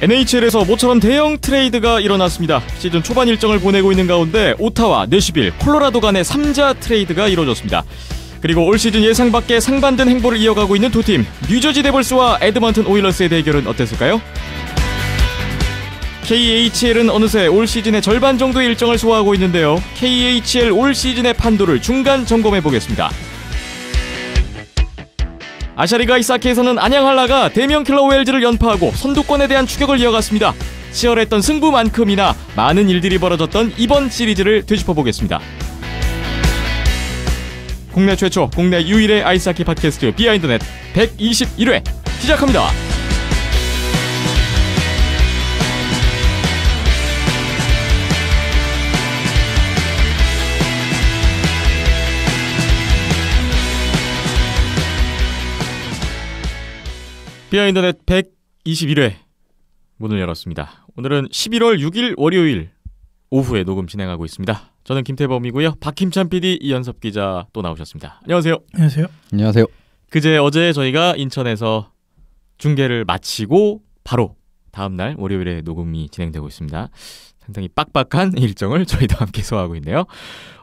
NHL에서 모처럼 대형 트레이드가 일어났습니다. 시즌 초반 일정을 보내고 있는 가운데 오타와, 내슈빌, 콜로라도 간의 3자 트레이드가 이루어졌습니다. 그리고 올 시즌 예상 밖의 상반된 행보를 이어가고 있는 두 팀, 뉴저지 데블스와 에드먼튼 오일러스의 대결은 어땠을까요? KHL은 어느새 올 시즌의 절반 정도의 일정을 소화하고 있는데요. KHL 올 시즌의 판도를 중간 점검해보겠습니다. 아시아리그 아이스하키에서는 안양 한라가 대명 킬러 웨일즈를 연파하고 선두권에 대한 추격을 이어갔습니다. 치열했던 승부만큼이나 많은 일들이 벌어졌던 이번 시리즈를 되짚어보겠습니다. 국내 최초, 국내 유일의 아이스하키 팟캐스트 비하인드넷 121회 시작합니다. 비하인드넷 121회 문을 열었습니다. 오늘은 11월 6일 월요일 오후에 녹음 진행하고 있습니다. 저는 김태범이고요. 박힘찬 PD, 이현섭 기자 또 나오셨습니다. 안녕하세요. 안녕하세요. 안녕하세요. 어제 저희가 인천에서 중계를 마치고 바로 다음날 월요일에 녹음이 진행되고 있습니다. 상당히 빡빡한 일정을 저희도 함께 소화하고 있네요.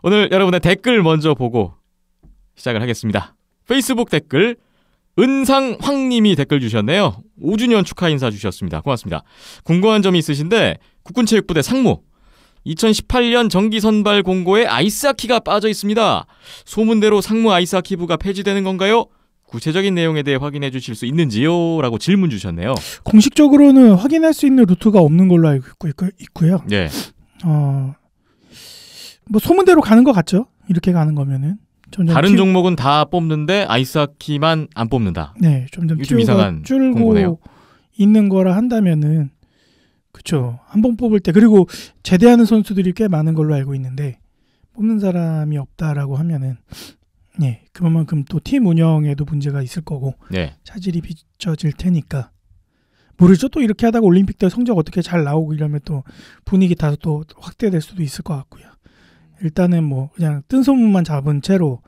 오늘 여러분의 댓글 먼저 보고 시작을 하겠습니다. 페이스북 댓글 은상황님이 댓글 주셨네요. 5주년 축하 인사 주셨습니다. 고맙습니다. 궁금한 점이 있으신데 국군체육부대 상무 2018년 정기선발 공고에 아이스하키가 빠져 있습니다. 소문대로 상무 아이스하키부가 폐지되는 건가요? 구체적인 내용에 대해 확인해 주실 수 있는지요? 라고 질문 주셨네요. 공식적으로는 확인할 수 있는 루트가 없는 걸로 알고 있고요. 네. 뭐 소문대로 가는 것 같죠? 이렇게 가는 거면은. 다른 종목은 다 뽑는데 아이스하키만 안 뽑는다. 네, 점점 좀 이상한 줄고 공고네요. 있는 거라 한다면은 그렇죠. 한 번 뽑을 때 그리고 제대하는 선수들이 꽤 많은 걸로 알고 있는데 뽑는 사람이 없다라고 하면은 그만큼 또 팀 운영에도 문제가 있을 거고 차질이 빚어질 테니까 모르죠. 또 이렇게 하다가 올림픽 때 성적 어떻게 잘 나오고 이러면 또 분위기 다소 또 확대될 수도 있을 것 같고요. 일단은 뭐 그냥 뜬 소문만 잡은 채로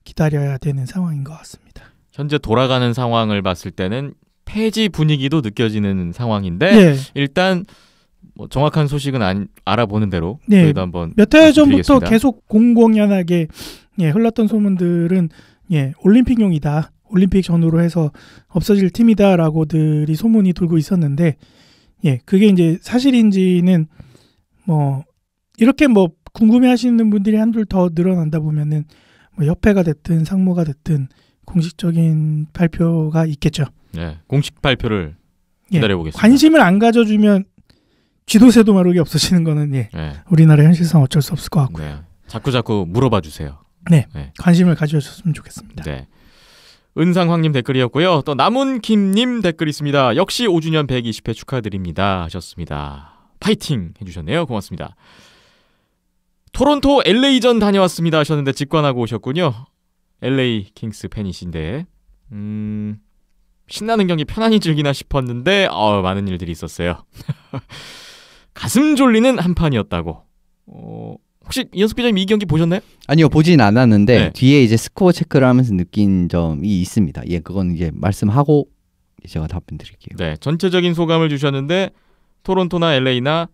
기다려야 되는 상황인 것 같습니다. 현재 돌아가는 상황을 봤을 때는 폐지 분위기도 느껴지는 상황인데 일단 뭐 정확한 소식은 알아보는 대로 저희도 한번 몇 해 전부터 계속 공공연하게 흘렀던 소문들은 올림픽용이다. 올림픽 전후로 해서 없어질 팀이다라고들이 소문이 돌고 있었는데 그게 이제 사실인지는 뭐 이렇게 뭐 궁금해하시는 분들이 한둘 더 늘어난다 보면은 뭐 협회가 됐든 상무가 됐든 공식적인 발표가 있겠죠. 네, 공식 발표를 기다려보겠습니다. 관심을 안 가져주면 쥐도새도 마르게 없어지는 거는 우리나라 현실상 어쩔 수 없을 것 같고요. 자꾸 물어봐 주세요. 관심을 가져주셨으면 좋겠습니다. 은상황님 댓글이었고요. 또 남은김님 댓글 있습니다. 역시 5주년 120회 축하드립니다 하셨습니다. 파이팅 해주셨네요. 고맙습니다. 토론토 LA전 다녀왔습니다 하셨는데 직관하고 오셨군요. LA 킹스 팬이신데 신나는 경기 편안히 즐기나 싶었는데 많은 일들이 있었어요. 가슴 졸리는 한판이었다고. 혹시 이현숙 기자님 이 경기 보셨나요? 아니요, 보진 않았는데 뒤에 이제 스코어 체크를 하면서 느낀 점이 있습니다. 그건 이제 말씀하고 제가 답변 드릴게요. 전체적인 소감을 주셨는데 토론토나 LA나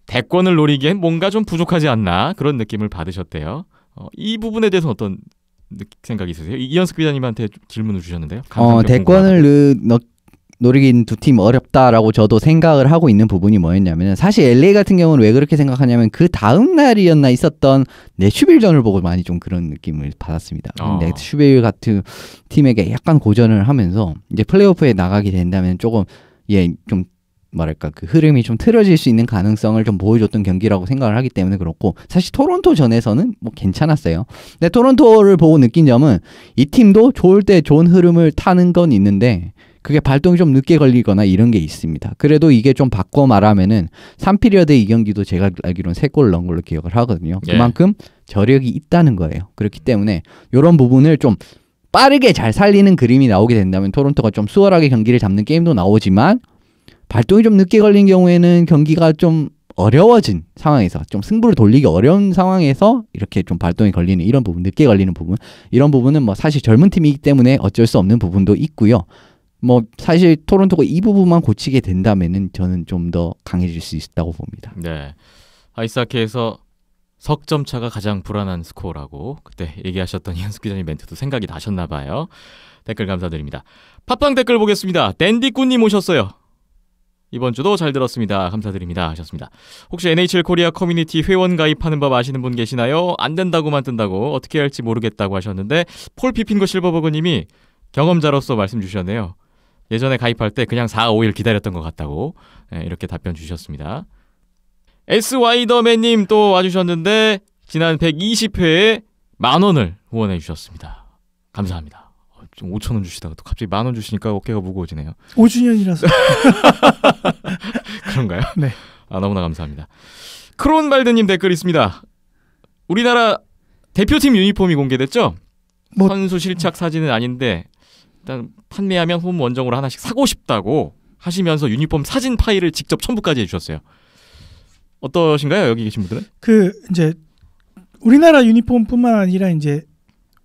대권을 노리기엔 뭔가 좀 부족하지 않나 그런 느낌을 받으셨대요. 이 부분에 대해서 어떤 생각이 있으세요? 이현숙 기자님한테 질문을 주셨는데요. 대권을 노리긴 두 팀 어렵다라고 저도 생각을 하고 있는 부분이 뭐였냐면 사실 LA 같은 경우는 왜 그렇게 생각하냐면 그 다음 날이었나 있었던 내슈빌전을 보고 많이 좀 그런 느낌을 받았습니다. 내슈빌 같은 팀에게 약간 고전을 하면서 이제 플레이오프에 나가게 된다면 조금 좀 뭐랄까 그 흐름이 좀 틀어질 수 있는 가능성을 좀 보여줬던 경기라고 생각을 하기 때문에 그렇고 사실 토론토 전에서는 뭐 괜찮았어요. 근데 토론토를 보고 느낀 점은 이 팀도 좋을 때 좋은 흐름을 타는 건 있는데 그게 발동이 좀 늦게 걸리거나 이런 게 있습니다. 그래도 이게 좀 바꿔 말하면은 3피리어드 이 경기도 제가 알기로는 3골 넣은 걸로 기억을 하거든요. 그만큼 저력이 있다는 거예요. 그렇기 때문에 이런 부분을 좀 빠르게 잘 살리는 그림이 나오게 된다면 토론토가 좀 수월하게 경기를 잡는 게임도 나오지만 발동이 좀 늦게 걸린 경우에는 경기가 좀 어려워진 상황에서 좀 승부를 돌리기 어려운 상황에서 이렇게 좀 발동이 걸리는 이런 부분, 늦게 걸리는 부분 이런 부분은 뭐 사실 젊은 팀이기 때문에 어쩔 수 없는 부분도 있고요. 뭐 사실 토론토가 이 부분만 고치게 된다면은 저는 좀 더 강해질 수 있다고 봅니다. 네. 아이스하키에서 석점 차가 가장 불안한 스코어라고 그때 얘기하셨던 이현숙 기자님 멘트도 생각이 나셨나 봐요. 댓글 감사드립니다. 팟빵 댓글 보겠습니다. 댄디꾼님 오셨어요. 이번 주도 잘 들었습니다. 감사드립니다 하셨습니다. 혹시 NHL 코리아 커뮤니티 회원 가입하는 법 아시는 분 계시나요? 안 된다고만 뜬다고 어떻게 할지 모르겠다고 하셨는데 폴 피핑거 실버버그님이 경험자로서 말씀 주셨네요. 예전에 가입할 때 그냥 4-5일 기다렸던 것 같다고 이렇게 답변 주셨습니다. SY더맨님 또 와주셨는데 지난 120회에 10,000원을 후원해 주셨습니다. 감사합니다. 5,000원 주시다가 또 갑자기 10,000원 주시니까 어깨가 무거워지네요. 5주년이라서. 그런가요? 네. 너무나 감사합니다. 크론발드님 댓글 있습니다. 우리나라 대표팀 유니폼이 공개됐죠? 선수 실착 사진은 아닌데 일단 판매하면 홈 원정으로 하나씩 사고 싶다고 하시면서 유니폼 사진 파일을 직접 첨부까지 해주셨어요. 어떠신가요? 여기 계신 분들은? 이제 우리나라 유니폼뿐만 아니라 이제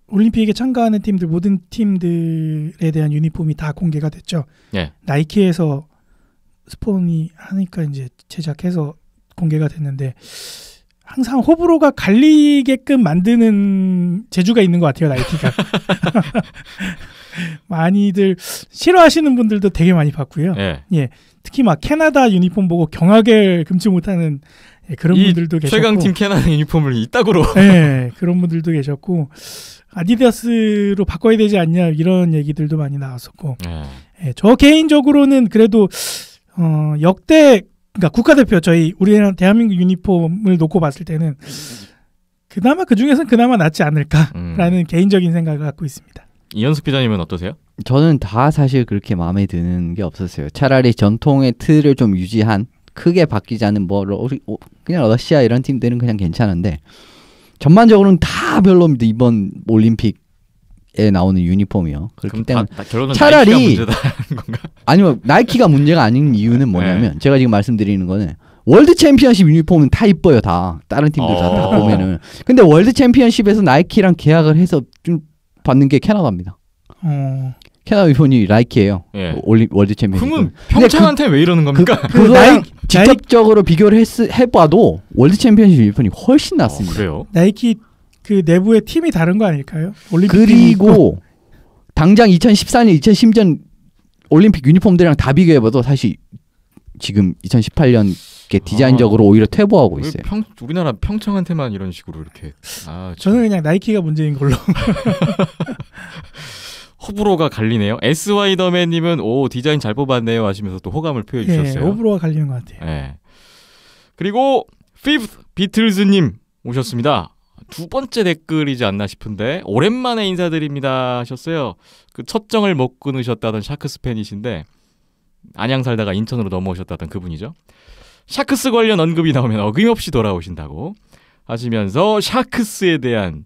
올림픽에 참가하는 팀들 모든 팀들에 대한 유니폼이 다 공개가 됐죠. 예. 나이키에서 스폰이 하니까 이제 제작해서 공개가 됐는데 항상 호불호가 갈리게끔 만드는 재주가 있는 것 같아요. 나이키가. 많이들 싫어하시는 분들도 되게 많이 봤고요. 예. 특히 막 캐나다 유니폼 보고 경악을 금치 못하는 그런 분들도 계셨고 최강팀 캐나다 유니폼을 이따구로 네, 그런 분들도 계셨고 아디다스로 바꿔야 되지 않냐 이런 얘기들도 많이 나왔었고 예, 저 개인적으로는 그래도 역대 그러니까 국가대표 저희 우리나라 대한민국 유니폼을 놓고 봤을 때는 그나마 그중에서는 그나마 낫지 않을까라는 개인적인 생각을 갖고 있습니다. 이현숙 기자님은 어떠세요? 저는 다 사실 그렇게 마음에 드는 게 없었어요. 차라리 전통의 틀을 좀 유지한 크게 바뀌지 않은 그냥 러시아 이런 팀들은 그냥 괜찮은데 전반적으로는 다 별로입니다. 이번 올림픽에 나오는 유니폼이요. 그렇기 때문에 결론은 차라리 나이키가 문제다는 건가? 아니면 나이키가 문제가 아닌 이유는 뭐냐면 제가 지금 말씀드리는 거는 월드 챔피언십 유니폼은 다 이뻐요. 다 다른 팀들 다 보면은. 근데 월드 챔피언십에서 나이키랑 계약을 해서 좀 받는 게 캐나다입니다. 캐나다 유니폼이 나이키예요. 예. 월드 챔피언십. 그러면 평창한테 왜 이러는 겁니까? 그거랑 직접적으로 비교를 해봐도 월드 챔피언십 유니폼이 훨씬 낫습니다. 그래요? 나이키 그 내부의 팀이 다른 거 아닐까요? 올림픽 그리고 당장 2014년, 2010년 올림픽 유니폼들이랑 다 비교해봐도 사실 지금 2018년 디자인적으로 오히려 퇴보하고 있어요. 우리나라 평창한테만 이런 식으로 이렇게. 저는 그냥 나이키가 문제인 걸로. 호불호가 갈리네요. SY더맨님은 디자인 잘 뽑았네요 하시면서 또 호감을 표해 주셨어요. 호불호가 갈리는 것 같아요. 예. 그리고 피프트 비틀즈님 오셨습니다. 두 번째 댓글이지 않나 싶은데 오랜만에 인사드립니다 하셨어요. 그 첫 정을 못 끊으셨다던 샤크스 팬이신데 안양 살다가 인천으로 넘어오셨다던 그분이죠. 샤크스 관련 언급이 나오면 어김없이 돌아오신다고 하시면서 샤크스에 대한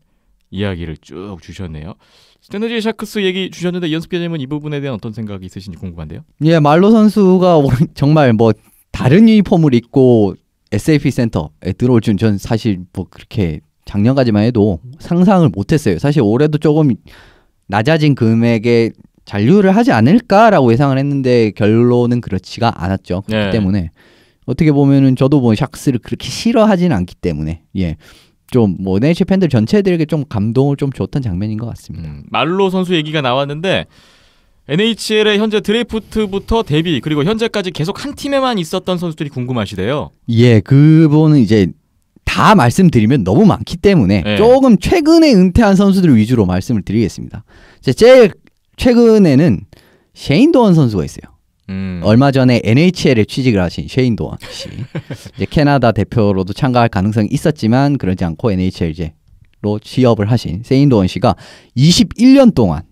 이야기를 쭉 주셨네요. 스탠더지의 샤크스 얘기 주셨는데 연습 기자님은 이 부분에 대한 어떤 생각이 있으신지 궁금한데요. 예, 말로 선수가 정말 뭐 다른 유니폼을 입고 SAP 센터에 들어올 줄 전 사실 뭐 그렇게 작년까지만 해도 상상을 못했어요. 사실 올해도 조금 낮아진 금액에 잔류를 하지 않을까라고 예상을 했는데 결론은 그렇지가 않았죠. 그렇기 때문에 어떻게 보면은 저도 뭐 샤크스를 그렇게 싫어하지는 않기 때문에 좀 뭐 NHL 팬들 전체들에게 좀 감동을 좀 줬던 장면인 것 같습니다. 말로 선수 얘기가 나왔는데 NHL의 현재 드래프트부터 데뷔 그리고 현재까지 계속 한 팀에만 있었던 선수들이 궁금하시대요. 예, 그분은 이제 다 말씀드리면 너무 많기 때문에 조금 최근에 은퇴한 선수들 위주로 말씀을 드리겠습니다. 제일 최근에는 셰인 도원 선수가 있어요. 얼마 전에 NHL에 취직을 하신 셰인 도원 씨. 이제 캐나다 대표로도 참가할 가능성이 있었지만 그러지 않고 NHL로 취업을 하신 셰인 도원 씨가 21년 동안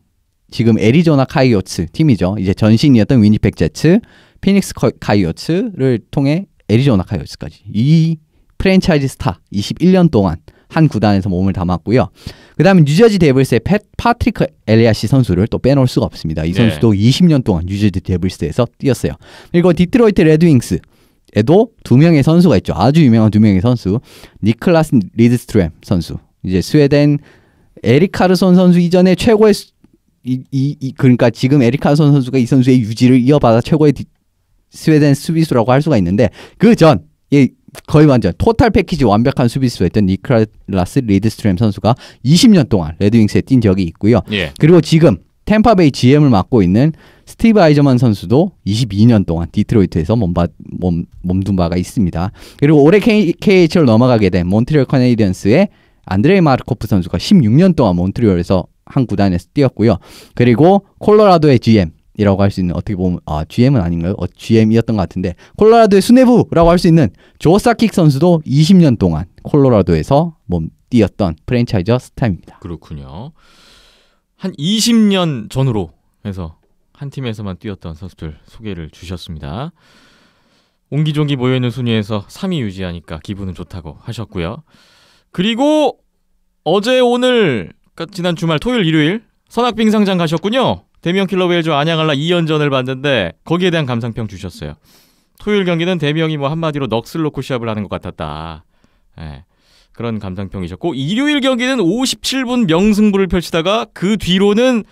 지금 애리조나 카이오츠 팀이죠. 이제 전신이었던 위니펙 제츠, 피닉스 카이오츠를 통해 애리조나 카이오츠까지 이 프랜차이즈 스타 21년 동안 한 구단에서 몸을 담았고요. 그 다음에 뉴저지 데블스의 파트릭 엘리아시 선수를 또 빼놓을 수가 없습니다. 이 선수도 20년 동안 뉴저지 데블스에서 뛰었어요. 그리고 디트로이트 레드윙스에도 두 명의 선수가 있죠. 아주 유명한 두 명의 선수. 니클라스 리드스트램 선수. 이제 스웨덴 에릭 카르손 선수 이전에 최고의 그러니까 지금 에릭 카르손 선수가 이 선수의 유지를 이어받아 최고의 스웨덴 수비수라고 할 수가 있는데 그 전 거의 완전 토탈 패키지 완벽한 수비수였던 니클라스 리드스트램 선수가 20년 동안 레드윙스에 뛴 적이 있고요. 예. 그리고 지금 템파베이 GM을 맡고 있는 스티브 아이저만 선수도 22년 동안 디트로이트에서 몸둔 바가 있습니다. 그리고 올해 KHL로 넘어가게 된 몬트리올 커네디언스의 안드레이 마르코프 선수가 16년 동안 몬트리올에서 한 구단에서 뛰었고요. 그리고 콜로라도의 GM이라고 할 수 있는 어떻게 보면 GM은 아닌가요? GM이었던 것 같은데 콜로라도의 수뇌부라고 할 수 있는 조 사킥 선수도 20년 동안 콜로라도에서 뛰었던 프랜차이저 스타입니다. 그렇군요. 한 20년 전으로 해서 한 팀에서만 뛰었던 선수들 소개를 주셨습니다. 옹기종기 모여있는 순위에서 3위 유지하니까 기분은 좋다고 하셨고요. 그리고 어제 오늘 그러니까 지난 주말 토요일 일요일 선악빙상장 가셨군요. 데미언 킬러 웨일즈와 안양알라 2연전을 봤는데 거기에 대한 감상평 주셨어요. 토요일 경기는 데미언이 한마디로 넋을 놓고 시합을 하는 것 같았다. 예, 그런 감상평이셨고 일요일 경기는 57분 명승부를 펼치다가 그 뒤로는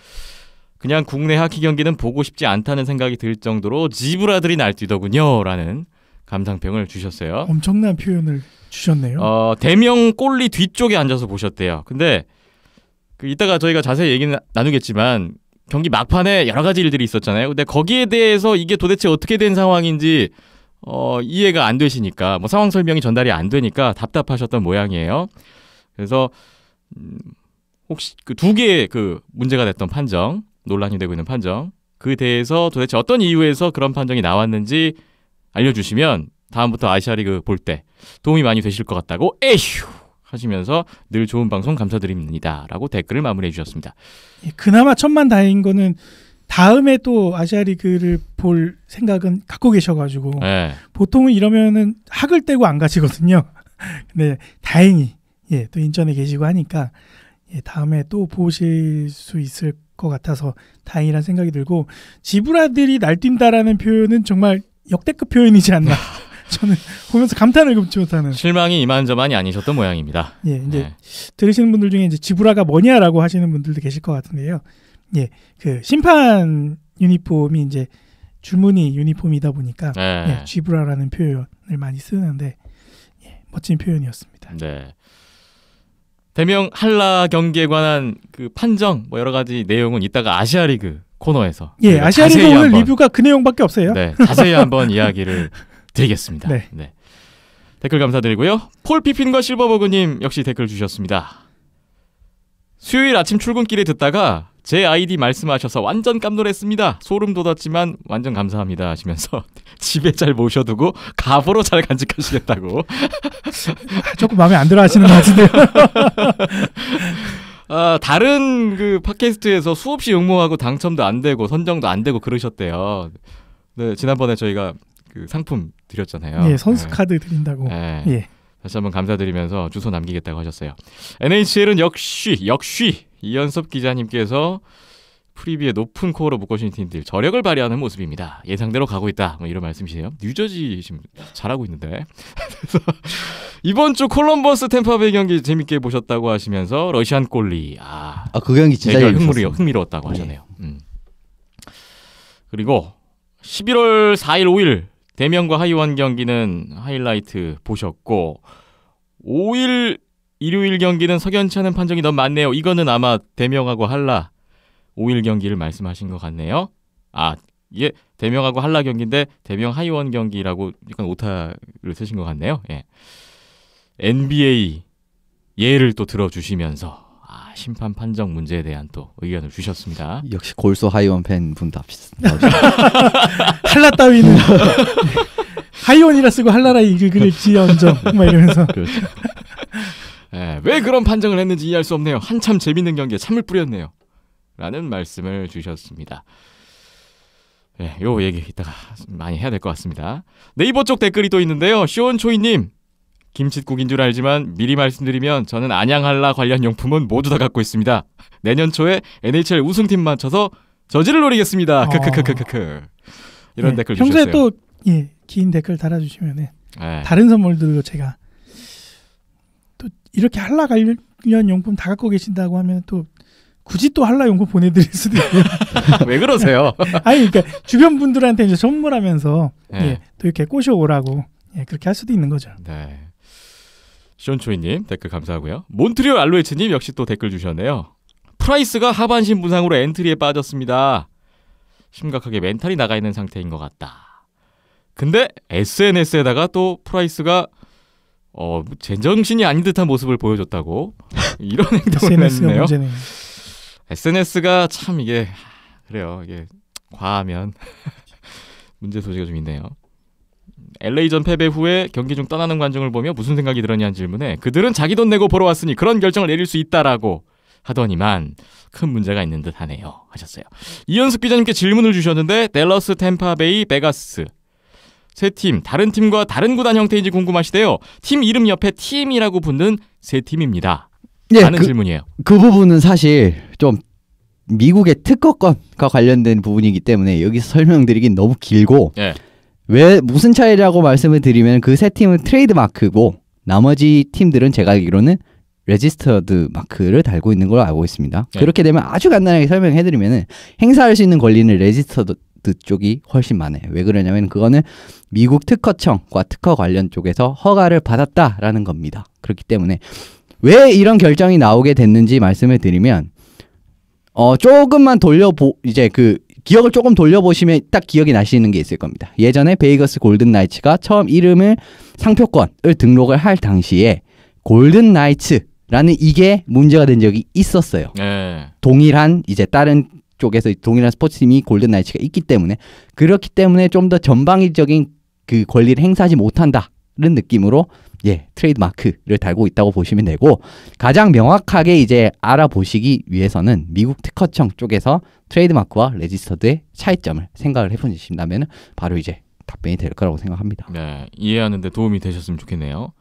그냥 국내 하키 경기는 보고 싶지 않다는 생각이 들 정도로 지브라들이 날뛰더군요 라는 감상평을 주셨어요. 엄청난 표현을 주셨네요. 대명 골리 뒤쪽에 앉아서 보셨대요. 근데 이따가 저희가 자세히 얘기는 나누겠지만 경기 막판에 여러 가지 일들이 있었잖아요. 근데 거기에 대해서 이게 도대체 어떻게 된 상황인지 이해가 안 되시니까 상황 설명이 전달이 안 되니까 답답하셨던 모양이에요. 그래서 혹시 그 두 개의 문제가 됐던 판정, 논란이 되고 있는 판정, 그 대해서 도대체 어떤 이유에서 그런 판정이 나왔는지 알려주시면 다음부터 아시아리그 볼 때 도움이 많이 되실 것 같다고 에휴 하시면서 늘 좋은 방송 감사드립니다 라고 댓글을 마무리해 주셨습니다. 그나마 천만다행인 거는 다음에 또 아시아리그를 볼 생각은 갖고 계셔가지고 네. 보통은 이러면은 학을 떼고 안 가시거든요. 근데 다행히 또 인천에 계시고 하니까 다음에 또 보실 수 있을 것 같아서 다행이라는 생각이 들고 지브라들이 날뛴다라는 표현은 정말 역대급 표현이지 않나. 저는 보면서 감탄을 금치 못하는. 실망이 이만저만이 아니셨던 모양입니다. 이제 들으시는 분들 중에 이제 지브라가 뭐냐라고 하시는 분들도 계실 것 같은데요. 그 심판 유니폼이 이제 줄무늬 유니폼이다 보니까 지브라라는 표현을 많이 쓰는데 멋진 표현이었습니다. 네. 대명 한라 경기에 관한 그 판정 여러 가지 내용은 이따가 아시아리그 코너에서 아시아리그 오늘 리뷰가 그 내용밖에 없어요. 네, 자세히 한번 이야기를 드리겠습니다. 네. 댓글 감사드리고요. 폴 피핀과 실버버그님 역시 댓글 주셨습니다. 수요일 아침 출근길에 듣다가 제 아이디 말씀하셔서 완전 깜놀했습니다. 소름 돋았지만 완전 감사합니다 하시면서 집에 잘 모셔두고 가보로 잘 간직하시겠다고. 조금 마음에 안 들어 하시는 것 같은데요. 다른 그 팟캐스트에서 수없이 응모하고 당첨도 안 되고 선정도 안 되고 그러셨대요. 네, 지난번에 저희가 그 상품 드렸잖아요. 선수 카드 드린다고. 다시 한번 감사드리면서 주소 남기겠다고 하셨어요. NHL은 역시 이연섭 기자님께서 프리뷰에 높은 코어로 묶어주신 팀들 저력을 발휘하는 모습입니다. 예상대로 가고 있다. 이런 말씀이세요. 뉴저지 지금 잘하고 있는데. 그래서 이번 주 콜럼버스 템파베이 경기 재밌게 보셨다고 하시면서 러시안 골리. 그 경기 진짜 흥미로웠다고 하셨네요. 그리고 11월 4일 5일 대명과 하이원 경기는 하이라이트 보셨고 5일 일요일 경기는 석연치 않은 판정이 너무 많네요. 이거는 아마 대명하고 한라 5일 경기를 말씀하신 것 같네요. 대명하고 한라 경기인데 대명 하이원 경기라고 약간 오타를 쓰신 것 같네요. NBA 예를 또 들어주시면서 심판 판정 문제에 대한 또 의견을 주셨습니다. 역시 골수 하이원 팬분도 한라 따위는 하이원이라 쓰고 한라라 읽을지언정 이러면서. 그렇죠. 왜 그런 판정을 했는지 이해할 수 없네요. 한참 재밌는 경기에 참을 뿌렸네요. 라는 말씀을 주셨습니다. 요 얘기 이따가 많이 해야 될 것 같습니다. 네이버 쪽 댓글이 또 있는데요. 시온초이님, 김칫국인 줄 알지만 미리 말씀드리면 저는 안양한라 관련 용품은 모두 다 갖고 있습니다. 내년 초에 NHL 우승팀 맞춰서 저지를 노리겠습니다. 크크크크크크. 이런 댓글 주셨어요. 평소에 또 긴 댓글 달아주시면 다른 선물들로 제가 또 이렇게 한라 관련 용품 다 갖고 계신다고 하면 또 굳이 또 한라용고 보내드릴 수도 있고. 왜 그러세요? 아니 그러니까 주변 분들한테 이제 선물하면서 네. 예, 또 이렇게 꼬셔오라고 예, 그렇게 할 수도 있는 거죠. 네. 쇼초이님 댓글 감사하고요. 몬트리올 알로에츠님 역시 또 댓글 주셨네요. 프라이스가 하반신 부상으로 엔트리에 빠졌습니다. 심각하게 멘탈이 나가 있는 상태인 것 같다. 근데 SNS에다가 또 프라이스가 제정신이 아닌 듯한 모습을 보여줬다고 이런 행동을 SNS가 했네요. 문제네요. SNS가 참 이게 그래요. 이게 과하면 문제 소지가 좀 있네요. LA전 패배 후에 경기 중 떠나는 관중을 보며 무슨 생각이 들었냐는 질문에 그들은 자기 돈 내고 보러 왔으니 그런 결정을 내릴 수 있다라고 하더니만 큰 문제가 있는 듯 하네요 하셨어요. 이현숙 기자님께 질문을 주셨는데 댈러스, 템파베이, 베가스 세 팀 다른 팀과 다른 구단 형태인지 궁금하시대요. 팀 이름 옆에 팀이라고 붙는 세 팀입니다. 예, 라는 질문이에요. 그 부분은 사실 좀 미국의 특허권과 관련된 부분이기 때문에 여기서 설명드리긴 너무 길고 예. 왜 무슨 차이라고 말씀을 드리면 그 세 팀은 트레이드 마크고 나머지 팀들은 제가 알기로는 레지스터드 마크를 달고 있는 걸로 알고 있습니다. 네. 그렇게 되면 아주 간단하게 설명해드리면 행사할 수 있는 권리는 레지스터드 쪽이 훨씬 많아요. 왜 그러냐면 그거는 미국 특허청과 특허 관련 쪽에서 허가를 받았다라는 겁니다. 그렇기 때문에 왜 이런 결정이 나오게 됐는지 말씀을 드리면 조금만 이제 그 기억을 조금 돌려보시면 딱 기억이 나시는 게 있을 겁니다. 예전에 베이거스 골든 나이츠가 처음 이름을 상표권을 등록을 할 당시에 골든 나이츠라는 이게 문제가 된 적이 있었어요. 예. 동일한 이제 다른 쪽에서 동일한 스포츠팀이 골든 나이츠가 있기 때문에 그렇기 때문에 좀 더 전방위적인 그 권리를 행사하지 못한다는 느낌으로 트레이드 마크를 달고 있다고 보시면 되고 가장 명확하게 이제 알아보시기 위해서는 미국 특허청 쪽에서 트레이드 마크와 레지스터드의 차이점을 생각을 해보신다면 바로 이제 답변이 될 거라고 생각합니다. 네, 이해하는 데 도움이 되셨으면 좋겠네요.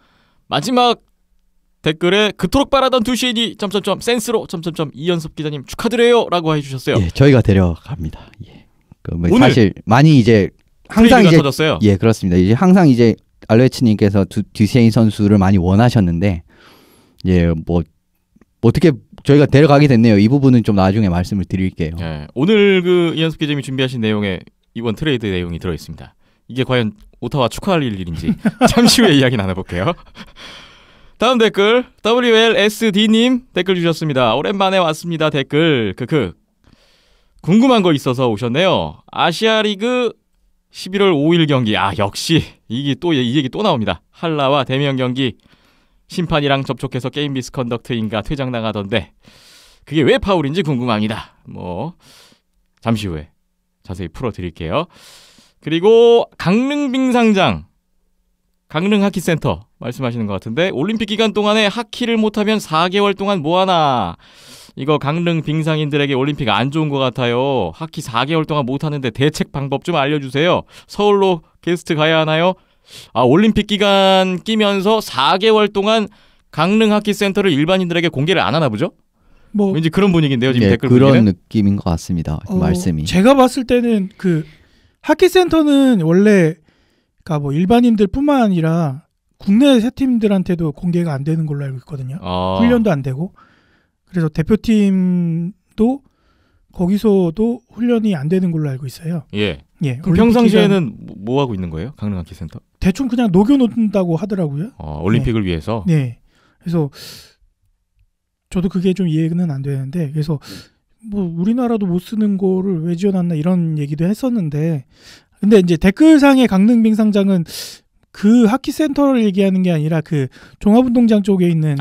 마지막 댓글에 그토록 바라던 두 시인이 센스로 이연섭 기자님 축하드려요라고 해주셨어요. 예, 저희가 데려갑니다. 예. 오늘 사실 많이 이제 항상 트레이드가 이제 터졌어요. 예, 그렇습니다. 이제 항상 이제 알로에츠님께서 듀세인 선수를 많이 원하셨는데 뭐 어떻게 저희가 데려가게 됐네요. 이 부분은 좀 나중에 말씀을 드릴게요. 예, 오늘 그 이연섭 기자님이 준비하신 내용에 이번 트레이드 내용이 들어 있습니다. 이게 과연 오타와 축하할 일인지 잠시 후에 이야기 나눠볼게요. 다음 댓글 WLSD님 댓글 주셨습니다. 오랜만에 왔습니다. 댓글 궁금한 거 있어서 오셨네요. 아시아리그 11월 5일 경기 역시 이 얘기 또 나옵니다. 한라와 대면 경기 심판이랑 접촉해서 게임 미스컨덕트인가 퇴장당하던데 그게 왜 파울인지 궁금합니다. 잠시 후에 자세히 풀어드릴게요. 그리고 강릉빙상장 강릉하키센터 말씀하시는 것 같은데 올림픽 기간 동안에 하키를 못하면 4개월 동안 뭐하나. 이거 강릉 빙상인들에게 올림픽 안 좋은 것 같아요. 하키 4개월 동안 못하는데 대책 방법 좀 알려주세요. 서울로 게스트 가야 하나요? 올림픽 기간 끼면서 4개월 동안 강릉 하키센터를 일반인들에게 공개를 안 하나 보죠? 왠지 그런 분위기인데요. 지금 댓글 그런 분위기는? 느낌인 것 같습니다. 말씀이. 제가 봤을 때는 그 하키센터는 원래 그러니까 일반인들뿐만 아니라 국내 세 팀들한테도 공개가 안 되는 걸로 알고 있거든요. 훈련도 안 되고. 그래서 대표팀도 거기서도 훈련이 안 되는 걸로 알고 있어요. 예. 그럼 올림픽 평상시에는 뭐 하고 있는 거예요? 강릉 하키센터? 대충 그냥 녹여놓는다고 하더라고요. 올림픽을 위해서? 네. 그래서 저도 그게 좀 이해는 안 되는데 그래서 우리나라도 못 쓰는 거를 왜 지어놨나 이런 얘기도 했었는데 근데 이제 댓글상의 강릉 빙상장은 그 하키센터를 얘기하는 게 아니라 그 종합운동장 쪽에 있는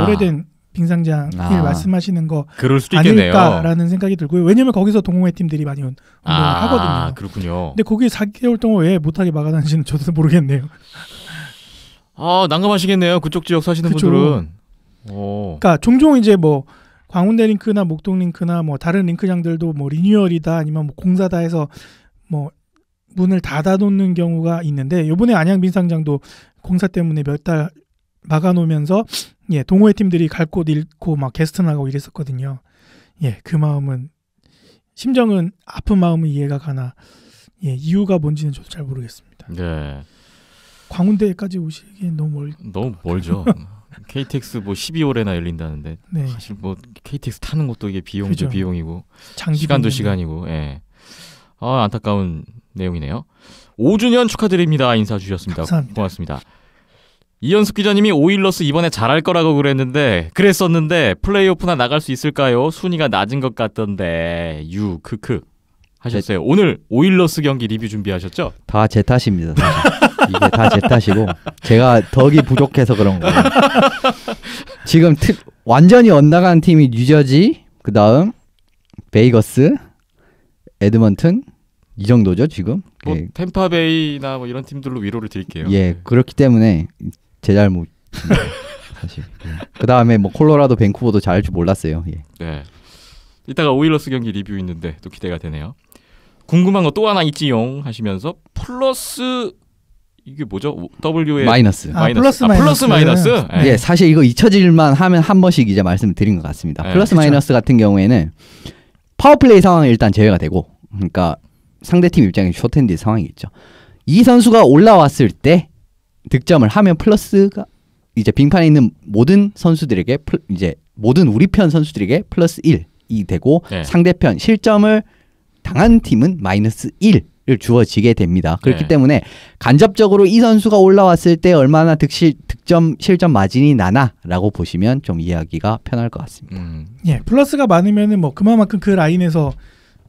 오래된 빙상장을 말씀하시는 거 그럴 수도 있겠네요. 아닐까라는 생각이 들고요. 왜냐면 거기서 동호회 팀들이 많이 운동을 하거든요. 그렇군요. 근데 거기 4개월 동안 왜 못하게 막아놨는지는 저도 모르겠네요. 난감하시겠네요. 그쪽 지역 사시는 분들은. 그러니까 종종 이제 광운대 링크나 목동 링크나 다른 링크장들도 리뉴얼이다 아니면 공사다 해서 문을 닫아놓는 경우가 있는데 이번에 안양 빙상장도 공사 때문에 몇 달 막아놓으면서 동호회 팀들이 갈 곳 잃고 막 게스트 나가고 이랬었거든요. 그 마음은 심정은 아픈 마음은 이해가 가나 이유가 뭔지는 저도 잘 모르겠습니다. 네. 광운대까지 오시기엔 너무 멀죠. KTX 뭐 12월에나 열린다는데 네. 사실 뭐 KTX 타는 것도 이게 비용도 그죠. 비용이고 장기도 시간도 있는데. 시간이고 예. 안타까운 내용이네요. 5주년 축하드립니다. 인사 주셨습니다. 감사합니다. 고맙습니다. 이현숙 기자님이 오일러스 이번에 잘할 거라고 그랬었는데 플레이오프나 나갈 수 있을까요? 순위가 낮은 것 같던데 크크 하셨어요. 오늘 오일러스 경기 리뷰 준비하셨죠? 다 제 탓입니다. 사실. 이게 다 제 탓이고 제가 덕이 부족해서 그런 거예요. 지금 완전히 엇나간 팀이 뉴저지, 그 다음 베이거스, 에드먼튼 이 정도죠 지금. 뭐 예. 템파베이나 뭐 이런 팀들로 위로를 드릴게요. 예, 그렇기 때문에 제 잘못 사실. 예. 그 다음에 뭐 콜로라도, 밴쿠버도 잘할 줄 몰랐어요. 예. 네. 이따가 오일러스 경기 리뷰 있는데 또 기대가 되네요. 궁금한 거 또 하나 있지용 하시면서 플러스 이게 뭐죠? W의 마이너스. 플러스 마이너스. 네. 예, 사실 이거 잊혀질만 하면 한 번씩 이제 말씀을 드린 것 같습니다. 네. 플러스 그렇죠. 마이너스 같은 경우에는 파워플레이 상황은 일단 제외가 되고, 그러니까 상대팀 입장에서 숏핸드 상황이 있죠. 이 선수가 올라왔을 때 득점을 하면 플러스가 이제 빙판에 있는 모든 선수들에게 이제 모든 우리 편 선수들에게 플러스 1이 되고 네. 상대편 실점을 당한 팀은 마이너스 1을 주어지게 됩니다. 그렇기 네. 때문에 간접적으로 이 선수가 올라왔을 때 얼마나 득점 실점 마진이 나나라고 보시면 좀 이해하기가 편할 것 같습니다. 예, 플러스가 많으면은 뭐 그만큼 그 라인에서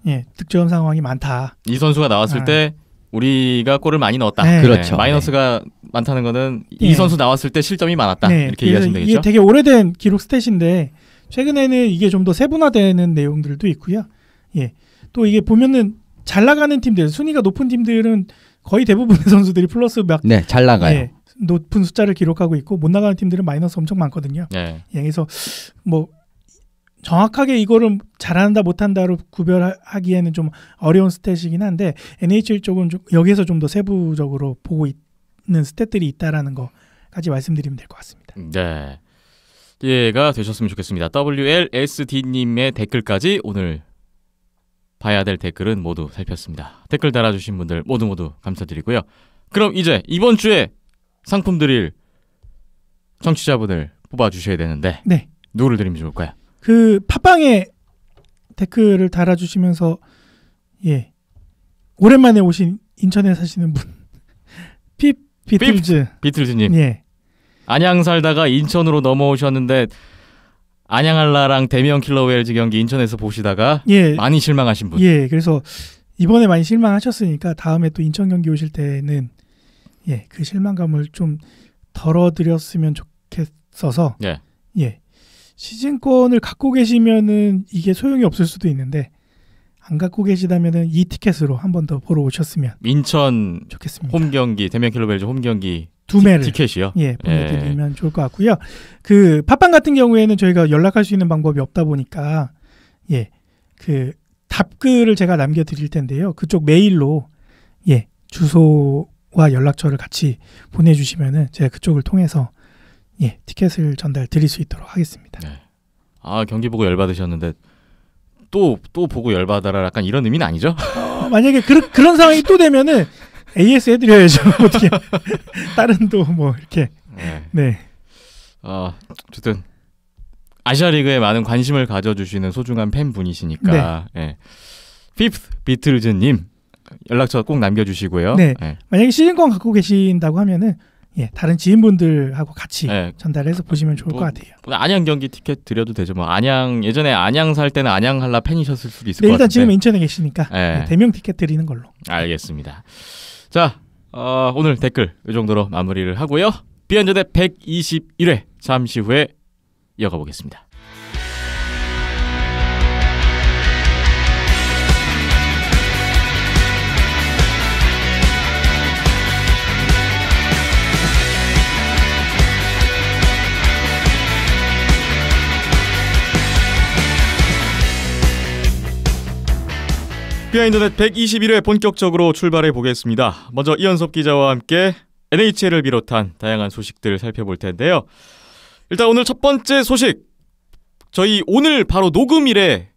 예, 득점 상황이 많다. 이 선수가 나왔을 때 우리가 골을 많이 넣었다. 네. 그렇죠. 마이너스가 많다는 거는 예. 이 선수 나왔을 때 실점이 많았다. 네, 이렇게 이해하시면 되겠죠. 이게 되게 오래된 기록 스탯인데 최근에는 이게 좀 더 세분화되는 내용들도 있고요. 예, 또 이게 보면은 잘 나가는 팀들, 순위가 높은 팀들은 거의 대부분의 선수들이 플러스 막 네, 잘 나가요. 예, 높은 숫자를 기록하고 있고 못 나가는 팀들은 마이너스 엄청 많거든요. 네. 예, 그래서 뭐 정확하게 이거를 잘한다 못한다로 구별하기에는 좀 어려운 스탯이긴 한데 NHL 쪽은 좀 여기에서 좀 더 세부적으로 보고 있는 스탯들이 있다라는 거까지 말씀드리면 될 것 같습니다. 네. 이해가 되셨으면 좋겠습니다. WLSD님의 댓글까지 오늘 봐야 될 댓글은 모두 살폈습니다. 댓글 달아주신 분들 모두 감사드리고요. 그럼 이제 이번 주에 상품 드릴 청취자분을 뽑아주셔야 되는데 네. 누구를 드리면 좋을까요? 그 팟빵에 댓글을 달아주시면서 예 오랜만에 오신 인천에 사시는 분 비틀즈 비틀즈님. 예 안양 살다가 인천으로 넘어오셨는데 안양할라랑 대명 킬러 웨일즈 경기 인천에서 보시다가 예, 많이 실망하신 분. 예, 그래서 이번에 많이 실망하셨으니까 다음에 또 인천 경기 오실 때는 예, 그 실망감을 좀 덜어드렸으면 좋겠어서 예. 예, 시즌권을 갖고 계시면은 이게 소용이 없을 수도 있는데 안 갖고 계시다면은 이 티켓으로 한 번 더 보러 오셨으면 인천 좋겠습니다. 홈 경기 대명 킬러 웨일즈 홈 경기 두 매를 티켓이요. 예, 보내드리면 좋을 것 같고요. 그 팟빵 같은 경우에는 저희가 연락할 수 있는 방법이 없다 보니까 예, 그 답글을 제가 남겨드릴 텐데요. 그쪽 메일로 예, 주소와 연락처를 같이 보내주시면은 제가 그쪽을 통해서 예, 티켓을 전달 드릴 수 있도록 하겠습니다. 네. 아 경기 보고 열 받으셨는데 또 보고 열 받아라 약간 이런 의미는 아니죠? 만약에 그런 상황이 또 되면은 AS 해드려야죠. 어떻게 다른 또 뭐 이렇게 네. 네. 어쨌든 아시아 리그에 많은 관심을 가져주시는 소중한 팬분이시니까 예. 피프스 비틀즈님 연락처 꼭 남겨주시고요. 네. 예. 만약에 시즌권 갖고 계신다고 하면은 예, 다른 지인분들하고 같이 예. 전달해서 보시면 좋을 것 같아요. 안양 경기 티켓 드려도 되죠. 뭐 안양 예전에 안양 살 때는 안양 할라 팬이셨을 수도 있을 네, 것 일단 같은데. 지금 인천에 계시니까 예. 네, 대명 티켓 드리는 걸로. 알겠습니다. 자, 오늘 댓글 이 정도로 마무리를 하고요. 비언저대 121회 잠시 후에 이어가 보겠습니다. 비하인드넷 121회 본격적으로 출발해 보겠습니다. 먼저 이현섭 기자와 함께 NHL을 비롯한 다양한 소식들 살펴볼 텐데요. 일단 오늘 첫 번째 소식, 저희 오늘 바로 녹음일에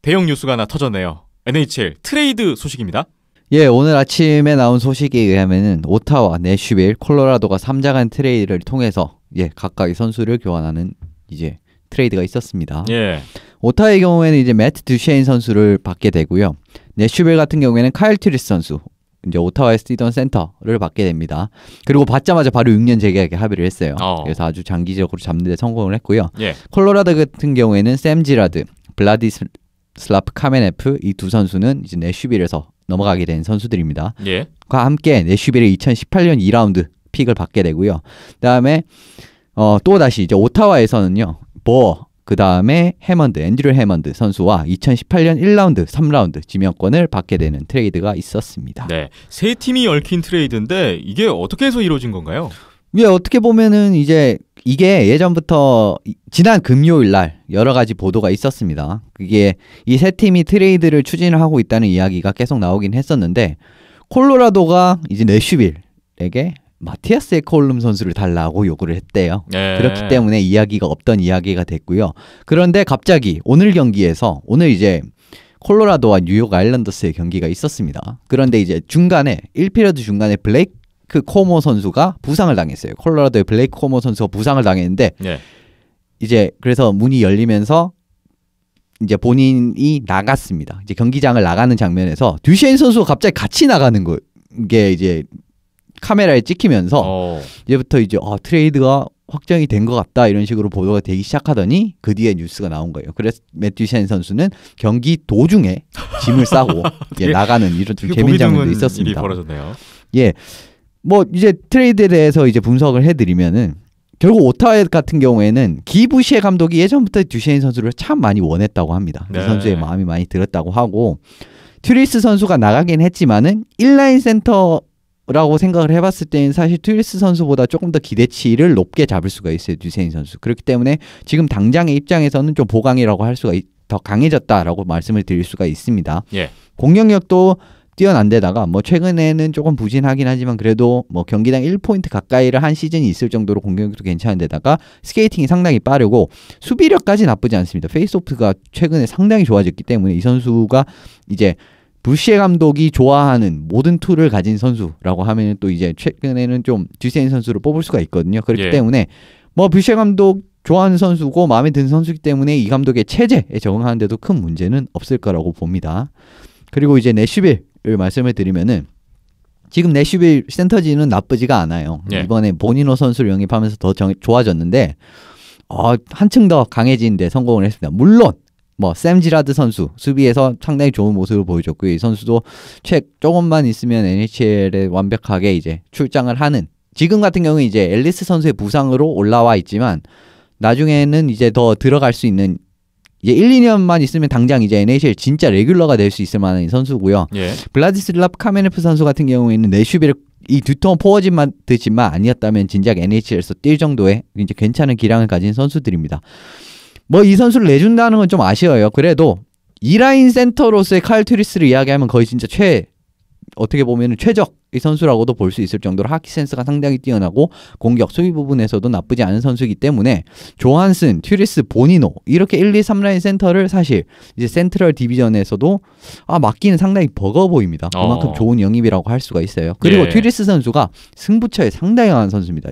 대형 뉴스가 하나 터졌네요. NHL 트레이드 소식입니다. 예, 오늘 아침에 나온 소식에 의하면은 오타와, 내슈빌, 콜로라도가 3자간 트레이드를 통해서 각각의 선수를 교환하는 이제 트레이드가 있었습니다. 예. 오타의 경우에는 이제 매트 듀쉐인 선수를 받게 되고요. 내슈빌 같은 경우에는 카일 튜리스 선수, 이제 오타와에서 뛰던 센터를 받게 됩니다. 그리고 받자마자 바로 6년 재계약에 합의를 했어요. 그래서 아주 장기적으로 잡는 데 성공을 했고요. 예. 콜로라도 같은 경우에는 샘 지라드, 블라디슬라프 카메네프, 이 두 선수는 이제 내슈빌에서 넘어가게 된 선수들입니다. 예. 과 함께 내슈빌의 2018년 2라운드 픽을 받게 되고요. 그다음에 또 다시 이제 오타와에서는요. 그 다음에 앤드류 해먼드 선수와 2018년 1라운드, 3라운드 지명권을 받게 되는 트레이드가 있었습니다. 네, 세 팀이 얽힌 트레이드인데 이게 어떻게 해서 이루어진 건가요? 예, 어떻게 보면은 이제 이게 예전부터 지난 금요일 날 여러 가지 보도가 있었습니다. 그게 이 세 팀이 트레이드를 추진을 하고 있다는 이야기가 계속 나오긴 했었는데, 콜로라도가 이제 내슈빌에게 마티아스 에콜룸 선수를 달라고 요구를 했대요. 그렇기 때문에 이야기가 없던 이야기가 됐고요. 그런데 갑자기 오늘 경기에서, 오늘 이제 콜로라도와 뉴욕 아일랜더스의 경기가 있었습니다. 그런데 이제 중간에 1피리어드 중간에 블레이크 코모 선수가 부상을 당했어요. 콜로라도의 블레이크 코모 선수가 부상을 당했는데 이제 그래서 문이 열리면서 이제 본인이 나갔습니다. 이제 경기장을 나가는 장면에서 듀쉐인 선수가 갑자기 같이 나가는 게 이제 카메라에 찍히면서 이제부터 이제 트레이드가 확정이 된 것 같다, 이런 식으로 보도가 되기 시작하더니 그 뒤에 뉴스가 나온 거예요. 그래서 매튜 셴 선수는 경기 도중에 짐을 싸고 나가는 이런 좀 재미있는 장면도 있었습니다. 일이 벌어졌네요. 예, 뭐 이제 트레이드에 대해서 이제 분석을 해드리면은, 결국 오타와 같은 경우에는 기부시에 감독이 예전부터 듀쉐인 선수를 참 많이 원했다고 합니다. 이 선수의 마음이 많이 들었다고 하고, 튜리스 선수가 나가긴 했지만은 1라인 센터라고 생각을 해봤을 때는 사실 튜리스 선수보다 조금 더 기대치를 높게 잡을 수가 있어요, 듀쉐인 선수. 그렇기 때문에 지금 당장의 입장에서는 좀 보강이라고 할 수가 더 강해졌다라고 말씀을 드릴 수가 있습니다. 예. 공격력도 뛰어난 데다가 뭐 최근에는 조금 부진하긴 하지만 그래도 뭐 경기당 1포인트 가까이를 한 시즌이 있을 정도로 공격력도 괜찮은 데다가 스케이팅이 상당히 빠르고 수비력까지 나쁘지 않습니다. 페이스오프가 최근에 상당히 좋아졌기 때문에 이 선수가 이제 불시에 감독이 좋아하는 모든 툴을 가진 선수라고 하면 또 이제 최근에는 좀 듀세인 선수를 뽑을 수가 있거든요. 그렇기 때문에 뭐 불시에 감독 좋아하는 선수고 마음에 드는 선수이기 때문에 이 감독의 체제에 적응하는 데도 큰 문제는 없을 거라고 봅니다. 그리고 이제 내슈빌을 말씀을 드리면은, 지금 내슈빌 센터진은 나쁘지가 않아요. 이번에 보니노 선수를 영입하면서 더 좋아졌는데 한층 더 강해진 데 성공을 했습니다. 물론 뭐 샘 지라드 선수 수비에서 상당히 좋은 모습을 보여줬고요. 이 선수도 조금만 있으면 NHL에 완벽하게 이제 출장을 하는, 지금 같은 경우는 이제 앨리스 선수의 부상으로 올라와 있지만 나중에는 이제 더 들어갈 수 있는, 이제 1, 2년만 있으면 당장 이제 NHL 진짜 레귤러가 될 수 있을 만한 선수고요. 블라디슬라프 카메네프 선수 같은 경우에는 내슈빌 이 두터운 포워진만 드지만 아니었다면 진작 NHL에서 뛸 정도의 이제 괜찮은 기량을 가진 선수들입니다. 뭐 이 선수를 내준다는 건 좀 아쉬워요. 그래도 2라인 센터로서의 카일 튜리스를 이야기하면 거의 진짜 어떻게 보면 최적의 선수라고도 볼 수 있을 정도로 하키 센스가 상당히 뛰어나고 공격, 수비 부분에서도 나쁘지 않은 선수이기 때문에 조한슨, 튜리스, 보니노 이렇게 1, 2, 3라인 센터를 사실 이제 센트럴 디비전에서도 맡기는 상당히 버거워 보입니다. 그만큼 좋은 영입이라고 할 수가 있어요. 그리고 튜리스 선수가 승부처에 상당히 강한 선수입니다.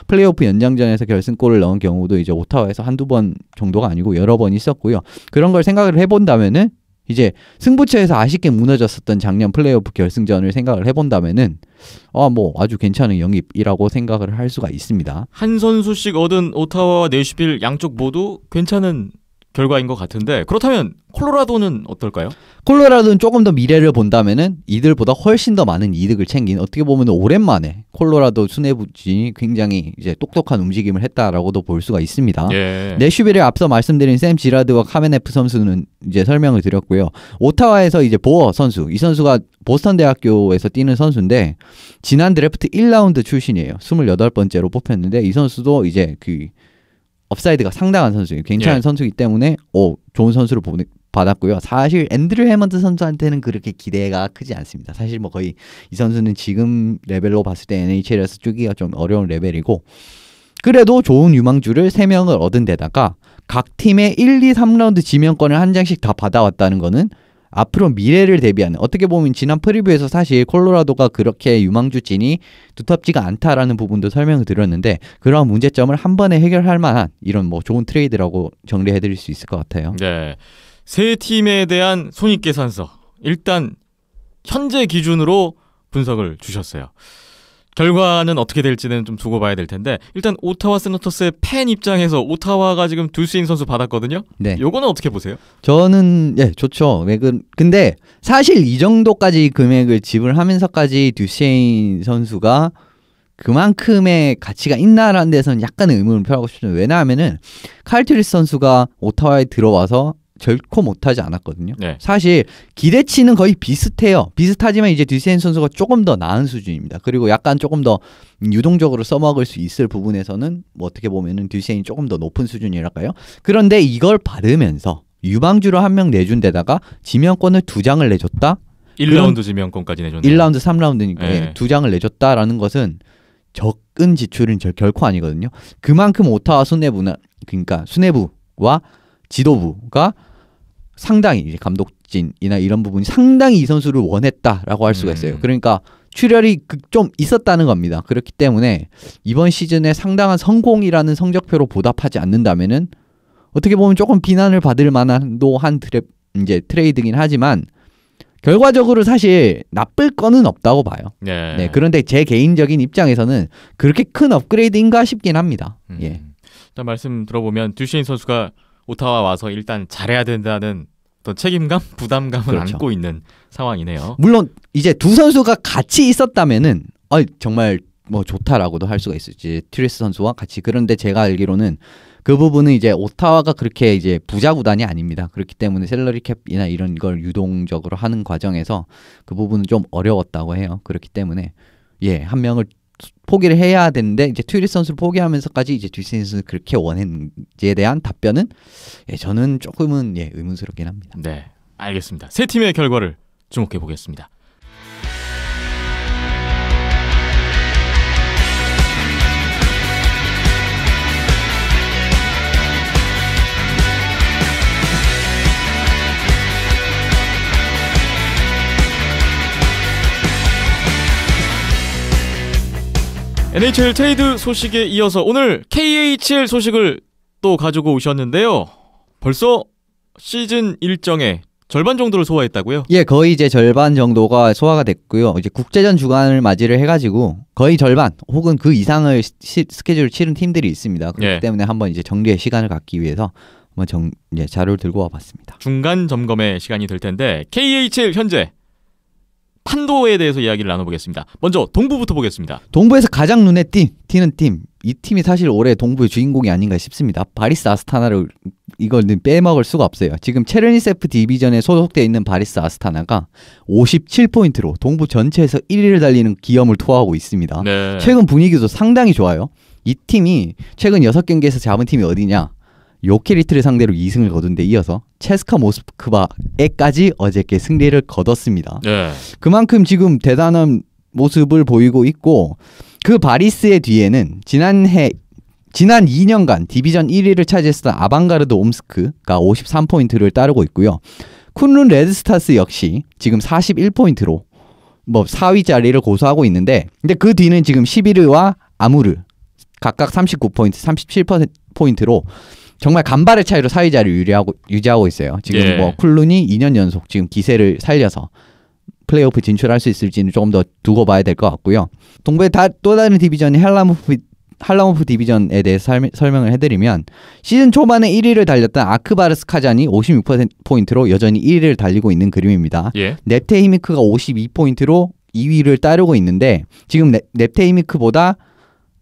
플레이오프 연장전에서 결승골을 넣은 경우도 이제 오타와에서 한두 번 정도가 아니고 여러 번 있었고요. 그런 걸 생각을 해본다면은, 이제 승부처에서 아쉽게 무너졌었던 작년 플레이오프 결승전을 생각을 해본다면은 뭐 아주 괜찮은 영입이라고 생각을 할 수가 있습니다. 한 선수씩 얻은 오타와와 내슈빌 양쪽 모두 괜찮은 결과인 것 같은데, 그렇다면 콜로라도는 어떨까요? 콜로라도는 조금 더 미래를 본다면은 이들보다 훨씬 더 많은 이득을 챙긴, 어떻게 보면 오랜만에 콜로라도 수뇌부진이 굉장히 이제 똑똑한 움직임을 했다라고도 볼 수가 있습니다. 내슈빌에 앞서 말씀드린 샘 지라드와 카메네프 선수는 이제 설명을 드렸고요. 오타와에서 이제 보어 선수, 이 선수가 보스턴 대학교에서 뛰는 선수인데 지난 드래프트 1라운드 출신이에요. 28번째로 뽑혔는데 이 선수도 이제 업사이드가 상당한 선수예요. 괜찮은 선수이기 때문에 좋은 선수를 받았고요. 사실 앤드류 해먼드 선수한테는 그렇게 기대가 크지 않습니다. 사실 뭐 거의 이 선수는 지금 레벨로 봤을 때 NHL에서 쪼기가 좀 어려운 레벨이고, 그래도 좋은 유망주를 3명을 얻은 데다가 각 팀의 1, 2, 3라운드 지명권을 한 장씩 다 받아왔다는 거는 앞으로 미래를 대비하는, 어떻게 보면 지난 프리뷰에서 사실 콜로라도가 그렇게 유망주진이 두텁지가 않다라는 부분도 설명을 드렸는데 그러한 문제점을 한 번에 해결할 만한 이런 뭐 좋은 트레이드라고 정리해드릴 수 있을 것 같아요. 네, 세 팀에 대한 손익계산서 일단 현재 기준으로 분석을 주셨어요. 결과는 어떻게 될지는 좀 두고 봐야 될 텐데 일단 오타와 세너터스의 팬 입장에서 오타와가 지금 듀세인 선수 받았거든요. 네. 요거는 어떻게 보세요? 저는 좋죠. 근데 사실 이 정도까지 금액을 지불하면서까지 듀세인 선수가 그만큼의 가치가 있나라는 데서는 약간의 의문을 표하고 싶습니다. 왜냐하면은 칼 튜리스 선수가 오타와에 들어와서 결코 못하지 않았거든요. 네. 사실 기대치는 거의 비슷해요. 비슷하지만 이제 듀세인 선수가 조금 더 나은 수준입니다. 그리고 약간 조금 더 유동적으로 써먹을 수 있을 부분에서는 뭐 어떻게 보면은 듀세인이 조금 더 높은 수준이랄까요? 그런데 이걸 받으면서 유망주로 한 명 내준 데다가 지명권을 2장을 내줬다? 1라운드 지명권까지 내줬네요. 1라운드, 3라운드니까 네. 2장을 내줬다라는 것은 적은 지출은 결코 아니거든요. 그만큼 오타와 수뇌부나, 그러니까 수뇌부와 지도부가 상당히 이제 감독진이나 이런 부분이 상당히 이 선수를 원했다라고 할 수가 있어요. 그러니까 출혈이 좀 있었다는 겁니다. 그렇기 때문에 이번 시즌에 상당한 성공이라는 성적표로 보답하지 않는다면은 어떻게 보면 조금 비난을 받을 만한도 한 트레이드긴 하지만 결과적으로 사실 나쁠 거는 없다고 봐요. 네. 네, 그런데 제 개인적인 입장에서는 그렇게 큰 업그레이드인가 싶긴 합니다. 예. 일단 말씀 들어보면 듀세인 선수가 오타와 와서 일단 잘해야 된다는 어떤 책임감, 부담감을 그렇죠. 안고 있는 상황이네요. 물론 이제 두 선수가 같이 있었다면은 정말 뭐 좋다라고도 할 수가 있을지 튜리스 선수와 같이. 그런데 제가 알기로는 그 부분은 이제 오타와가 그렇게 이제 부자 구단이 아닙니다. 그렇기 때문에 셀러리 캡이나 이런 걸 유동적으로 하는 과정에서 그 부분은 좀 어려웠다고 해요. 그렇기 때문에 한 명을 포기를 해야 되는데 이제 튜리스 선수를 포기하면서까지 이제 듀세인 선수 그렇게 원했는지에 대한 답변은 저는 조금은 의문스럽긴 합니다. 네, 알겠습니다. 세 팀의 결과를 주목해 보겠습니다. NHL 트레이드 소식에 이어서 오늘 KHL 소식을 또 가지고 오셨는데요. 벌써 시즌 일정의 절반 정도를 소화했다고요? 거의 이제 절반 정도가 소화가 됐고요. 이제 국제전 주간을 맞이를 해가지고 거의 절반 혹은 그 이상을 스케줄을 치른 팀들이 있습니다. 그렇기 때문에 한번 이제 정리의 시간을 갖기 위해서 한번 자료를 들고 와봤습니다. 중간 점검의 시간이 될 텐데 KHL 현재 판도에 대해서 이야기를 나눠보겠습니다. 먼저 동부부터 보겠습니다. 동부에서 가장 눈에 띄는 팀, 이 팀이 사실 올해 동부의 주인공이 아닌가 싶습니다. 바리스 아스타나를 이거는 빼먹을 수가 없어요. 지금 체르니세프 디비전에 소속되어 있는 바리스 아스타나가 57포인트로 동부 전체에서 1위를 달리는 기염을 토하고 있습니다. 네. 최근 분위기도 상당히 좋아요. 이 팀이 최근 6경기에서 잡은 팀이 어디냐? 요케리트를 상대로 2승을 거둔 데 이어서 체스카 모스크바에까지 어저께 승리를 거뒀습니다. 네. 그만큼 지금 대단한 모습을 보이고 있고, 그 바리스의 뒤에는 지난 2년간 디비전 1위를 차지했던 아방가르드 옴스크가 53포인트를 따르고 있고요. 쿤룬 레드스타스 역시 지금 41포인트로 4위 자리를 고수하고 있는데, 근데 그 뒤는 지금 11위와 아무르 각각 39포인트, 37포인트로 정말 간발의 차이로 4위 자리를 유지하고 있어요. 지금 쿨룬이 2년 연속 지금 기세를 살려서 플레이오프 진출할 수 있을지는 조금 더 두고 봐야 될 것 같고요. 동부의 또 다른 디비전이 할라모프 디비전에 대해서 설명을 해드리면, 시즌 초반에 1위를 달렸던 아크바르스 카잔이 56포인트로 여전히 1위를 달리고 있는 그림입니다. 넵테 히미크가 52포인트로 2위를 따르고 있는데, 지금 넵테 히미크보다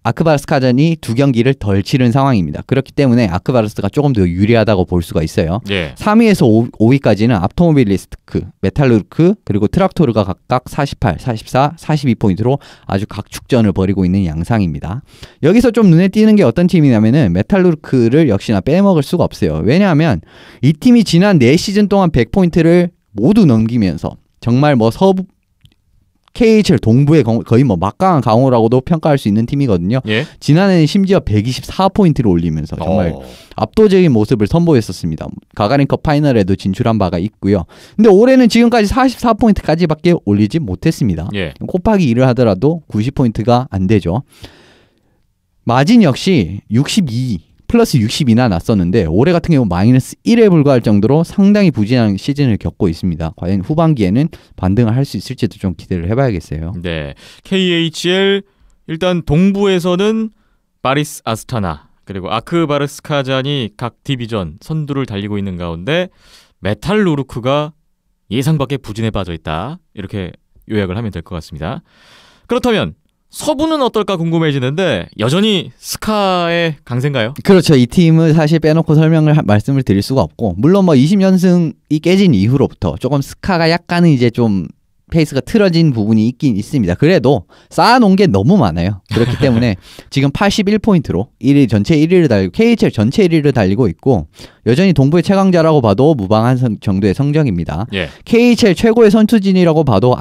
아크바르스 카잔이 2경기를 덜 치른 상황입니다. 그렇기 때문에 아크바르스가 조금 더 유리하다고 볼 수가 있어요. 3위에서 5위까지는 압토모빌리스트크, 메탈루르크, 그리고 트락토르가 각각 48, 44, 42포인트로 아주 각축전을 벌이고 있는 양상입니다. 여기서 좀 눈에 띄는 게 어떤 팀이냐면은 메탈루르크를 역시나 빼먹을 수가 없어요. 왜냐하면 이 팀이 지난 4시즌 동안 100포인트를 모두 넘기면서 정말 서부 KHL 동부의 거의 뭐 막강한 강호라고도 평가할 수 있는 팀이거든요. 예. 지난해는 심지어 124포인트를 올리면서 정말 압도적인 모습을 선보였었습니다. 가가린컵 파이널에도 진출한 바가 있고요. 근데 올해는 지금까지 44포인트까지밖에 올리지 못했습니다. 예. 곱하기 2를 하더라도 90포인트가 안 되죠. 마진 역시 62 플러스 60이나 났었는데 올해 같은 경우 마이너스 1에 불과할 정도로 상당히 부진한 시즌을 겪고 있습니다. 과연 후반기에는 반등을 할 수 있을지도 좀 기대를 해봐야겠어요. 네. KHL 일단 동부에서는 바리스 아스타나 그리고 아크바르스카잔이 각 디비전 선두를 달리고 있는 가운데 메탈 루르크가 예상 밖의 부진에 빠져 있다. 이렇게 요약을 하면 될 것 같습니다. 그렇다면 서부는 어떨까 궁금해지는데 여전히 스카의 강세인가요? 그렇죠. 이 팀을 사실 빼놓고 말씀을 드릴 수가 없고 물론 뭐 20연승이 깨진 이후로부터 조금 스카가 약간은 이제 좀 페이스가 틀어진 부분이 있긴 있습니다. 그래도 쌓아놓은 게 너무 많아요. 그렇기 때문에 지금 81포인트로 1위 전체 1위를 달리고 KHL 전체 1위를 달리고 있고 여전히 동부의 최강자라고 봐도 무방한 정도의 성적입니다. 예. KHL 최고의 선수진이라고 봐도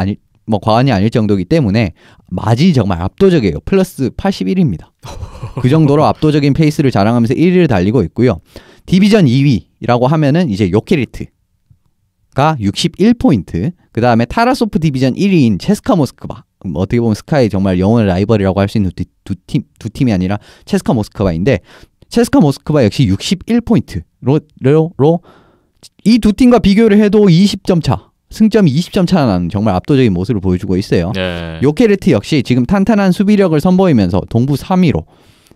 뭐 과언이 아닐 정도이기 때문에 마진이 정말 압도적이에요. 플러스 81입니다. 그 정도로 압도적인 페이스를 자랑하면서 1위를 달리고 있고요. 디비전 2위라고 하면은 이제 요케리트가 61포인트. 그 다음에 타라소프 디비전 1위인 체스카 모스크바. 어떻게 보면 스카의 정말 영원의 라이벌이라고 할 수 있는 두 팀이 아니라 체스카 모스크바인데 체스카 모스크바 역시 61포인트로 이 두 팀과 비교를 해도 20점 차. 승점이 20점 차나 나는 정말 압도적인 모습을 보여주고 있어요. 네. 요케르트 역시 지금 탄탄한 수비력을 선보이면서 동부 3위로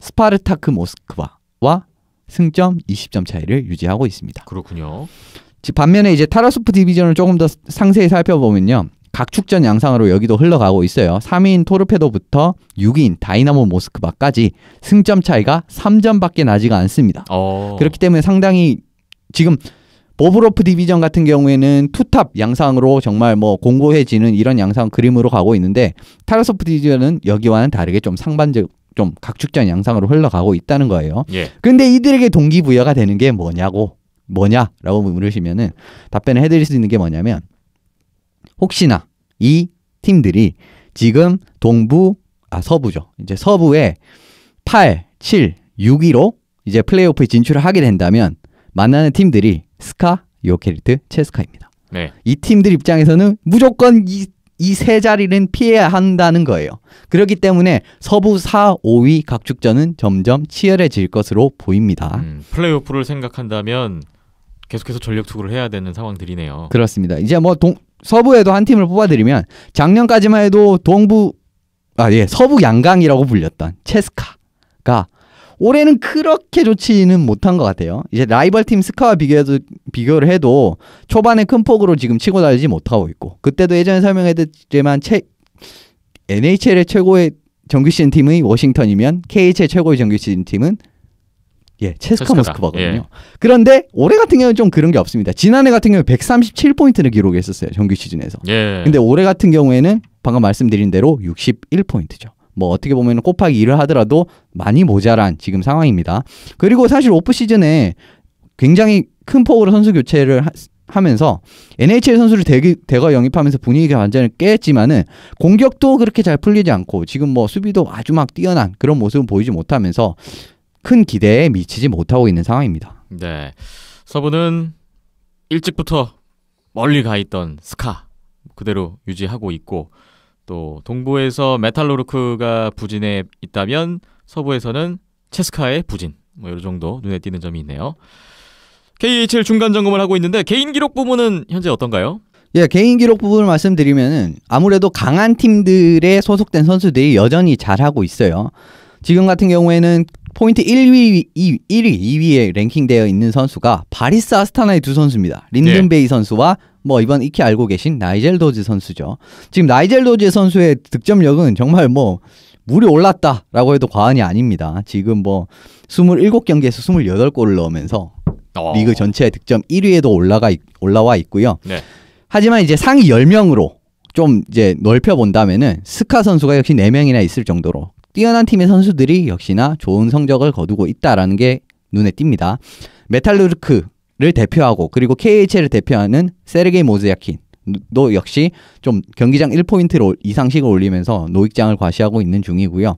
스파르타크 모스크바와 승점 20점 차이를 유지하고 있습니다. 그렇군요. 반면에 이제 타라소프 디비전을 조금 더 상세히 살펴보면요. 각축전 양상으로 여기도 흘러가고 있어요. 3위인 토르페도부터 6위인 다이나모 모스크바까지 승점 차이가 3점밖에 나지가 않습니다. 그렇기 때문에 상당히 지금 보브로프 디비전 같은 경우에는 투탑 양상으로 정말 뭐 공고해지는 이런 양상 그림으로 가고 있는데 라소프 디비전은 여기와는 다르게 좀 상반적 좀 각축전 양상으로 흘러가고 있다는 거예요. 예. 근데 이들에게 동기부여가 되는 게 뭐냐라고 물으시면은 답변을 해드릴 수 있는 게 뭐냐면 혹시나 이 팀들이 지금 서부죠. 이제 서부에 8, 7, 6위로 이제 플레이오프에 진출을 하게 된다면 만나는 팀들이 스카, 요케리트, 체스카입니다. 네. 이 팀들 입장에서는 무조건 이 세 자리는 피해야 한다는 거예요. 그렇기 때문에 서부 4, 5위 각축전은 점점 치열해질 것으로 보입니다. 플레이오프를 생각한다면 계속해서 전력 투구를 해야 되는 상황들이네요. 그렇습니다. 이제 뭐 서부에도 한 팀을 뽑아드리면 작년까지만 해도 서부 양강이라고 불렸던 체스카가 올해는 그렇게 좋지는 못한 것 같아요. 이제 라이벌 팀 스카와 비교를 해도 초반에 큰 폭으로 지금 치고 달리지 못하고 있고 그때도 예전에 설명해드렸지만 NHL의 최고의 정규 시즌 팀의 워싱턴이면 KHL 최고의 정규 시즌 팀은 체스카 모스크바거든요. 예. 그런데 올해 같은 경우는 좀 그런 게 없습니다. 지난해 같은 경우에 137포인트를 기록했었어요. 정규 시즌에서. 예. 근데 올해 같은 경우에는 방금 말씀드린 대로 61포인트죠. 뭐 어떻게 보면 곱하기 2를 하더라도 많이 모자란 지금 상황입니다. 그리고 사실 오프 시즌에 굉장히 큰 폭으로 선수 교체를 하면서 NHL 선수를 대거 영입하면서 분위기가 완전히 깨졌지만은 공격도 그렇게 잘 풀리지 않고 지금 뭐 수비도 아주 막 뛰어난 그런 모습을 보이지 못하면서 큰 기대에 미치지 못하고 있는 상황입니다. 네. 서부는 일찍부터 멀리 가 있던 스카 그대로 유지하고 있고 또 동부에서 메탈로르크가 부진해 있다면 서부에서는 체스카의 부진 뭐 이런 정도 눈에 띄는 점이 있네요. KHL 중간 점검을 하고 있는데 개인 기록 부분은 현재 어떤가요? 개인 기록 부분을 말씀드리면은 아무래도 강한 팀들에 소속된 선수들이 여전히 잘하고 있어요. 지금 같은 경우에는 포인트 1위, 2위에 랭킹되어 있는 선수가 바리스 아스타나의 두 선수입니다. 린든베이 선수와 뭐 이번 익히 알고 계신 나이젤 도즈 선수죠. 지금 나이젤 도즈 선수의 득점력은 정말 뭐 물이 올랐다라고 해도 과언이 아닙니다. 지금 뭐 27경기에서 28골을 넣으면서 리그 전체 득점 1위에도 올라와 있고요. 네. 하지만 이제 상위 10명으로 좀 이제 넓혀본다면은 스카 선수가 역시 4명이나 있을 정도로 뛰어난 팀의 선수들이 역시나 좋은 성적을 거두고 있다라는 게 눈에 띕니다. 메탈루르크를 대표하고 그리고 KHL을 대표하는 세르게이 모즈야킨 역시 좀 경기장 1포인트를 이상씩을 올리면서 노익장을 과시하고 있는 중이고요.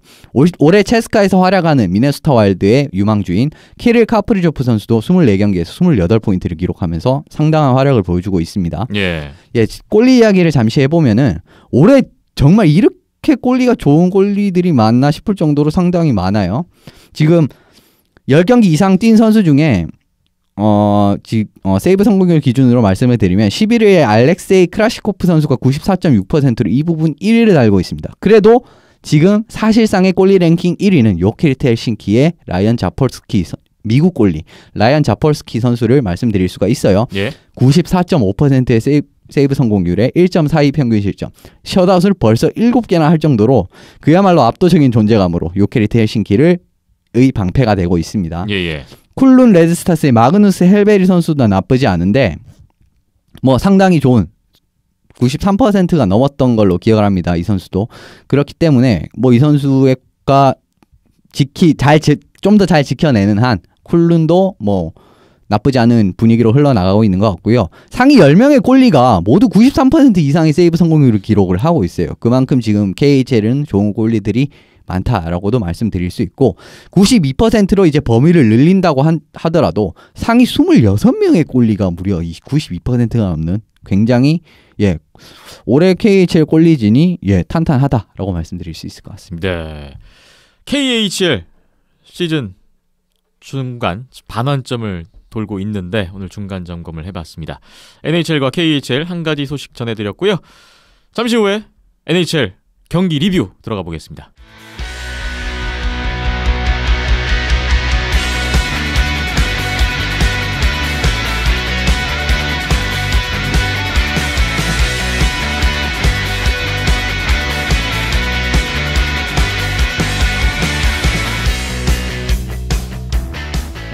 올해 체스카에서 활약하는 미네소타 와일드의 유망주인 키릴 카프리조프 선수도 24경기에서 28포인트를 기록하면서 상당한 활약을 보여주고 있습니다. 예. 예, 골리 이야기를 잠시 해보면은 올해 정말 이렇게 골리가 좋은 골리들이 많나 싶을 정도로 상당히 많아요. 지금 10경기 이상 뛴 선수 중에 세이브 성공률 기준으로 말씀을 드리면 11위에 알렉세이 크라시코프 선수가 94.6%로 이 부분 1위를 달고 있습니다. 그래도 지금 사실상의 골리 랭킹 1위는 요케리트 헬싱키의 라이언 자폴스키 미국 골리 라이언 자폴스키 선수를 말씀드릴 수가 있어요. 예. 94.5%의 세이브 성공률에 1.42 평균 실점, 셧아웃을 벌써 7개나 할 정도로 그야말로 압도적인 존재감으로 요케리트 헬싱키를 의 방패가 되고 있습니다. 예. 쿨룬 레드스타스의 마그누스 헬베리 선수도 나쁘지 않은데 뭐 상당히 좋은 93%가 넘었던 걸로 기억을 합니다. 이 선수도. 그렇기 때문에 뭐 이 선수가 좀 더 잘 지켜내는 한 쿨룬도 뭐 나쁘지 않은 분위기로 흘러나가고 있는 것 같고요. 상위 10명의 골리가 모두 93% 이상의 세이브 성공률을 기록을 하고 있어요. 그만큼 지금 KHL은 좋은 골리들이 많다라고도 말씀드릴 수 있고 92%로 이제 범위를 늘린다고 하더라도 상위 26명의 골리가 무려 92%가 넘는 굉장히 올해 KHL 골리진이 탄탄하다라고 말씀드릴 수 있을 것 같습니다. 네. KHL 시즌 중간 반환점을 돌고 있는데 오늘 중간 점검을 해봤습니다. NHL과 KHL 한 가지 소식 전해드렸고요. 잠시 후에 NHL 경기 리뷰 들어가 보겠습니다.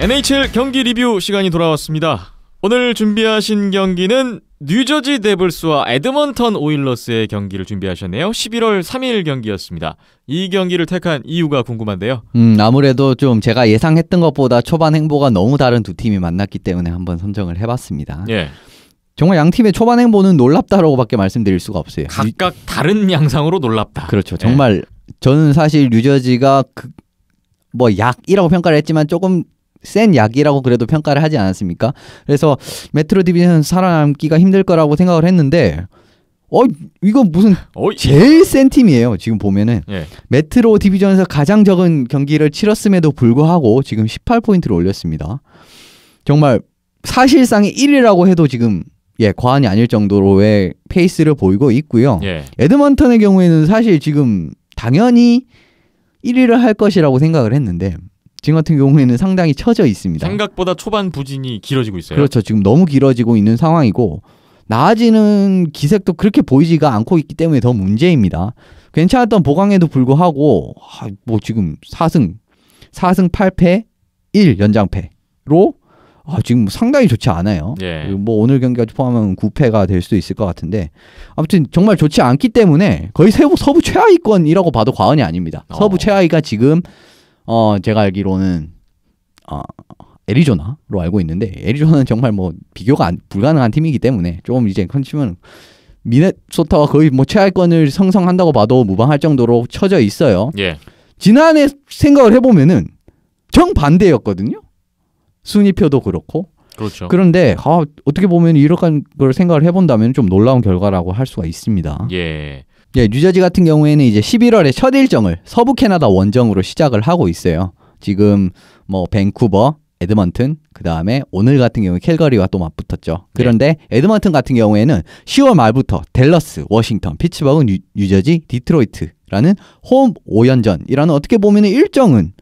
NHL 경기 리뷰 시간이 돌아왔습니다. 오늘 준비하신 경기는 뉴저지 데블스와 에드먼턴 오일러스의 경기를 준비하셨네요. 11월 3일 경기였습니다. 이 경기를 택한 이유가 궁금한데요. 아무래도 좀 제가 예상했던 것보다 초반 행보가 너무 다른 두 팀이 만났기 때문에 한번 선정을 해봤습니다. 예. 정말 양 팀의 초반 행보는 놀랍다라고밖에 말씀드릴 수가 없어요. 각각 다른 양상으로 놀랍다. 그렇죠. 정말 저는 사실 뉴저지가 약이라고 평가를 했지만 조금 센 약이라고 그래도 평가를 하지 않았습니까? 그래서 메트로 디비전 살아남기가 힘들 거라고 생각을 했는데 이거 무슨 제일 센 팀이에요. 지금 보면은 메트로 디비전에서 가장 적은 경기를 치렀음에도 불구하고 지금 18포인트를 올렸습니다. 정말 사실상의 1위라고 해도 지금 과언이 아닐 정도로의 페이스를 보이고 있고요. 에드먼턴의 경우에는 사실 지금 당연히 1위를 할 것이라고 생각을 했는데 지금 같은 경우에는 상당히 처져 있습니다. 생각보다 초반 부진이 길어지고 있어요. 그렇죠. 지금 너무 길어지고 있는 상황이고 나아지는 기색도 그렇게 보이지가 않고 있기 때문에 더 문제입니다. 괜찮았던 보강에도 불구하고 지금 4승 8패 1 연장패로 지금 상당히 좋지 않아요. 오늘 경기까지 포함하면 9패가 될 수도 있을 것 같은데 아무튼 정말 좋지 않기 때문에 거의 서부 최하위권이라고 봐도 과언이 아닙니다. 서부 최하위가 지금 제가 알기로는 애리조나로 알고 있는데 애리조나는 정말 비교가 불가능한 팀이기 때문에 조금 이제 컨치면 미네소타와 거의 최하위권을 성성한다고 봐도 무방할 정도로 처져 있어요. 지난해 생각을 해보면은 정반대였거든요. 순위표도 그렇고. 그렇죠. 그런데 어떻게 보면 이런 걸 생각을 해본다면 좀 놀라운 결과라고 할 수가 있습니다. 뉴저지 같은 경우에는 이제 11월에 첫 일정을 서부 캐나다 원정으로 시작을 하고 있어요. 지금 밴쿠버, 에드먼튼, 그 다음에 오늘 같은 경우에 캘거리와 또 맞붙었죠. 그런데 에드먼튼 같은 경우에는 10월 말부터 댈러스, 워싱턴, 피츠버그, 뉴저지, 디트로이트라는 홈 5연전이라는 어떻게 보면 일정은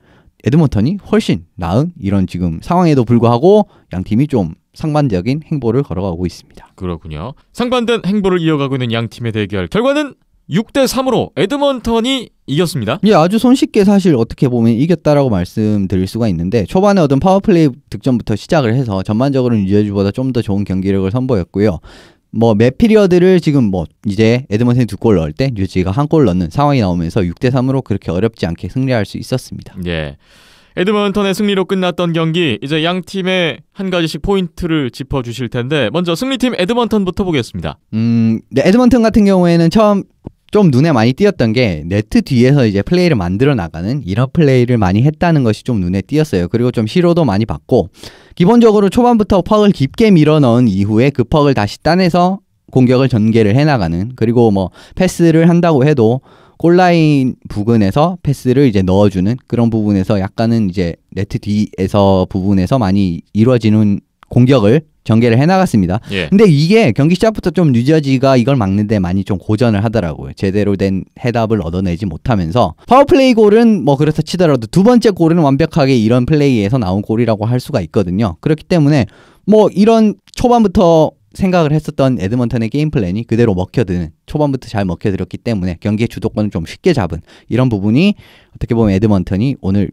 에드먼턴이 훨씬 나은 이런 지금 상황에도 불구하고 양 팀이 좀 상반적인 행보를 걸어가고 있습니다. 그렇군요. 상반된 행보를 이어가고 있는 양 팀의 대결 결과는 6대3으로 에드먼턴이 이겼습니다. 아주 손쉽게 사실 어떻게 보면 이겼다라고 말씀드릴 수가 있는데 초반에 얻은 파워플레이 득점부터 시작을 해서 전반적으로는 뉴저지보다 좀 더 좋은 경기력을 선보였고요. 매 피리어드를 지금 이제 에드먼턴이 2골 넣을 때 뉴저지가 1골 넣는 상황이 나오면서 6대3으로 그렇게 어렵지 않게 승리할 수 있었습니다. 에드먼턴의 승리로 끝났던 경기, 이제 양 팀의 한 가지씩 포인트를 짚어주실 텐데 먼저 승리팀 에드먼턴부터 보겠습니다. 네, 에드먼턴 같은 경우에는 처음 좀 눈에 많이 띄었던 게 네트 뒤에서 이제 플레이를 만들어 나가는 이런 플레이를 많이 했다는 것이 좀 눈에 띄었어요. 그리고 좀 시로도 많이 받고, 기본적으로 초반부터 퍽을 깊게 밀어 넣은 이후에 그 퍽을 다시 따내서 공격을 전개를 해나가는, 그리고 뭐 패스를 한다고 해도 골라인 부근에서 패스를 이제 넣어주는 그런 부분에서 약간은 이제 네트 뒤에서 부분에서 많이 이루어지는 공격을 전개를 해나갔습니다. 예. 근데 이게 경기 시작부터 좀 뉴저지가 이걸 막는데 많이 좀 고전을 하더라고요. 제대로 된 해답을 얻어내지 못하면서 파워플레이 골은 뭐 그렇다 치더라도 두 번째 골은 완벽하게 이런 플레이에서 나온 골이라고 할 수가 있거든요. 그렇기 때문에 뭐 이런 초반부터 생각을 했었던 에드먼턴의 게임 플랜이 그대로 먹혀드는, 초반부터 잘 먹혀들었기 때문에 경기의 주도권을 좀 쉽게 잡은 이런 부분이 어떻게 보면 에드먼턴이 오늘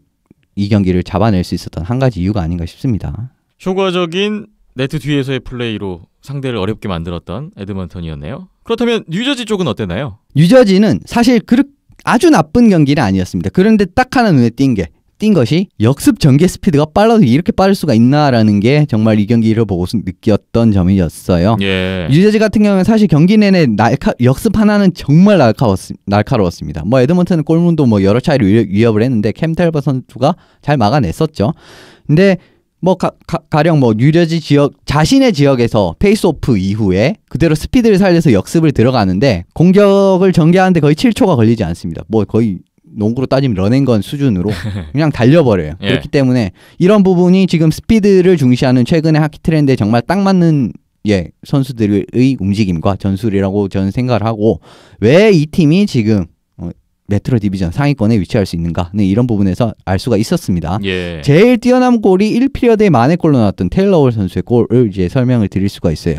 이 경기를 잡아낼 수 있었던 한 가지 이유가 아닌가 싶습니다. 효과적인 네트 뒤에서의 플레이로 상대를 어렵게 만들었던 에드먼턴이었네요. 그렇다면 뉴저지 쪽은 어땠나요? 뉴저지는 사실 아주 나쁜 경기는 아니었습니다. 그런데 딱 하나 눈에 띈 것이 역습 전개 스피드가 빨라도 이렇게 빠를 수가 있나라는 게 정말 이 경기를 보고 느꼈던 점이었어요. 예. 뉴저지 같은 경우는 사실 경기 내내 역습 하나는 정말 날카로웠습니다. 뭐 에드먼턴은 골문도 뭐 여러 차례 위협을 했는데 캠 텔버 선수가 잘 막아냈었죠. 근데 뭐 가령 뭐 뉴저지 지역, 자신의 지역에서 페이스오프 이후에 그대로 스피드를 살려서 역습을 들어가는데 공격을 전개하는데 거의 7초가 걸리지 않습니다. 뭐 거의 농구로 따지면 런앤건 수준으로 그냥 달려버려요. 예. 그렇기 때문에 이런 부분이 지금 스피드를 중시하는 최근의 하키 트렌드에 정말 딱 맞는 선수들의 움직임과 전술이라고 저는 생각을 하고, 왜 이 팀이 지금 메트로 디비전 상위권에 위치할 수 있는가는 이런 부분에서 알 수가 있었습니다. 예. 제일 뛰어난 골이 1피리어드에 만회 골로 나왔던 테일러 홀 선수의 골을 이제 설명을 드릴 수가 있어요.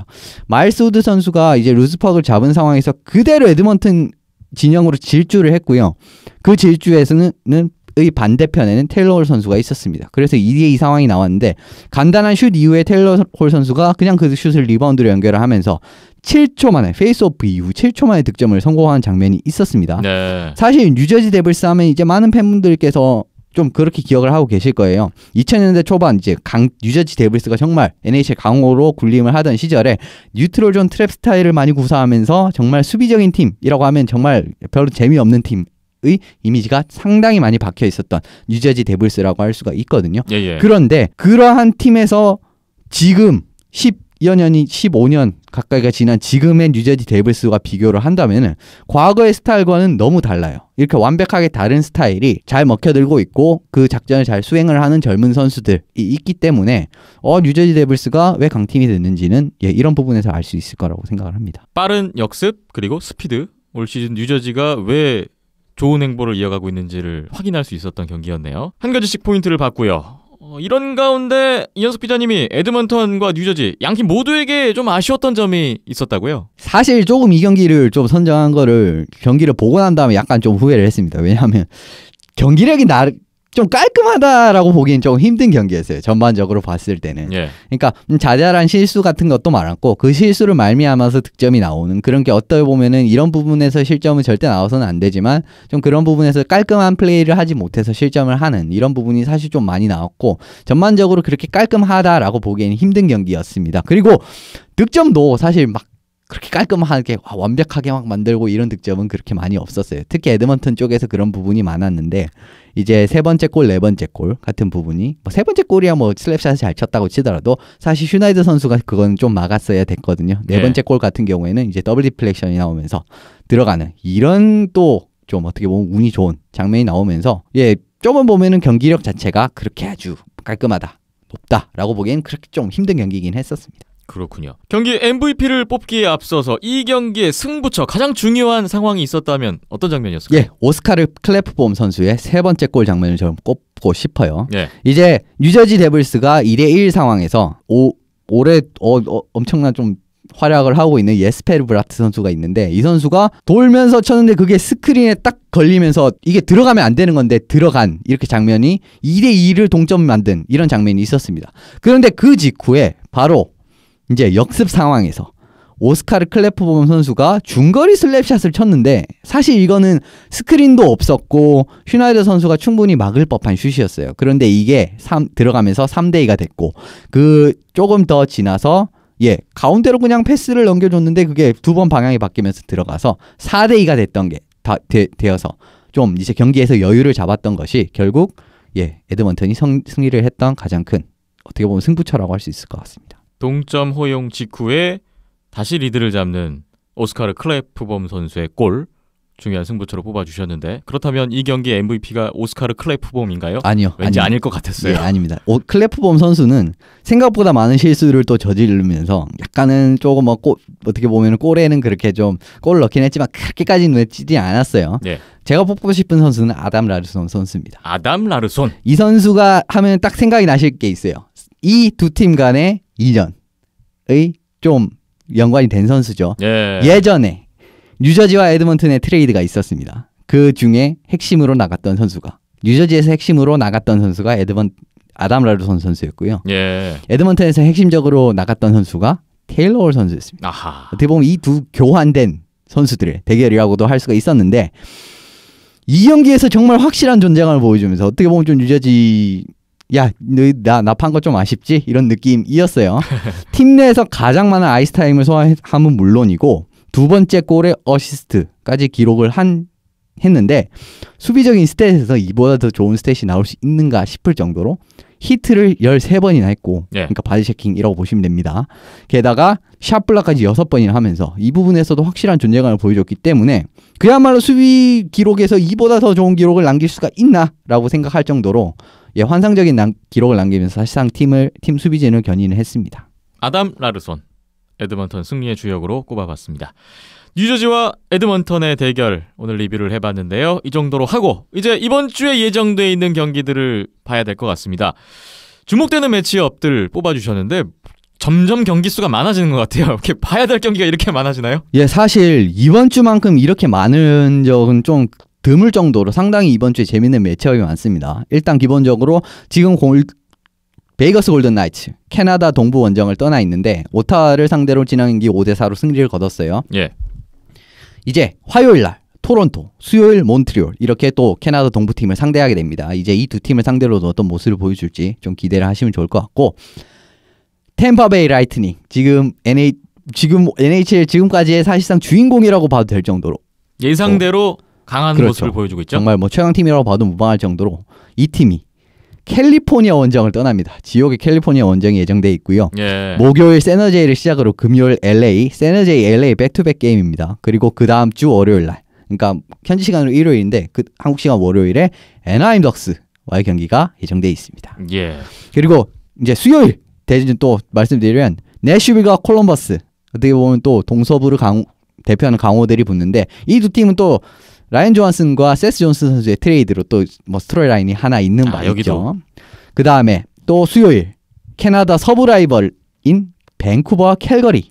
마일스 우드 선수가 이제 루즈퍽을 잡은 상황에서 그대로 에드먼턴 진영으로 질주를 했고요. 그 질주에서는 의 반대편에는 테일러 홀 선수가 있었습니다. 그래서 2대2 상황이 나왔는데, 간단한 슛 이후에 테일러 홀 선수가 그냥 그 슛을 리바운드로 연결을 하면서 7초 만에, 페이스오프 이후 7초 만에 득점을 성공한 장면이 있었습니다. 네. 사실 뉴저지 데블스 하면 이제 많은 팬분들께서 좀 그렇게 기억을 하고 계실 거예요. 2000년대 초반 이제 뉴저지 데블스가 정말 NHL 강호로 군림을 하던 시절에 뉴트럴 존 트랩 스타일을 많이 구사하면서 정말 수비적인 팀이라고 하면 정말 별로 재미없는 팀의 이미지가 상당히 많이 박혀 있었던 뉴저지 데블스라고 할 수가 있거든요. 예. 그런데 그러한 팀에서 지금 15년 가까이가 지난 지금의 뉴저지 데블스와 비교를 한다면 과거의 스타일과는 너무 달라요. 이렇게 완벽하게 다른 스타일이 잘 먹혀들고 있고 그 작전을 잘 수행을 하는 젊은 선수들이 있기 때문에 뉴저지 데블스가 왜 강팀이 됐는지는 이런 부분에서 알 수 있을 거라고 생각을 합니다. 빠른 역습 그리고 스피드, 올 시즌 뉴저지가 왜 좋은 행보를 이어가고 있는지를 확인할 수 있었던 경기였네요. 한 가지씩 포인트를 봤고요. 이런 가운데 이현석 기자님이 에드먼턴과 뉴저지 양팀 모두에게 좀 아쉬웠던 점이 있었다고요? 사실 조금 이 경기를 좀 선정한 거를 경기를 보고 난 다음에 약간 좀 후회를 했습니다. 왜냐하면 경기력이 좀 깔끔하다라고 보기엔 좀 힘든 경기였어요. 전반적으로 봤을 때는. 예. 그러니까 자잘한 실수 같은 것도 많았고 그 실수를 말미암아서 득점이 나오는 그런 게 어떻게 보면은 이런 부분에서 실점은 절대 나와서는 안 되지만 좀 그런 부분에서 깔끔한 플레이를 하지 못해서 실점을 하는 이런 부분이 사실 좀 많이 나왔고 전반적으로 그렇게 깔끔하다라고 보기에는 힘든 경기였습니다. 그리고 득점도 사실 막 그렇게 깔끔하게 완벽하게 막 만들고 이런 득점은 그렇게 많이 없었어요. 특히 에드먼턴 쪽에서 그런 부분이 많았는데 이제 세 번째 골, 네 번째 골 같은 부분이 세 번째 골이야 뭐 슬랩샷을 잘 쳤다고 치더라도 사실 슈나이더 선수가 그건 좀 막았어야 됐거든요. 네 번째 골 같은 경우에는 이제 더블 디플렉션이 나오면서 들어가는 이런 또 좀 어떻게 보면 운이 좋은 장면이 나오면서 조금 보면은 경기력 자체가 그렇게 아주 깔끔하다, 높다라고 보기엔 그렇게 좀 힘든 경기이긴 했었습니다. 그렇군요. 경기 MVP를 뽑기에 앞서서 이 경기의 승부처 가장 중요한 상황이 있었다면 어떤 장면이었을까요? 오스카르 클래프봄 선수의 세 번째 골 장면을 저는 꼽고 싶어요. 이제 뉴저지 데블스가 2대1 상황에서 올해 엄청난 좀 활약을 하고 있는 예스페르 브라트 선수가 있는데 이 선수가 돌면서 쳤는데 그게 스크린에 딱 걸리면서 이게 들어가면 안 되는 건데 들어간 이렇게 장면이 2대2를 동점 만든 이런 장면이 있었습니다. 그런데 그 직후에 바로 이제 역습 상황에서 오스카르 클레프범 선수가 중거리 슬랩샷을 쳤는데 사실 이거는 스크린도 없었고 슈나이더 선수가 충분히 막을 법한 슛이었어요. 그런데 이게 들어가면서 3대2가 됐고 그 조금 더 지나서 가운데로 그냥 패스를 넘겨줬는데 그게 2번 방향이 바뀌면서 들어가서 4대2가 됐던 게 되어서 좀 이제 경기에서 여유를 잡았던 것이 결국 에드먼턴이 승리를 했던 가장 큰 어떻게 보면 승부처라고 할 수 있을 것 같습니다. 동점 허용 직후에 다시 리드를 잡는 오스카르 클레프범 선수의 골 중요한 승부처로 뽑아주셨는데 그렇다면 이 경기의 MVP가 오스카르 클레프범인가요? 아니요. 왠지 아닐 것 같았어요. 아닙니다. 클레프범 선수는 생각보다 많은 실수를 또 저지르면서 약간은 조금 어떻게 보면 골에는 그렇게 좀 골을 넣긴 했지만 그렇게까지 눈에 띄지 않았어요. 네. 제가 뽑고 싶은 선수는 아담 라르손 선수입니다. 아담 라르손. 이 선수가 하면 딱 생각이 나실 게 있어요. 이 두 팀 간의 이전의 좀 연관이 된 선수죠. 예전에 뉴저지와 에드먼튼의 트레이드가 있었습니다. 그 중에 핵심으로 나갔던 선수가 뉴저지에서 핵심으로 나갔던 선수가 아담 라르손 선수였고요. 에드먼튼에서 핵심적으로 나갔던 선수가 테일러 홀 선수였습니다. 아하. 어떻게 보면 이 두 교환된 선수들의 대결이라고도 할 수가 있었는데 이 경기에서 정말 확실한 존재감을 보여주면서 어떻게 보면 좀 뉴저지 나 판 거 좀 아쉽지? 이런 느낌이었어요. 팀 내에서 가장 많은 아이스 타임을 소화함은 물론이고 두 번째 골의 어시스트까지 기록을 했는데 수비적인 스탯에서 이보다 더 좋은 스탯이 나올 수 있는가 싶을 정도로 히트를 13번이나 했고 그러니까 바디 체킹이라고 보시면 됩니다. 게다가 샷블락까지 6번이나 하면서 이 부분에서도 확실한 존재감을 보여줬기 때문에 그야말로 수비 기록에서 이보다 더 좋은 기록을 남길 수가 있나? 라고 생각할 정도로 환상적인 기록을 남기면서 사실상 팀 수비진을 견인을 했습니다. 아담 라르손, 에드먼턴 승리의 주역으로 꼽아봤습니다. 뉴저지와 에드먼턴의 대결 오늘 리뷰를 해봤는데요. 이 정도로 하고 이제 이번 주에 예정돼 있는 경기들을 봐야 될 것 같습니다. 주목되는 매치업들 뽑아주셨는데 점점 경기 수가 많아지는 것 같아요. 이렇게 봐야 될 경기가 이렇게 많아지나요? 사실 이번 주만큼 이렇게 많은 적은 좀 드물 정도로 상당히 이번 주에 재밌는 매치업이 많습니다. 일단 기본적으로 지금 베이거스 골든 나이츠, 캐나다 동부 원정을 떠나 있는데 오타와를 상대로 지난 경기 5대4로 승리를 거뒀어요. 이제 화요일 날 토론토, 수요일 몬트리올 이렇게 또 캐나다 동부팀을 상대하게 됩니다. 이제 이 두 팀을 상대로도 어떤 모습을 보여줄지 좀 기대를 하시면 좋을 것 같고 템파베이 라이트닝 지금 NHL 지금까지의 사실상 주인공이라고 봐도 될 정도로 예상대로 강한 모습을 보여주고 있죠. 정말 최강팀이라고 봐도 무방할 정도로 이 팀이 캘리포니아 원정을 떠납니다. 지옥의 캘리포니아 원정이 예정돼 있고요. 목요일 세너제이를 시작으로 금요일 LA, 세너제이 LA 백투백 게임입니다. 그리고 그 다음 주 월요일 날, 그러니까 현지 시간으로 일요일인데 한국 시간 월요일에 애나하임 덕스와의 경기가 예정돼 있습니다. 그리고 이제 수요일 대진 또 말씀드리면 내슈빌과 콜럼버스 어떻게 보면 또 동서부를 대표하는 강호들이 붙는데 이 두 팀은 또 라이언 조한슨과 세스 존슨 선수의 트레이드로 또 스토리 라인이 하나 있는 바 있죠. 그 다음에 또 수요일 캐나다 서부 라이벌인 밴쿠버와 캘거리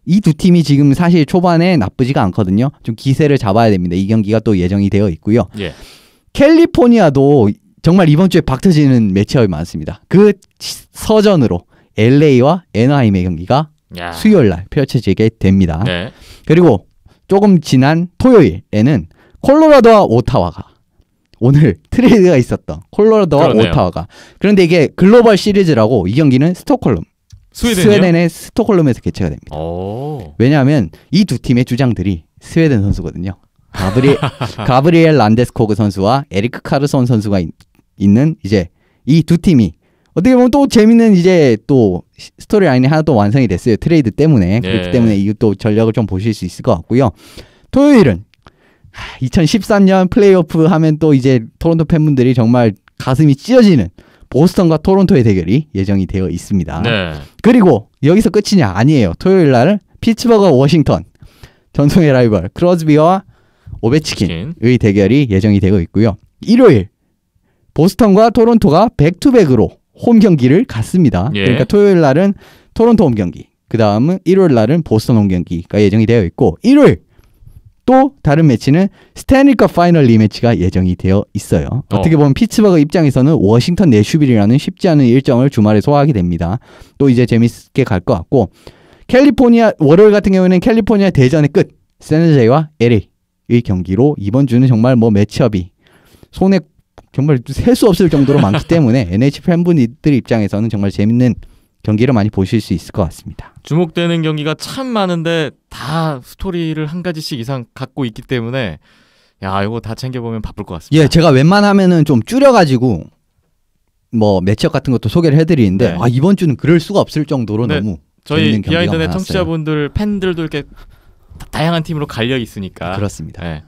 이 두 팀이 지금 사실 초반에 나쁘지가 않거든요. 좀 기세를 잡아야 됩니다. 이 경기가 또 예정이 되어 있고요. 캘리포니아도 정말 이번 주에 박터지는 매치업이 많습니다. 그 서전으로 LA와 애나하임의 경기가 수요일 날 펼쳐지게 됩니다. 그리고 조금 지난 토요일에는 콜로라도와 오타와가 오늘 트레이드가 있었던 콜로라도와 오타와가 그런데 이게 글로벌 시리즈라고 이 경기는 스웨덴의 스톡홀름에서 개최가 됩니다. 왜냐하면 이 두 팀의 주장들이 스웨덴 선수거든요. 가브리엘 란데스코그 선수와 에리크 카르손 선수가 있는 이제 이 두 팀이 어떻게 보면 또 재밌는 이제 또 스토리 라인이 하나 또 완성이 됐어요. 트레이드 때문에. 그렇기 때문에 이것도 전력을 좀 보실 수 있을 것 같고요. 토요일은 2013년 플레이오프 하면 또 이제 토론토 팬분들이 정말 가슴이 찢어지는 보스턴과 토론토의 대결이 예정이 되어 있습니다. 그리고 여기서 끝이냐? 아니에요. 토요일 날은 피츠버그와 워싱턴 전통의 라이벌 크로스비와 오베치킨의 대결이 예정이 되어 있고요. 일요일 보스턴과 토론토가 백투백으로 홈 경기를 갖습니다. 그러니까 토요일 날은 토론토 홈 경기, 그 다음은 일요일 날은 보스턴 홈 경기가 예정이 되어 있고 일요일 또 다른 매치는 스탠리컵 파이널 리매치가 예정이 되어 있어요. 어떻게 보면 피츠버그 입장에서는 워싱턴 내슈빌이라는 쉽지 않은 일정을 주말에 소화하게 됩니다. 또 이제 재밌게 갈 것 같고 캘리포니아 월요일 같은 경우에는 캘리포니아 대전의 끝 샌노제이와 LA의 경기로 이번 주는 정말 뭐 매치업이 손에 정말 셀 수 없을 정도로 많기 때문에 NHL 팬분들 입장에서는 정말 재밌는 경기를 많이 보실 수 있을 것 같습니다. 주목되는 경기가 참 많은데 다 스토리를 한 가지씩 이상 갖고 있기 때문에 야 이거 다 챙겨보면 바쁠 것 같습니다. 예, 제가 웬만하면은 좀 줄여가지고 뭐 매치업 같은 것도 소개를 해드리는데 네. 이번 주는 그럴 수가 없을 정도로 네. 너무 저희 재밌는 경기가 비하인드넷 많았어요. 청취자분들 팬들도 이렇게 다양한 팀으로 갈려 있으니까 그렇습니다. 네.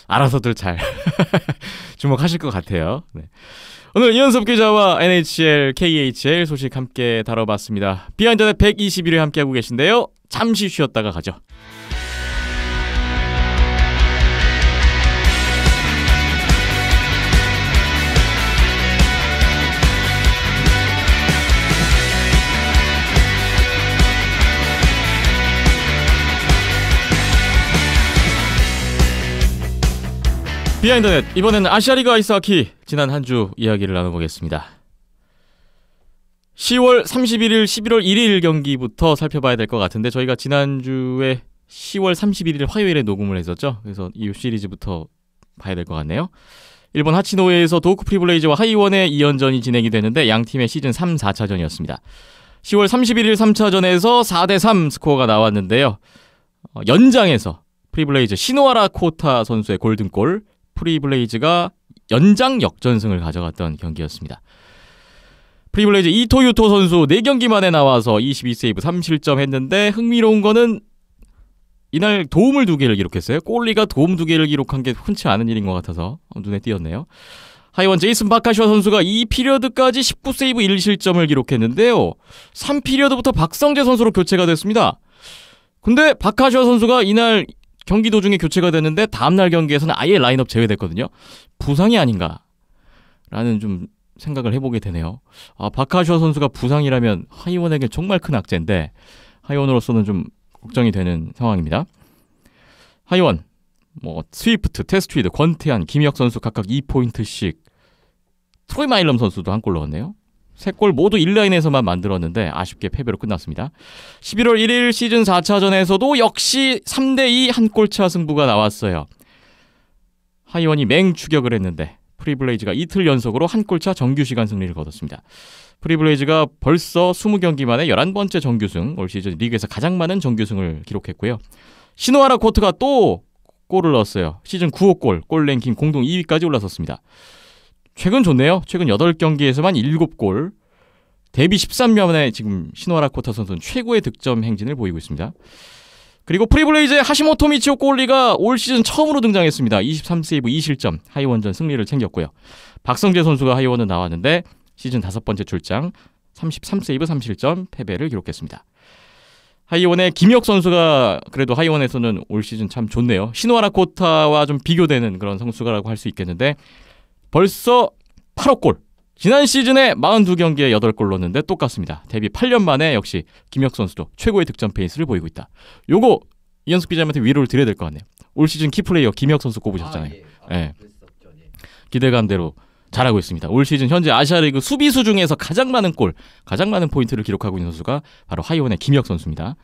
알아서들 잘 주목하실 것 같아요. 네. 오늘 이현섭 기자와 NHL, KHL 소식 함께 다뤄봤습니다. 비하인드넷 121회 함께하고 계신데요. 잠시 쉬었다가 가죠. 비하인드넷 이번에는 아시아리그 아이스하키 지난 한 주 이야기를 나눠보겠습니다. 10월 31일, 11월 1일 경기부터 살펴봐야 될 것 같은데 저희가 지난주에 10월 31일 화요일에 녹음을 했었죠. 그래서 이 시리즈부터 봐야 될 것 같네요. 일본 하치노에에서 도호쿠 프리블레이즈와 하이원의 2연전이 진행이 되는데 양팀의 시즌 3, 4차전이었습니다. 10월 31일 3차전에서 4대3 스코어가 나왔는데요. 연장에서 프리블레이즈 시노하라 코타 선수의 골든골, 프리블레이즈가 연장 역전승을 가져갔던 경기였습니다. 프리블레이즈 이토 유토 선수 4경기 만에 나와서 22세이브 3실점 했는데 흥미로운 거는 이날 도움을 2개를 기록했어요. 골리가 도움 2개를 기록한 게 흔치 않은 일인 것 같아서 눈에 띄었네요. 하이원 제이슨 바카슈아 선수가 2피리어드까지 19세이브 1실점을 기록했는데요. 3피리어드부터 박성재 선수로 교체가 됐습니다. 근데 바카슈아 선수가 이날 경기 도중에 교체가 됐는데 다음날 경기에서는 아예 라인업 제외됐거든요. 부상이 아닌가라는 좀 생각을 해보게 되네요. 바카슈아 선수가 부상이라면 하이원에게 정말 큰 악재인데 하이원으로서는 좀 걱정이 되는 상황입니다. 하이원, 스위프트, 테스트위드, 권태한, 김혁 선수 각각 2포인트씩, 트로이 마일럼 선수도 한 골 넣었네요. 3골 모두 1라인에서만 만들었는데 아쉽게 패배로 끝났습니다. 11월 1일 시즌 4차전에서도 역시 3대2 한 골차 승부가 나왔어요. 하이원이 맹추격을 했는데 프리블레이즈가 이틀 연속으로 한 골차 정규시간 승리를 거뒀습니다. 프리블레이즈가 벌써 20경기 만에 11번째 정규승, 올 시즌 리그에서 가장 많은 정규승을 기록했고요. 시노하라 코트가 또 골을 넣었어요. 시즌 9호 골 랭킹 공동 2위까지 올라섰습니다. 최근 좋네요. 최근 8경기에서만 7골, 데뷔 13년 만에 지금 시노하라 코타 선수는 최고의 득점 행진을 보이고 있습니다. 그리고 프리블레이즈의 하시모토 미치오 골리가 올 시즌 처음으로 등장했습니다. 23세이브 2실점, 하이원전 승리를 챙겼고요. 박성재 선수가 하이원은 나왔는데 시즌 5번째 출장, 33세이브 3실점, 패배를 기록했습니다. 하이원의 김혁 선수가 그래도 하이원에서는 올 시즌 참 좋네요. 시노하라 코타와 좀 비교되는 그런 선수라고 할 수 있겠는데 벌써 8호 골. 지난 시즌에 42경기에 8골 넣었는데 똑같습니다. 데뷔 8년 만에 역시 김혁 선수도 최고의 득점 페이스를 보이고 있다. 요거 이현숙 기자님한테 위로를 드려야 될 것 같네요. 올 시즌 키플레이어 김혁 선수 꼽으셨잖아요. 예. 기대감대로 잘하고 있습니다. 올 시즌 현재 아시아리그 수비수 중에서 가장 많은 골, 가장 많은 포인트를 기록하고 있는 선수가 바로 하이원의 김혁 선수입니다.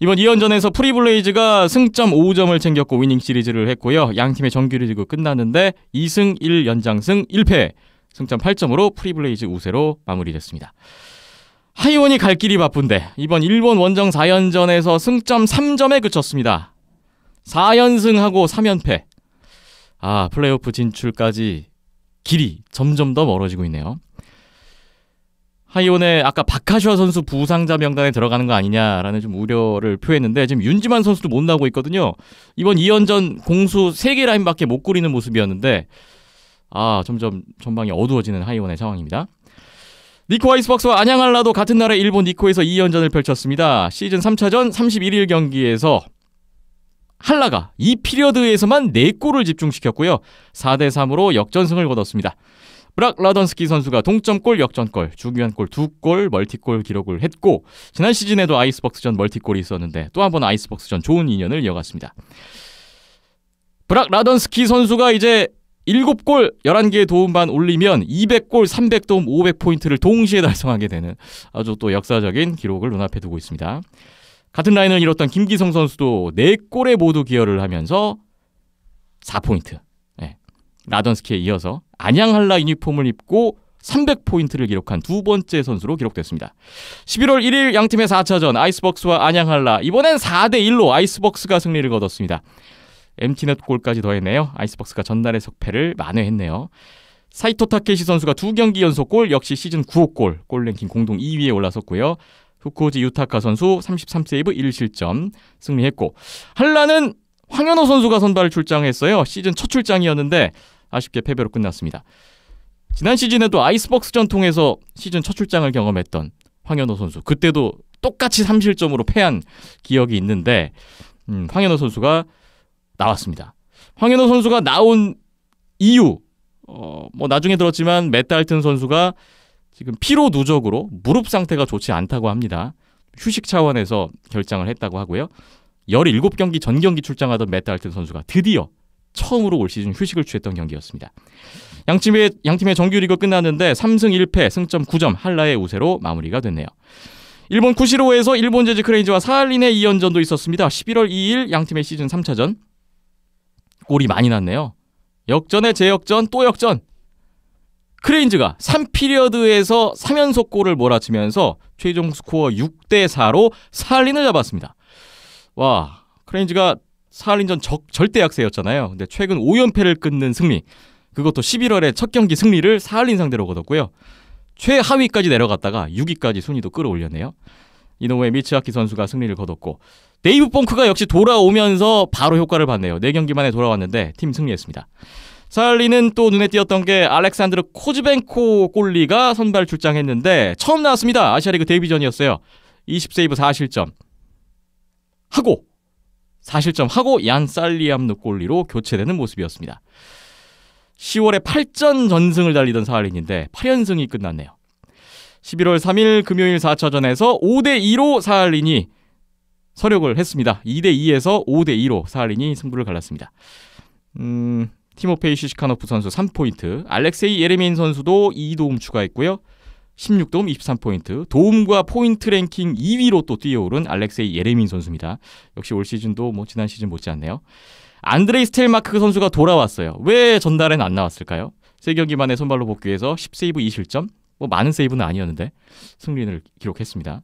이번 2연전에서 프리블레이즈가 승점 5점을 챙겼고 위닝 시리즈를 했고요. 양팀의 정규리그 끝났는데 2승 1연장승 1패, 승점 8점으로 프리블레이즈 우세로 마무리됐습니다. 하이원이 갈 길이 바쁜데 이번 일본 원정 4연전에서 승점 3점에 그쳤습니다. 4연승하고 3연패. 플레이오프 진출까지 길이 점점 더 멀어지고 있네요. 하이원의 아까 바카슈아 선수 부상자 명단에 들어가는 거 아니냐라는 좀 우려를 표했는데 지금 윤지만 선수도 못 나오고 있거든요. 이번 2연전 공수 3개 라인밖에 못 꾸리는 모습이었는데 점점 전방이 어두워지는 하이원의 상황입니다. 니코 아이스박스와 안양한라도 같은 날에 일본 니코에서 2연전을 펼쳤습니다. 시즌 3차전 31일 경기에서 한라가 2피리어드에서만 4골을 집중시켰고요. 4대3으로 역전승을 거뒀습니다. 브락 라던스키 선수가 동점골, 역전골, 중요한 골 2골, 멀티골 기록을 했고 지난 시즌에도 아이스박스전 멀티골이 있었는데 또 한 번 아이스박스전 좋은 인연을 이어갔습니다. 브락 라던스키 선수가 이제 7골, 11개의 도움만 올리면 200골, 300도움, 500포인트를 동시에 달성하게 되는 아주 또 역사적인 기록을 눈앞에 두고 있습니다. 같은 라인을 이뤘던 김기성 선수도 4골에 모두 기여를 하면서 4포인트. 네. 라던스키에 이어서 안양 한라 유니폼을 입고 300포인트를 기록한 두 번째 선수로 기록됐습니다. 11월 1일 양팀의 4차전 아이스벅스와 안양 한라. 이번엔 4대1로 아이스벅스가 승리를 거뒀습니다. MT넷 골까지 더했네요. 아이스벅스가 전날의 석패를 만회했네요. 사이토 타케시 선수가 2경기 연속골, 역시 시즌 9호 골, 골랭킹 공동 2위에 올라섰고요. 후쿠오지 유타카 선수 33세이브 1실점 승리했고, 한라는 황현호 선수가 선발 출장했어요. 시즌 첫 출장이었는데 아쉽게 패배로 끝났습니다. 지난 시즌에도 아이스벅스전 통해서 시즌 첫 출장을 경험했던 황현호 선수, 그때도 똑같이 3실점으로 패한 기억이 있는데 황현호 선수가 나왔습니다. 황현호 선수가 나온 이유, 나중에 들었지만 맷 달튼 선수가 지금 피로 누적으로 무릎 상태가 좋지 않다고 합니다. 휴식 차원에서 결장을 했다고 하고요. 17경기 전 경기 출장하던 맷 달튼 선수가 드디어 처음으로 올 시즌 휴식을 취했던 경기였습니다. 양팀의 정규리그 끝났는데 3승 1패 승점 9점 한라의 우세로 마무리가 됐네요. 일본 쿠시로에서 일본 제즈 크레인즈와 사할린의 2연전도 있었습니다. 11월 2일 양팀의 시즌 3차전. 골이 많이 났네요. 역전에 재역전 또 역전. 크레인즈가 3피리어드에서 3연속 골을 몰아치면서 최종 스코어 6대4로 사할린을 잡았습니다. 와, 크레인즈가 사할린전 절대 약세였잖아요. 근데 최근 5연패를 끊는 승리, 그것도 11월에 첫 경기 승리를 사할린 상대로 거뒀고요. 최하위까지 내려갔다가 6위까지 순위도 끌어올렸네요. 이노우에 미츠아키 선수가 승리를 거뒀고, 데이브 펑크가 역시 돌아오면서 바로 효과를 봤네요. 4경기 만에 돌아왔는데 팀 승리했습니다. 사할린은 또 눈에 띄었던 게 알렉산드르 코즈벤코 골리가 선발 출장했는데 처음 나왔습니다. 아시아리그 데뷔전이었어요. 20세이브 4실점 하고 4실점 하고 얀 살리암누 골리로 교체되는 모습이었습니다. 10월에 8전 전승을 달리던 사할린인데 8연승이 끝났네요. 11월 3일 금요일 4차전에서 5대2로 사할린이 서력을 했습니다. 2대2에서 5대2로 사할린이 승부를 갈랐습니다. 티모페이 시시카노프 선수 3포인트, 알렉세이 예레민 선수도 2도움 추가했고요. 16도움 23포인트, 도움과 포인트 랭킹 2위로 또 뛰어오른 알렉세이 예레민 선수입니다. 역시 올 시즌도 지난 시즌 못지않네요. 안드레이 스텔마크 선수가 돌아왔어요. 왜 전달엔 안 나왔을까요? 3경기 만에 선발로 복귀해서 10세이브 2실점, 많은 세이브는 아니었는데 승리를 기록했습니다.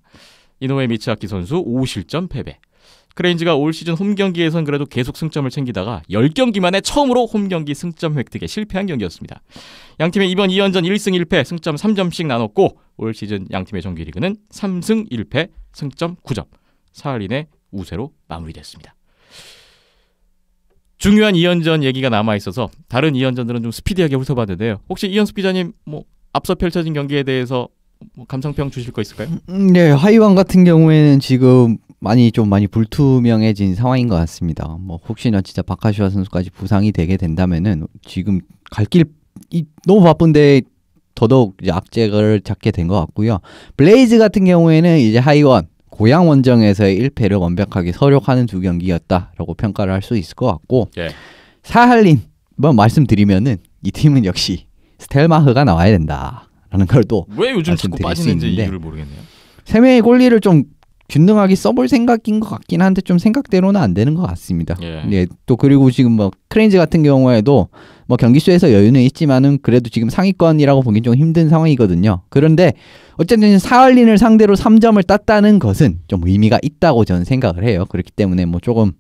이노에 미츠아키 선수 5실점 패배. 크레인즈가 올 시즌 홈경기에선 그래도 계속 승점을 챙기다가 10경기 만에 처음으로 홈경기 승점 획득에 실패한 경기였습니다. 양팀의 이번 2연전 1승 1패 승점 3점씩 나눴고, 올 시즌 양팀의 정규리그는 3승 1패 승점 9점, 사할린의 우세로 마무리됐습니다. 중요한 2연전 얘기가 남아있어서 다른 2연전들은 좀 스피디하게 훑어봤는데요. 혹시 이현숙 기자님 앞서 펼쳐진 경기에 대해서 감상평 주실 거 있을까요? 네, 하이왕 같은 경우에는 지금 많이 불투명해진 상황인 것 같습니다. 혹시나 진짜 바카슈아 선수까지 부상이 되게 된다면은 지금 갈 길 너무 바쁜데 더더욱 이제 악재를 잡게 된 것 같고요. 블레이즈 같은 경우에는 이제 하이원 고향 원정에서의 1패를 완벽하게 서력하는 두 경기였다라고 평가를 할 수 있을 것 같고, 예. 사할린 말씀드리면은 이 팀은 역시 스텔마흐가 나와야 된다라는 걸 또 왜 요즘 자꾸 말씀드릴 수 빠지는지 있는데, 이유를 모르겠네요. 세 명의 골리를 좀 균등하게 써볼 생각인 것 같긴 한데 좀 생각대로는 안 되는 것 같습니다. 예. 네, 또 그리고 지금 크레인즈 같은 경우에도 경기 수에서 여유는 있지만은 그래도 지금 상위권이라고 보긴 좀 힘든 상황이거든요. 그런데 어쨌든 사할린을 상대로 3점을 땄다는 것은 좀 의미가 있다고 저는 생각을 해요. 그렇기 때문에 조금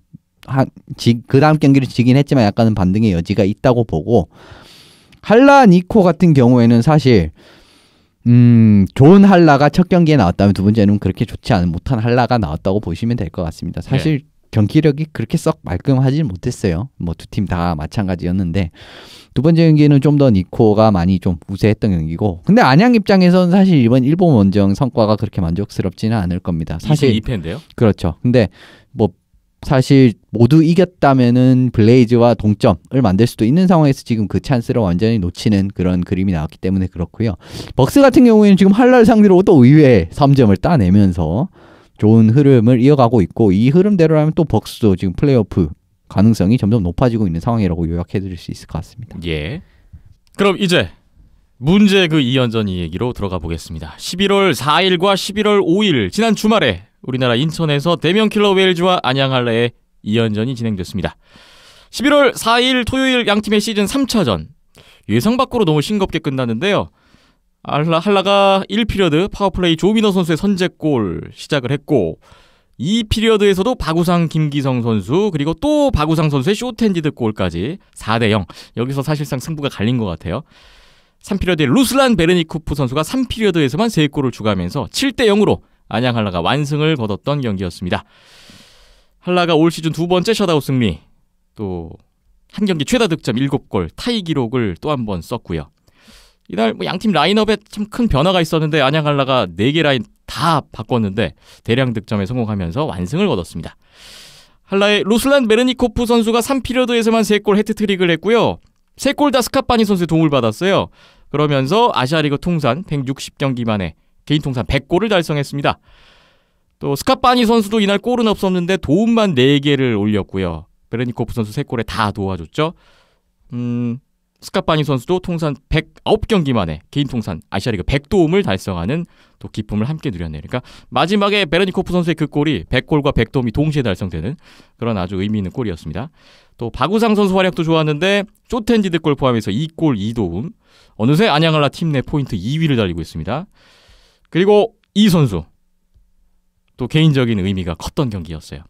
그 다음 경기를 지긴 했지만 약간은 반등의 여지가 있다고 보고, 한라 니코 같은 경우에는 사실 좋은 한라가 첫 경기에 나왔다면 두 번째는 그렇게 좋지 못한 한라가 나왔다고 보시면 될 것 같습니다. 사실 경기력이 그렇게 썩 말끔하지 못했어요. 두 팀 다 마찬가지였는데 두 번째 경기는 좀 더 니코가 많이 좀 우세했던 경기고, 근데 안양 입장에서는 사실 이번 일본 원정 성과가 그렇게 만족스럽지는 않을 겁니다. 사실 2패인데요. 그렇죠. 근데 사실 모두 이겼다면은 블레이즈와 동점을 만들 수도 있는 상황에서 지금 그 찬스를 완전히 놓치는 그런 그림이 나왔기 때문에 그렇고요. 벅스 같은 경우에는 지금 한라를 상대로 또 의외의 3점을 따내면서 좋은 흐름을 이어가고 있고, 이 흐름대로라면 또 벅스도 지금 플레이오프 가능성이 점점 높아지고 있는 상황이라고 요약해드릴 수 있을 것 같습니다. 예. 그럼 이제 문제 그 2연전 이 얘기로 들어가 보겠습니다. 11월 4일과 11월 5일 지난 주말에 우리나라 인천에서 대명 킬러 웨일즈와 안양 한라의 2연전이 진행됐습니다. 11월 4일 토요일 양팀의 시즌 3차전. 예상 밖으로 너무 싱겁게 끝났는데요. 한라가 1피리어드 파워플레이 조민호 선수의 선제골 시작을 했고 2피리어드에서도 박우상 김기성 선수 그리고 또 박우상 선수의 쇼트핸디드 골까지 4대0. 여기서 사실상 승부가 갈린 것 같아요. 3피리어드에 루슬란 베르니코프 선수가 3피리어드에서만 3골을 추가하면서 7대0으로 안양 한라가 완승을 거뒀던 경기였습니다. 한라가 올 시즌 두 번째 셧아웃 승리, 또 한 경기 최다 득점 7골, 타이 기록을 또 한 번 썼고요. 이날 양팀 라인업에 참 큰 변화가 있었는데 안양 한라가 4개 라인 다 바꿨는데 대량 득점에 성공하면서 완승을 거뒀습니다. 한라의 루슬란 베르니코프 선수가 3피리어드에서만 3골 해트트릭을 했고요. 3골 다 스카파니 선수의 도움을 받았어요. 그러면서 아시아리그 통산 160경기 만에 개인 통산 100골을 달성했습니다. 또 스카파니 선수도 이날 골은 없었는데 도움만 4개를 올렸고요. 베르니코프 선수 3골에 다 도와줬죠. 스카파니 선수도 통산 109경기 만에 개인 통산 아시아리그 100도움을 달성하는 또 기쁨을 함께 누렸네요. 그러니까 마지막에 베르니코프 선수의 그 골이 100골과 100도움이 동시에 달성되는 그런 아주 의미 있는 골이었습니다. 또 박우상 선수 활약도 좋았는데 쇼트핸디드 골 포함해서 2골 2도움. 어느새 안양 한라 팀 내 포인트 2위를 달리고 있습니다. 그리고 이 선수 또 개인적인 의미가 컸던 경기였어요.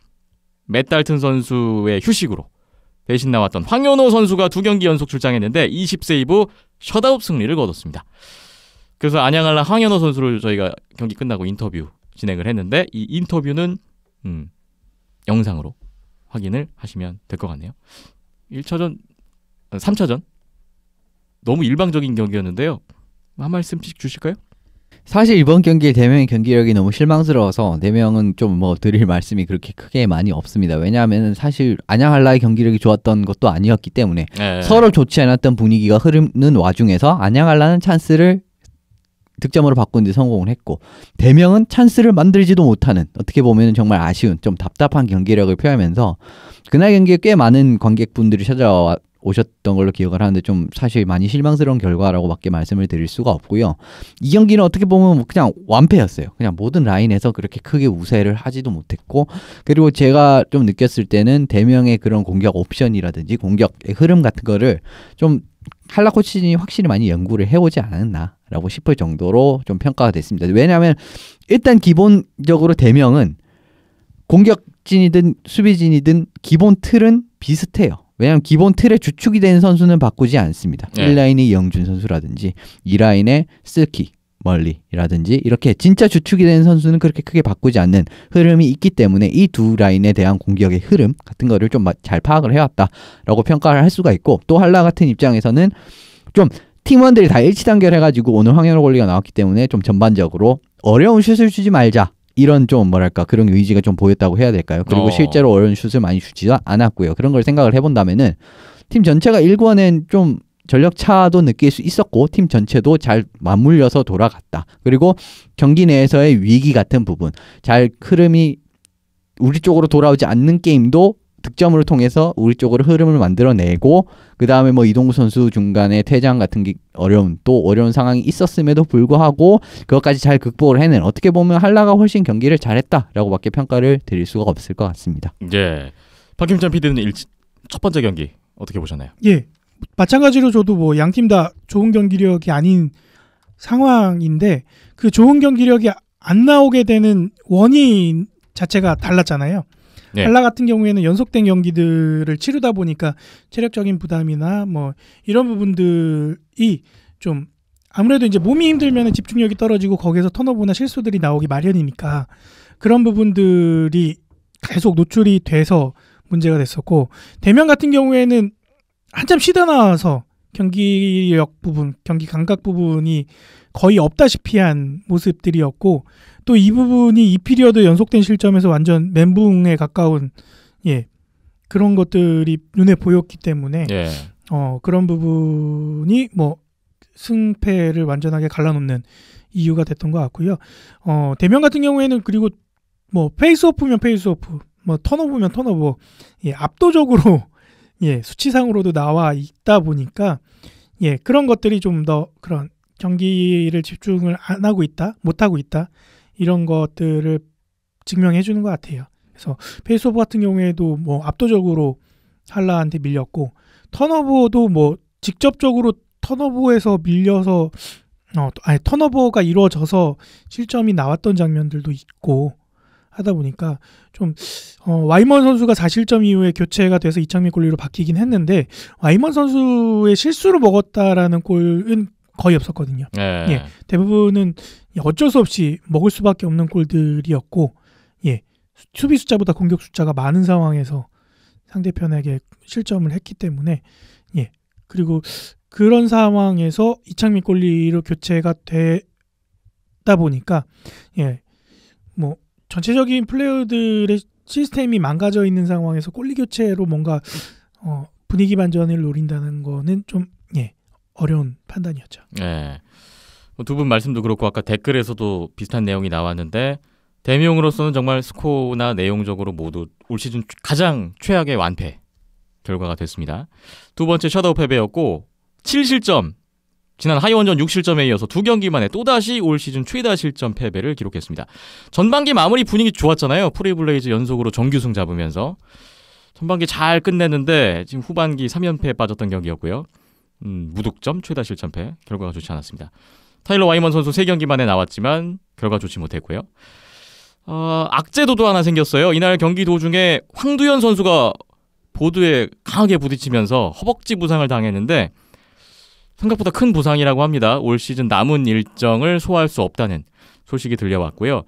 맷 달튼 선수의 휴식으로 대신 나왔던 황현호 선수가 2경기 연속 출장했는데 20세이브 셧아웃 승리를 거뒀습니다. 그래서 안양 한라 황현호 선수를 저희가 경기 끝나고 인터뷰 진행을 했는데 이 인터뷰는 영상으로 확인을 하시면 될 것 같네요. 1차전, 3차전 너무 일방적인 경기였는데요. 한 말씀씩 주실까요? 사실 이번 경기에 대명의 경기력이 너무 실망스러워서 대명은 좀 뭐 드릴 말씀이 그렇게 크게 많이 없습니다. 왜냐하면 사실 안양 한라의 경기력이 좋았던 것도 아니었기 때문에 서로 좋지 않았던 분위기가 흐르는 와중에서 안양 한라는 찬스를 득점으로 바꾼 데 성공을 했고 대명은 찬스를 만들지도 못하는 어떻게 보면 정말 아쉬운 좀 답답한 경기력을 표하면서 그날 경기에 꽤 많은 관객분들이 찾아오셨던 걸로 기억을 하는데 좀 사실 많이 실망스러운 결과라고밖에 말씀을 드릴 수가 없고요. 이 경기는 어떻게 보면 그냥 완패였어요. 그냥 모든 라인에서 그렇게 크게 우세를 하지도 못했고 그리고 제가 좀 느꼈을 때는 대명의 그런 공격 옵션이라든지 공격의 흐름 같은 거를 좀 한라 코치진이 확실히 많이 연구를 해오지 않았나라고 싶을 정도로 좀 평가가 됐습니다. 왜냐하면 일단 기본적으로 대명은 공격진이든 수비진이든 기본 틀은 비슷해요. 왜냐하면 기본 틀의 주축이 되는 선수는 바꾸지 않습니다. 1라인의 이영준 선수라든지 2라인의 스키, 멀리라든지 이렇게 진짜 주축이 되는 선수는 그렇게 크게 바꾸지 않는 흐름이 있기 때문에 이 두 라인에 대한 공격의 흐름 같은 거를 좀 잘 파악을 해왔다라고 평가를 할 수가 있고 또 한라 같은 입장에서는 좀 팀원들이 다 일치단결해가지고 오늘 황현호 골리가 나왔기 때문에 좀 전반적으로 어려운 슛을 주지 말자 이런 좀 뭐랄까 그런 의지가 좀 보였다고 해야 될까요? 그리고 실제로 어려운 슛을 많이 주지 않았고요. 그런 걸 생각을 해본다면은 팀 전체가 일관된 좀 전력 차도 느낄 수 있었고 팀 전체도 잘 맞물려서 돌아갔다. 그리고 경기 내에서의 위기 같은 부분 잘 흐름이 우리 쪽으로 돌아오지 않는 게임도 득점을 통해서 우리 쪽으로 흐름을 만들어내고 그 다음에 뭐 이동구 선수 중간에 퇴장 같은 게 어려운 상황이 있었음에도 불구하고 그것까지 잘 극복을 해낸 어떻게 보면 한라가 훨씬 경기를 잘했다라고밖에 평가를 드릴 수가 없을 것 같습니다. 예, 박김찬 PD는 첫 번째 경기 어떻게 보셨나요? 예, 마찬가지로 저도 뭐 양팀 다 좋은 경기력이 아닌 상황인데 그 좋은 경기력이 안 나오게 되는 원인 자체가 달랐잖아요. 네. 한라 같은 경우에는 연속된 경기들을 치르다 보니까 체력적인 부담이나 뭐 이런 부분들이 좀 아무래도 이제 몸이 힘들면 집중력이 떨어지고 거기에서 턴오버나 실수들이 나오기 마련이니까 그런 부분들이 계속 노출이 돼서 문제가 됐었고 대명 같은 경우에는 한참 쉬다 나와서 경기력 부분, 경기 감각 부분이 거의 없다시피 한 모습들이었고 또 이 부분이 2피리어드 연속된 실점에서 완전 멘붕에 가까운 그런 것들이 눈에 보였기 때문에 그런 부분이 뭐 승패를 완전하게 갈라놓는 이유가 됐던 것 같고요. 대명 같은 경우에는 그리고 뭐 페이스오프면 페이스오프, 뭐 턴오버면 턴오버 압도적으로 수치상으로도 나와 있다 보니까 그런 것들이 좀 더 그런 경기를 집중을 안 하고 있다, 못 하고 있다 이런 것들을 증명해 주는 것 같아요. 그래서 페이스 오프 같은 경우에도 뭐 압도적으로 한라한테 밀렸고 턴오버도 뭐 직접적으로 턴오버에서 밀려서 턴오버가 이루어져서 실점이 나왔던 장면들도 있고 하다 보니까 좀 와이먼 선수가 4실점 이후에 교체가 돼서 이창민 골리로 바뀌긴 했는데 와이먼 선수의 실수로 먹었다라는 골은 거의 없었거든요. 예, 대부분은 어쩔 수 없이 먹을 수밖에 없는 골들이었고, 예, 수비 숫자보다 공격 숫자가 많은 상황에서 상대편에게 실점을 했기 때문에, 예, 그리고 그런 상황에서 이창민 골리로 교체가 되다 보니까, 예, 뭐 전체적인 플레이어들의 시스템이 망가져 있는 상황에서 골리 교체로 뭔가 분위기 반전을 노린다는 거는 좀 어려운 판단이었죠. 네. 두 분 말씀도 그렇고 아까 댓글에서도 비슷한 내용이 나왔는데 대명으로서는 정말 스코어나 내용적으로 모두 올 시즌 가장 최악의 완패 결과가 됐습니다. 두 번째 셧아웃 패배였고 7실점, 지난 하이원전 6실점에 이어서 두 경기 만에 또다시 올 시즌 최다 실점 패배를 기록했습니다. 전반기 마무리 분위기 좋았잖아요. 프리블레이즈 연속으로 정규승 잡으면서 전반기 잘 끝냈는데 지금 후반기 3연패에 빠졌던 경기였고요. 무득점 최다 실점패, 결과가 좋지 않았습니다. 타일러 와이먼 선수 3경기 만에 나왔지만 결과 좋지 못했고요. 악재도 하나 생겼어요. 이날 경기 도중에 황두현 선수가 보드에 강하게 부딪히면서 허벅지 부상을 당했는데 생각보다 큰 부상이라고 합니다. 올 시즌 남은 일정을 소화할 수 없다는 소식이 들려왔고요.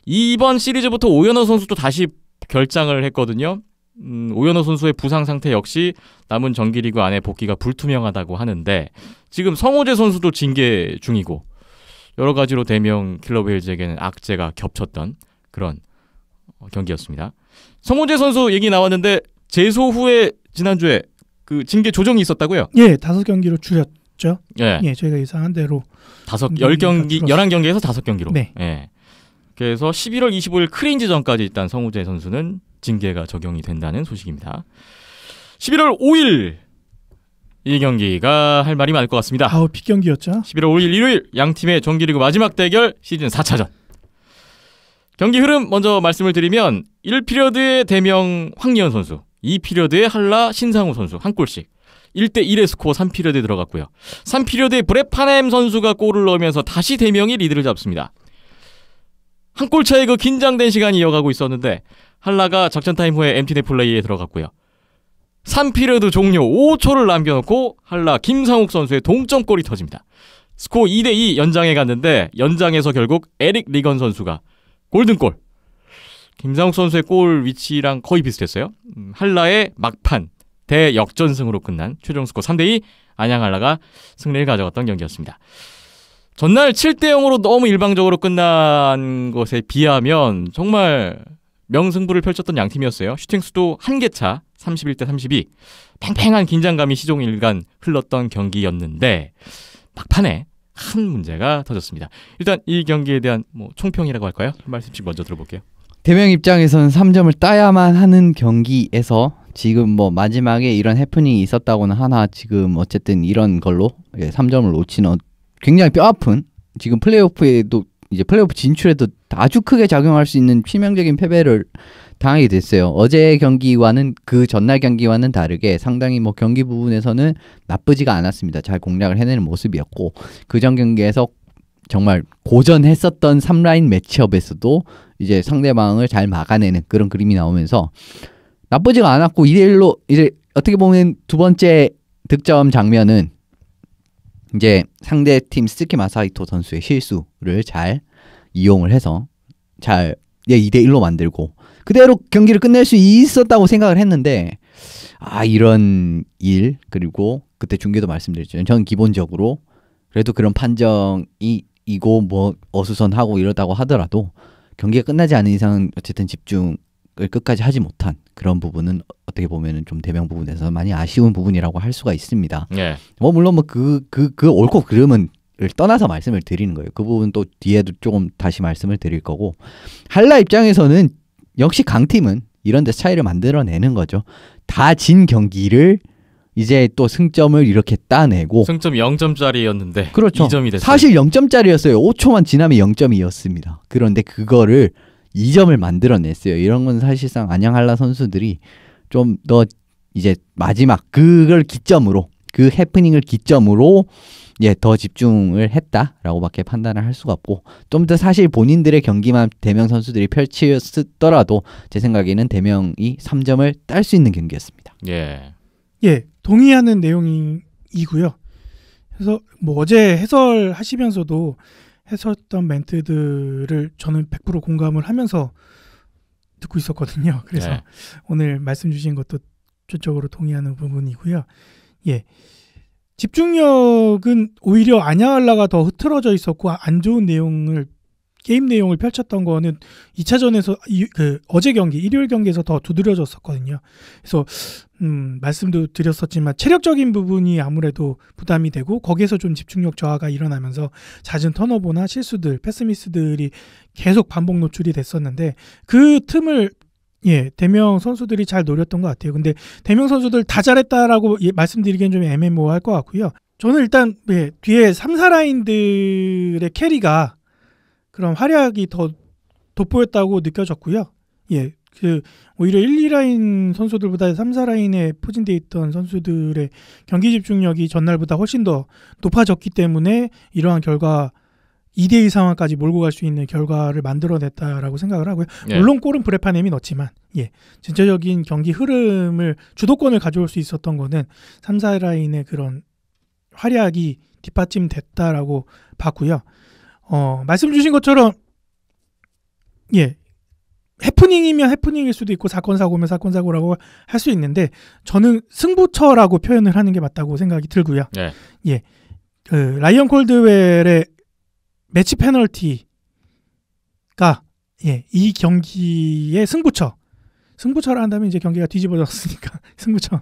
이번 시리즈부터 오연호 선수도 다시 결장을 했거든요. 오연호 선수의 부상 상태 역시 남은 정기리그 안에 복귀가 불투명하다고 하는데 지금 성호재 선수도 징계 중이고 여러 가지로 대명 킬러웨일즈에게는 악재가 겹쳤던 그런 경기였습니다. 성호재 선수 얘기 나왔는데 제소 후에 지난주에 그 징계 조정이 있었다고요? 예, 5경기로 줄였죠. 예, 예, 저희가 예상한 대로 11경기에서 5경기로. 네. 예. 그래서 11월 25일 크레인지전까지 일단 성호재 선수는 징계가 적용이 된다는 소식입니다. 11월 5일 이 경기가 할 말이 많을 것 같습니다. 빅경기였죠. 11월 5일 일요일 양팀의 정기리그 마지막 대결 시즌 4차전. 경기 흐름 먼저 말씀을 드리면 1피리어드의 대명 황리현 선수, 2피리어드의 한라 신상우 선수 한 골씩 1대1의 스코어 3피리어드에 들어갔고요. 3피리어드의 브레파넴 선수가 골을 넣으면서 다시 대명이 리드를 잡습니다. 한 골 차의 그 긴장된 시간이 이어가고 있었는데 한라가 작전타임 후에 엠티넷 플레이에 들어갔고요. 3피리어드 종료 5초를 남겨놓고 한라 김상욱 선수의 동점골이 터집니다. 스코어 2대2 연장에 갔는데 연장에서 결국 에릭 리건 선수가 골든골. 김상욱 선수의 골 위치랑 거의 비슷했어요. 한라의 막판 대역전승으로 끝난 최종 스코어 3대2 안양 한라가 승리를 가져갔던 경기였습니다. 전날 7대0으로 너무 일방적으로 끝난 것에 비하면 정말 명승부를 펼쳤던 양팀이었어요. 슈팅수도 한 개 차 31대 32 팽팽한 긴장감이 시종일관 흘렀던 경기였는데 막판에 큰 문제가 터졌습니다. 일단 이 경기에 대한 총평이라고 할까요? 한 말씀씩 먼저 들어볼게요. 대명 입장에서는 3점을 따야만 하는 경기에서 지금 마지막에 이런 해프닝이 있었다고는 하나 지금 어쨌든 이런 걸로 3점을 놓치는 굉장히 뼈아픈 지금 플레이오프에도 이제 플레이오프 진출에도 아주 크게 작용할 수 있는 치명적인 패배를 당하게 됐어요. 어제 경기와는 그 전날 경기와는 다르게 상당히 경기 부분에서는 나쁘지가 않았습니다. 잘 공략을 해내는 모습이었고 그 전 경기에서 정말 고전했었던 3라인 매치업에서도 이제 상대방을 잘 막아내는 그런 그림이 나오면서 나쁘지가 않았고 2대1로 이제 어떻게 보면 두 번째 득점 장면은 이제 상대팀 스키 마사히토 선수의 실수를 잘 이용을 해서 잘 2대1로 만들고 그대로 경기를 끝낼 수 있었다고 생각을 했는데 이런 일 그리고 그때 중계도 말씀드렸죠. 저는 기본적으로 그래도 그런 판정이고 어수선하고 이러다고 하더라도 경기가 끝나지 않은 이상은 어쨌든 집중을 끝까지 하지 못한 그런 부분은 어떻게 보면은 좀 대명 부분에서 많이 아쉬운 부분이라고 할 수가 있습니다. 예. 물론 그 옳고 그름은 떠나서 말씀을 드리는 거예요. 그 부분 또 뒤에도 조금 다시 말씀을 드릴 거고 한라 입장에서는 역시 강팀은 이런 데 차이를 만들어내는 거죠. 다 진 경기를 이제 또 승점을 이렇게 따내고 승점 0점짜리였는데 그렇죠. 2점이 됐어요. 사실 0점짜리였어요. 5초만 지나면 0점이었습니다. 그런데 그거를 2점을 만들어냈어요. 이런 건 사실상 안양한라 선수들이 좀 더 이제 마지막 그걸 기점으로 그 해프닝을 기점으로 더 집중을 했다라고밖에 판단을 할 수가 없고 좀 더 사실 본인들의 경기만 대명 선수들이 펼치더라도 제 생각에는 대명이 3점을 딸 수 있는 경기였습니다. 예. 예, 동의하는 내용이고요. 그래서 뭐 어제 해설하시면서도 했었던 멘트들을 저는 100% 공감을 하면서 듣고 있었거든요. 그래서 네. 오늘 말씀 주신 것도 전적으로 동의하는 부분이고요. 예. 집중력은 오히려 안양한라가 더 흐트러져 있었고 안 좋은 게임 내용을 펼쳤던 거는 2차전에서 어제 경기 일요일 경기에서 더 두드려졌었거든요. 그래서 말씀도 드렸었지만 체력적인 부분이 아무래도 부담이 되고 거기에서 좀 집중력 저하가 일어나면서 잦은 턴오버나 실수들, 패스미스들이 계속 반복 노출이 됐었는데 그 틈을 대명 선수들이 잘 노렸던 것 같아요. 근데 대명 선수들 다 잘했다라고 말씀드리기엔 좀 애매모호할 것 같고요. 저는 일단 뒤에 3, 4라인들의 캐리가 그런 활약이 더 돋보였다고 느껴졌고요. 오히려 1, 2라인 선수들보다 3, 4라인에 포진되어 있던 선수들의 경기 집중력이 전날보다 훨씬 더 높아졌기 때문에 이러한 결과 2대2 상황까지 몰고 갈 수 있는 결과를 만들어냈다라고 생각을 하고요. 물론 골은 브레파넴이 넣었지만 전체적인 경기 흐름을 주도권을 가져올 수 있었던 거는 3, 4라인의 그런 활약이 뒷받침됐다라고 봤고요. 말씀 주신 것처럼 해프닝이면 해프닝일 수도 있고 사건 사고면 사건 사고라고 할 수 있는데 저는 승부처라고 표현을 하는 게 맞다고 생각이 들고요. 라이언 콜드웰의 매치 페널티가 이 경기의 승부처라 한다면 이제 경기가 뒤집어졌으니까 승부처.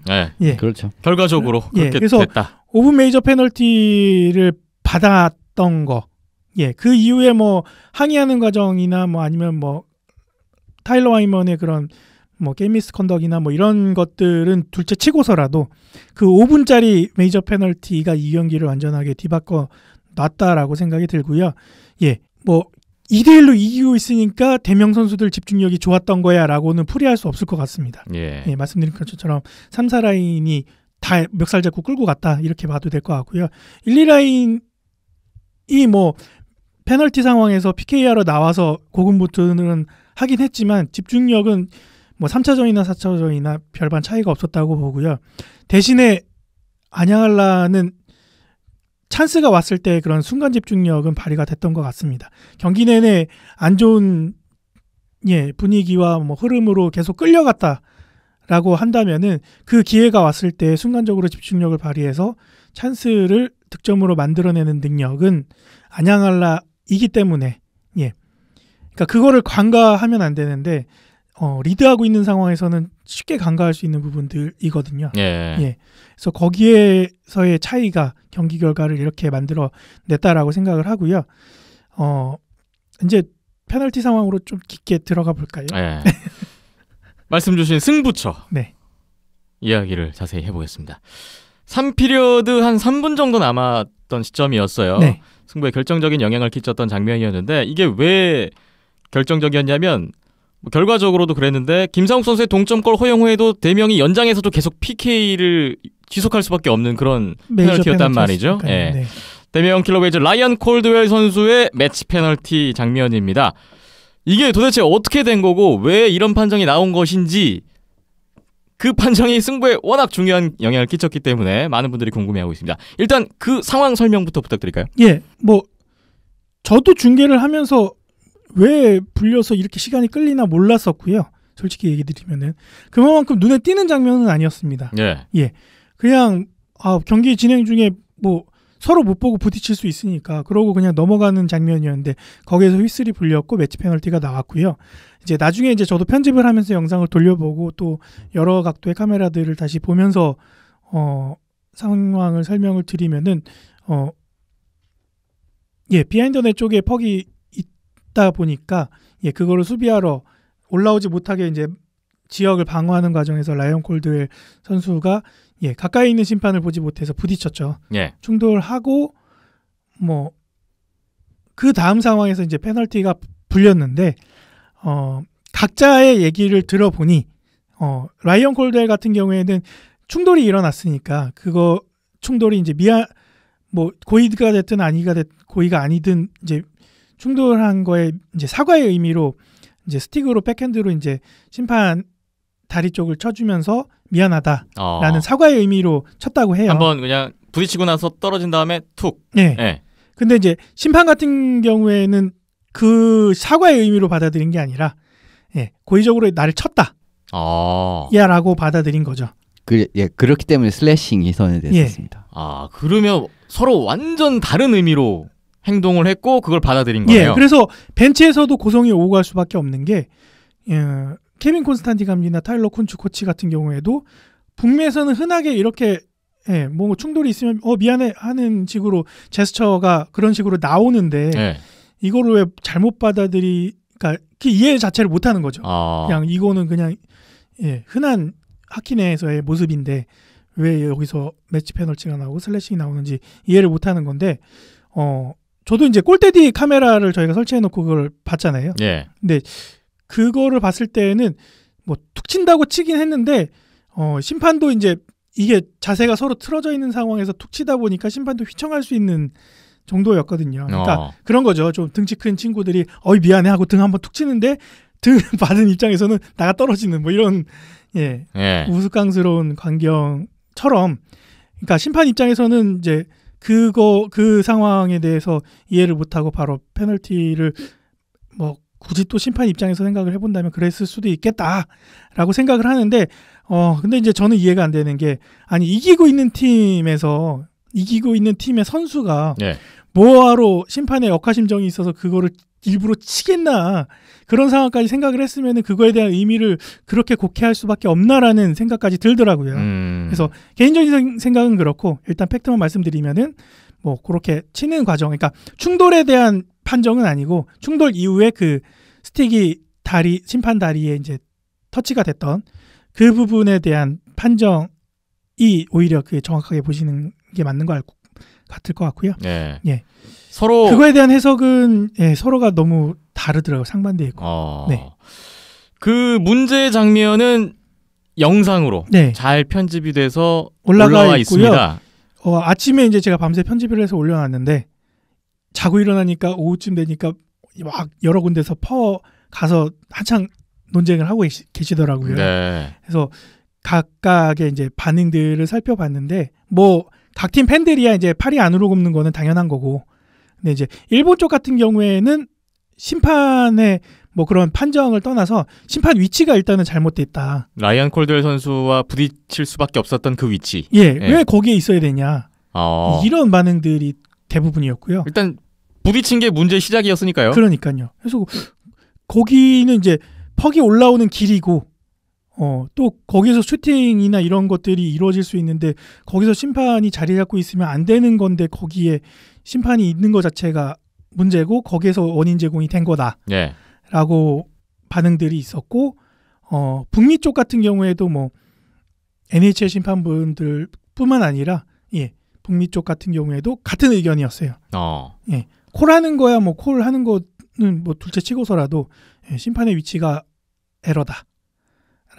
그렇죠. 결과적으로 그렇게 그래서 됐다. 5분 메이저 페널티를 받았던 거. 그 이후에 뭐 항의하는 과정이나 뭐 아니면 뭐 타일러 와이먼의 그런 뭐 게임 미스컨덕이나 뭐 이런 것들은 둘째 치고서라도 그 5분짜리 메이저 페널티가 이 경기를 완전하게 뒤바꿔 놨다라고 생각이 들고요. 뭐 2대1로 이기고 있으니까 대명 선수들 집중력이 좋았던 거야라고는 풀이할 수 없을 것 같습니다. 말씀드린 것처럼 3, 4라인이 다 멱살 잡고 끌고 갔다 이렇게 봐도 될 것 같고요. 1, 2라인이 뭐 페널티 상황에서 PK하러 나와서 고군분투는 하긴 했지만 집중력은 뭐 3차전이나 4차전이나 별반 차이가 없었다고 보고요. 대신에 안양한라는 찬스가 왔을 때 그런 순간 집중력은 발휘가 됐던 것 같습니다. 경기 내내 안 좋은 분위기와 뭐 흐름으로 계속 끌려갔다라고 한다면은 그 기회가 왔을 때 순간적으로 집중력을 발휘해서 찬스를 득점으로 만들어내는 능력은 안양한라이기 때문에 그러니까 그거를 간과하면 안 되는데 리드하고 있는 상황에서는 쉽게 간과할 수 있는 부분들이거든요. 그래서 거기에서의 차이가 경기 결과를 이렇게 만들어냈다라고 생각을 하고요. 이제 페널티 상황으로 좀 깊게 들어가 볼까요? 말씀 주신 승부처 이야기를 자세히 해보겠습니다. 3피리어드 한 3분 정도 남았던 시점이었어요. 승부에 결정적인 영향을 끼쳤던 장면이었는데 이게 왜 결정적이었냐면 결과적으로도 그랬는데 김상욱 선수의 동점골 허용 후에도 대명이 연장에서도 계속 PK를 지속할 수밖에 없는 그런 페널티였단 말이죠. 대명 킬러웨이즈 라이언 콜드웰 선수의 매치 페널티 장면입니다. 이게 도대체 어떻게 된 거고 왜 이런 판정이 나온 것인지 그 판정이 승부에 워낙 중요한 영향을 끼쳤기 때문에 많은 분들이 궁금해하고 있습니다. 일단 그 상황 설명부터 부탁드릴까요? 뭐 저도 중계를 하면서 왜 불려서 이렇게 시간이 끌리나 몰랐었고요. 솔직히 얘기 드리면은 그만큼 눈에 띄는 장면은 아니었습니다. 그냥 경기 진행 중에 뭐 서로 못 보고 부딪힐 수 있으니까 그러고 그냥 넘어가는 장면이었는데 거기에서 휘슬이 불렸고 매치 페널티가 나왔고요. 이제 나중에 이제 저도 편집을 하면서 영상을 돌려보고 또 여러 각도의 카메라들을 다시 보면서 상황을 설명을 드리면은 비하인드 넷 쪽에 퍽이 있다 보니까 그거를 수비하러 올라오지 못하게 이제 지역을 방어하는 과정에서 라이언 콜드웰 선수가 가까이 있는 심판을 보지 못해서 부딪혔죠. 충돌하고 뭐 그 다음 상황에서 이제 페널티가 불렸는데 각자의 얘기를 들어보니 라이언 콜드웰 같은 경우에는 충돌이 일어났으니까 그거 충돌이 이제 뭐 고의가 됐든 고의가 아니든 이제 충돌한 거에 이제 사과의 의미로 이제 스틱으로 백핸드로 이제 심판 다리 쪽을 쳐주면서 미안하다라는 사과의 의미로 쳤다고 해요. 한번 그냥 부딪히고 나서 떨어진 다음에 툭. 네. 네. 근데 이제 심판 같은 경우에는 그 사과의 의미로 받아들인 게 아니라 고의적으로 나를 쳤다. 야라고 받아들인 거죠. 그렇기 때문에 슬래싱이 선언됐습니다. 그러면 서로 완전 다른 의미로 행동을 했고 그걸 받아들인 거예요. 그래서 벤치에서도 고성이 오고 갈 수밖에 없는 게 케빈 콘스탄티 감독이나 타일러 쿤츠 코치 같은 경우에도 북미에서는 흔하게 이렇게 뭐 충돌이 있으면 미안해 하는 식으로 제스처가 그런 식으로 나오는데 이거를 왜 잘못 그러니까 그 이해 자체를 못 하는 거죠. 그냥 이거는 그냥 흔한 하키 내에서의 모습인데 왜 여기서 매치 페널티가 나오고 슬래싱이 나오는지 이해를 못 하는 건데 저도 이제 골대디 카메라를 저희가 설치해 놓고 그걸 봤잖아요. 근데 그거를 봤을 때는 뭐 툭 친다고 치긴 했는데 심판도 이제 이게 자세가 서로 틀어져 있는 상황에서 툭 치다 보니까 심판도 휘청할 수 있는 정도였거든요. 그러니까 그런 거죠. 좀 등치 큰 친구들이 미안해 하고 등 한번 툭 치는데 등 받은 입장에서는 나가 떨어지는 뭐 이런 우스꽝스러운 광경처럼 그러니까 심판 입장에서는 이제 그 상황에 대해서 이해를 못하고 바로 페널티를 뭐 굳이 또 심판 입장에서 생각을 해본다면 그랬을 수도 있겠다라고 생각을 하는데 근데 이제 저는 이해가 안 되는 게 이기고 있는 팀의 선수가 뭐하러 심판에 억하심정이 있어서 그거를 일부러 치겠나 그런 상황까지 생각을 했으면 그거에 대한 의미를 그렇게 곡해할 수밖에 없나라는 생각까지 들더라고요. 그래서 개인적인 생각은 그렇고 일단 팩트만 말씀드리면은 뭐 그렇게 치는 과정, 그러니까 충돌에 대한 판정은 아니고 충돌 이후에 그 스틱이 심판 다리에 이제 터치가 됐던 그 부분에 대한 판정이 오히려 그 정확하게 보시는 게 맞는 것 같을 것 같고요. 서로 그거에 대한 해석은 서로가 너무 다르더라고요. 상반되어 있고. 그 문제 장면은 영상으로 잘 편집이 돼서 올라와 있습니다. 아침에 이제 제가 밤새 편집을 해서 올려놨는데 자고 일어나니까 오후쯤 되니까 막 여러 군데서 가서 한창 논쟁을 하고 계시더라고요. 그래서 각각의 이제 반응들을 살펴봤는데 뭐 각 팀 팬들이야 이제 팔이 안으로 굽는 거는 당연한 거고, 근데 이제 일본 쪽 같은 경우에는 심판의 뭐 그런 판정을 떠나서 심판 위치가 일단은 잘못됐다. 라이언 콜드웰 선수와 부딪힐 수밖에 없었던 그 위치. 왜 거기에 있어야 되냐. 이런 반응들이 대부분이었고요. 일단 부딪힌 게 문제의 시작이었으니까요. 그러니까요. 그래서 거기는 이제 퍽이 올라오는 길이고 또 거기서 슈팅이나 이런 것들이 이루어질 수 있는데 거기서 심판이 자리 잡고 있으면 안 되는 건데 거기에 심판이 있는 것 자체가 문제고 거기에서 원인 제공이 된 거다라고 반응들이 있었고 북미 쪽 같은 경우에도 뭐 NHL 심판분들 뿐만 아니라 북미 쪽 같은 경우에도 같은 의견이었어요. 콜하는 거야 뭐 콜하는 거는 뭐 둘째 치고서라도 심판의 위치가 에러다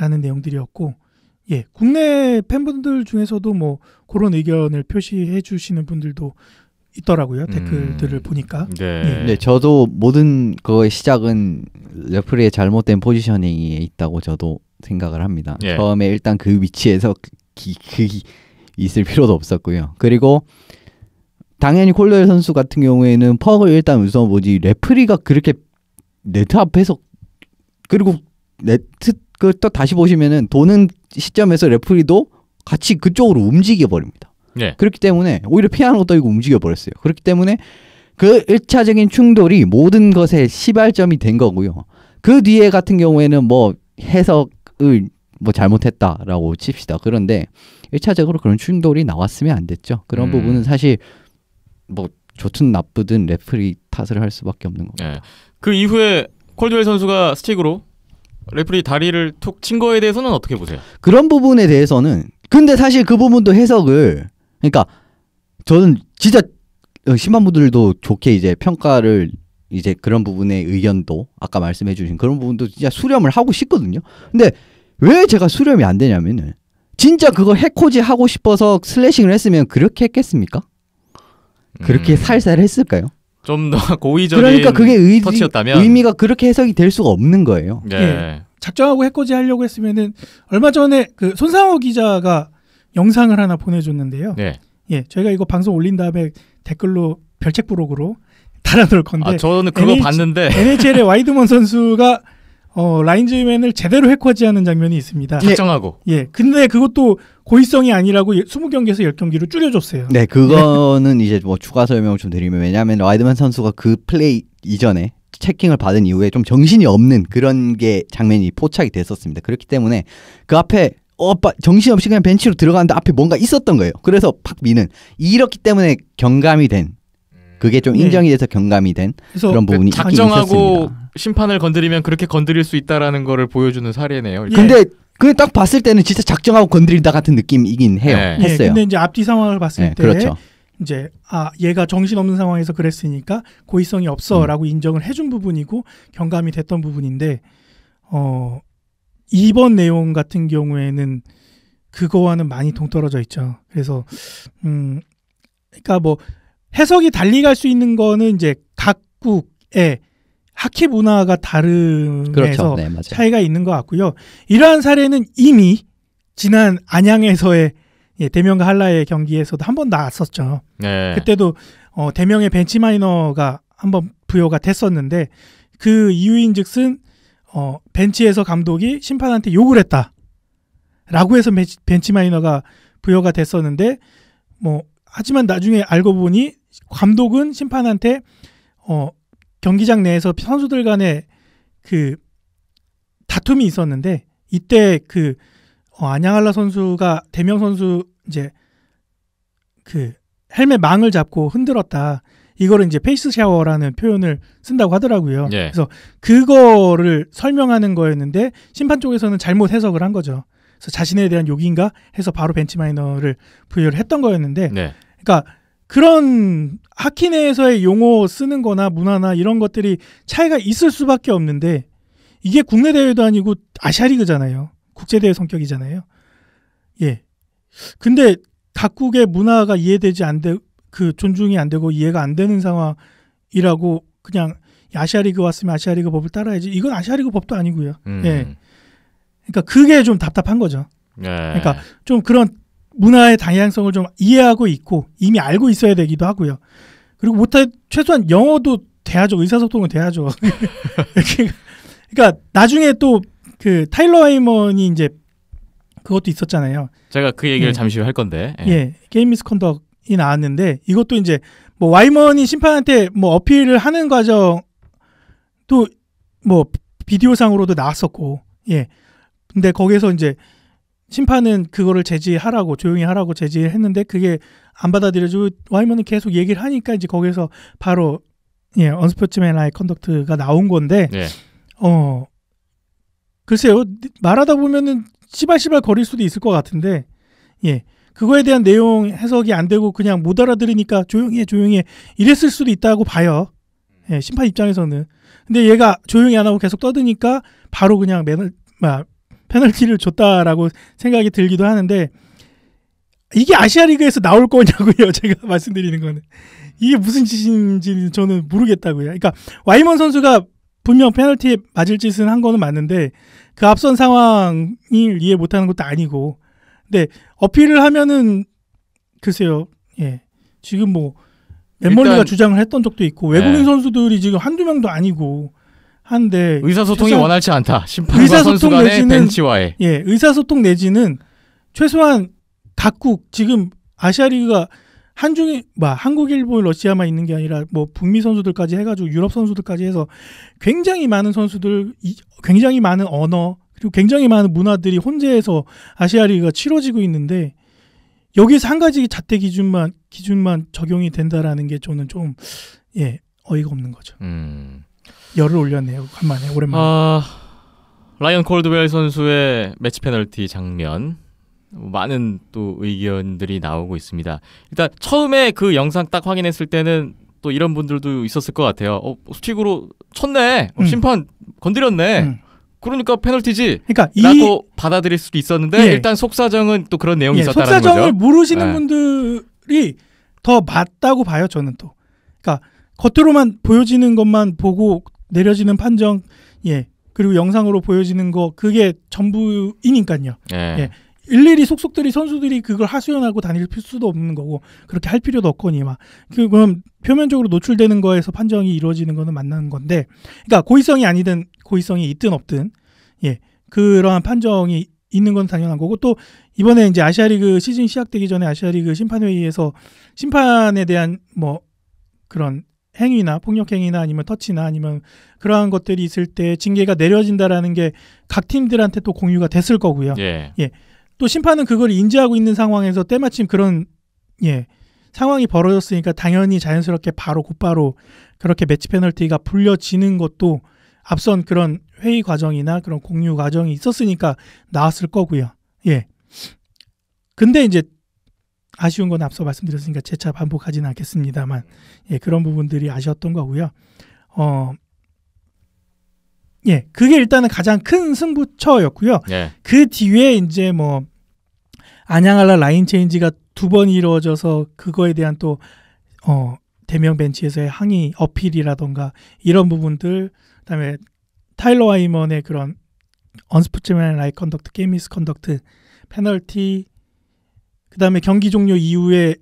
라는 내용들이었고, 국내 팬분들 중에서도 뭐 그런 의견을 표시해 주시는 분들도 있더라고요. 댓글들을 보니까. 네, 저도 모든 그거의 시작은 레프리의 잘못된 포지셔닝에 있다고 저도 생각을 합니다. 처음에 일단 그 위치에서 있을 필요도 없었고요. 그리고 당연히 콜드웰 선수 같은 경우에는 퍽을 일단 웃어보지 레프리가 그렇게 네트 앞에서 그리고 네트 또 다시 보시면은 도는 시점에서 레프리도 같이 그쪽으로 움직여 버립니다. 그렇기 때문에 오히려 피하는 것도 아니고 움직여 버렸어요. 그렇기 때문에 그 1차적인 충돌이 모든 것의 시발점이 된 거고요. 그 뒤에 같은 경우에는 뭐 해석을 뭐 잘못했다라고 칩시다. 그런데 1차적으로 그런 충돌이 나왔으면 안 됐죠. 그런 부분은 사실 뭐 좋든 나쁘든 레프리 탓을 할 수밖에 없는 겁니다. 그 이후에 콜드웰 선수가 스틱으로 레프리 다리를 툭 친 거에 대해서는 어떻게 보세요? 그런 부분에 대해서는 근데 사실 그 부분도 해석을 그러니까 저는 진짜 심판분들도 좋게 이제 평가를 이제 그런 부분의 의견도 아까 말씀해주신 그런 부분도 진짜 수렴을 하고 싶거든요. 근데 왜 제가 수렴이 안 되냐면은 진짜 그거 해코지 하고 싶어서 슬래싱을 했으면 그렇게 했겠습니까? 그렇게 살살 했을까요? 좀 더 고의적인 그러니까 그게 터치였다면 의미가 그렇게 해석이 될 수가 없는 거예요. 네. 예. 작정하고 해코지 하려고 했으면은 얼마 전에 그 손상호 기자가 영상을 하나 보내줬는데요. 네. 예, 저희가 이거 방송 올린 다음에 댓글로 별책 부록으로 달아놓을 건데. 아, 저는 그거 봤는데 NHL의 와이드먼 선수가 라인즈맨을 제대로 해코지하는 장면이 있습니다. 작정하고. 예, 근데 그것도 고의성이 아니라고 20경기에서 10경기로 줄여줬어요. 네, 그거는 이제 뭐 추가 설명을 좀 드리면 왜냐하면 와이드만 선수가 그 플레이 이전에 체킹을 받은 이후에 좀 정신이 없는 그런 게 장면이 포착이 됐었습니다. 그렇기 때문에 그 앞에 정신없이 그냥 벤치로 들어가는데 앞에 뭔가 있었던 거예요. 그래서 팍 미는 이렇기 때문에 경감이 된 그게 좀 인정이 돼서 경감이 된 그런 부분이 있긴 작정하고 있었습니다. 심판을 건드리면 그렇게 건드릴 수 있다라는 거를 보여주는 사례네요. 예. 근데 그게 딱 봤을 때는 진짜 작정하고 건드린다 같은 느낌이긴 해요. 네. 예, 했어요. 근데 이제 앞뒤 상황을 봤을 네, 때 그렇죠. 이제 얘가 정신없는 상황에서 그랬으니까 고의성이 없어라고 인정을 해준 부분이고 경감이 됐던 부분인데 이번 내용 같은 경우에는 그거와는 많이 동떨어져 있죠. 그래서 그러니까 뭐 해석이 달리 갈 수 있는 거는 이제 각국의 하키 문화가 다름에서 그렇죠. 네, 맞아요. 차이가 있는 것 같고요. 이러한 사례는 이미 지난 안양에서의 대명과 한라의 경기에서도 한 번 나왔었죠. 네. 그때도 대명의 벤치 마이너가 한번 부여가 됐었는데 그 이유인즉슨 벤치에서 감독이 심판한테 욕을 했다라고 해서 벤치 마이너가 부여가 됐었는데 뭐 하지만 나중에 알고 보니 감독은 심판한테 경기장 내에서 선수들 간에 그 다툼이 있었는데 이때 그 안양할라 선수가 대명 선수 이제 그 헬멧 망을 잡고 흔들었다. 이거를 이제 페이스 샤워라는 표현을 쓴다고 하더라고요. 예. 그래서 그거를 설명하는 거였는데 심판 쪽에서는 잘못 해석을 한 거죠. 그래서 자신에 대한 욕인가 해서 바로 벤치 마이너를 부여를 했던 거였는데 네. 그러니까 그런 하키 내에서의 용어 쓰는 거나 문화나 이런 것들이 차이가 있을 수밖에 없는데 이게 국내 대회도 아니고 아시아리그잖아요. 국제대회 성격이잖아요. 예. 근데 각국의 문화가 이해되지 존중이 안 되고 이해가 안 되는 상황이라고 그냥 아시아리그 왔으면 아시아리그 법을 따라야지. 이건 아시아리그 법도 아니고요. 예. 그러니까 그게 좀 답답한 거죠. 네. 그러니까 좀 그런 문화의 다양성을 좀 이해하고 있고 이미 알고 있어야 되기도 하고요. 그리고 최소한 영어도 돼야죠. 의사소통은 돼야죠. 그러니까 나중에 또 그 타일러 하이먼이 이제 그것도 있었잖아요. 제가 그 얘기를 예. 잠시 후 할 건데. 예, 게임 미스컨덕이 나왔는데 이것도 이제 뭐 와이먼이 심판한테 뭐 어필을 하는 과정도 뭐 비디오상으로도 나왔었고, 예. 근데 거기서 이제 심판은 그거를 제지하라고 조용히 하라고 제지를 했는데 그게 안 받아들여지고 와이먼은 계속 얘기를 하니까 이제 거기서 바로 언스포츠맨라이크 컨덕트가 나온 건데 예. 글쎄요 말하다 보면은 시발시발 거릴 수도 있을 것 같은데 예 그거에 대한 내용 해석이 안 되고 그냥 못 알아들으니까 조용히 해 이랬을 수도 있다고 봐요. 예, 심판 입장에서는. 근데 얘가 조용히 안 하고 계속 떠드니까 바로 그냥 페널티를 줬다라고 생각이 들기도 하는데 이게 아시아리그에서 나올 거냐고요. 제가 말씀드리는 거는 이게 무슨 짓인지 저는 모르겠다고요. 그러니까 와이먼 선수가 분명 페널티 맞을 짓은 한 거는 맞는데 그 앞선 상황을 이해 못하는 것도 아니고 근데 어필을 하면은 글쎄요. 예. 지금 뭐 멤멀리가 주장을 했던 적도 있고 외국인 선수들이 지금 한두 명도 아니고 한데 의사소통이 원활치 않다. 심판과 선수 간의 벤치와의. 예, 의사소통 내지는 최소한 각국 지금 아시아리그가 한국, 일본, 러시아만 있는 게 아니라 뭐 북미 선수들까지 해가지고 유럽 선수들까지 해서 굉장히 많은 선수들, 굉장히 많은 언어 그리고 굉장히 많은 문화들이 혼재해서 아시아리그가 치러지고 있는데 여기서 한 가지 잣대 기준만 적용이 된다라는 게 저는 좀 어이가 없는 거죠. 열을 올렸네요. 간만에 오랜만에. 라이언 콜드웰 선수의 매치 페널티 장면 많은 또 의견들이 나오고 있습니다. 일단 처음에 그 영상 딱 확인했을 때는 또 이런 분들도 있었을 것 같아요. 스틱으로 쳤네. 심판 건드렸네. 그러니까 페널티지. 그러니까 라고 받아들일 수도 있었는데 일단 속사정은 또 그런 내용이 있었다는 거죠. 속사정을 모르시는 분들이 더 맞다고 봐요. 저는 또. 그러니까 겉으로만 보여지는 것만 보고 내려지는 판정, 그리고 영상으로 보여지는 거 그게 전부이니까요. 일일이 속속들이 선수들이 그걸 하소연하고 다닐 수도 없는 거고 그렇게 할 필요도 없거니 막 그럼 표면적으로 노출되는 거에서 판정이 이루어지는 거는 맞는 건데, 그러니까 고의성이 있든 없든 그러한 판정이 있는 건 당연한 거고, 또 이번에 이제 아시아리그 시즌 시작되기 전에 아시아리그 심판회의에서 심판에 대한 뭐 그런 행위나 폭력 행위나 아니면 터치나 아니면 그러한 것들이 있을 때 징계가 내려진다라는 게 각 팀들한테 또 공유가 됐을 거고요. 또 심판은 그걸 인지하고 있는 상황에서 때마침 그런 상황이 벌어졌으니까 당연히 자연스럽게 곧바로 그렇게 매치 페널티가 불려지는 것도 앞선 그런 회의 과정이나 그런 공유 과정이 있었으니까 나왔을 거고요. 근데 이제 아쉬운 건 앞서 말씀드렸으니까 재차 반복하지는 않겠습니다만 그런 부분들이 아쉬웠던 거고요. 그게 일단은 가장 큰 승부처였고요. 그 뒤에 이제 뭐 안양알라 라인 체인지가 2번 이루어져서 그거에 대한 또 대명 벤치에서의 항의 어필이라던가 이런 부분들, 그다음에 타일러 와이먼의 그런 언스포츠맨라이크 컨덕트, 게임 미스 컨덕트, 페널티, 그다음에 경기 종료 이후에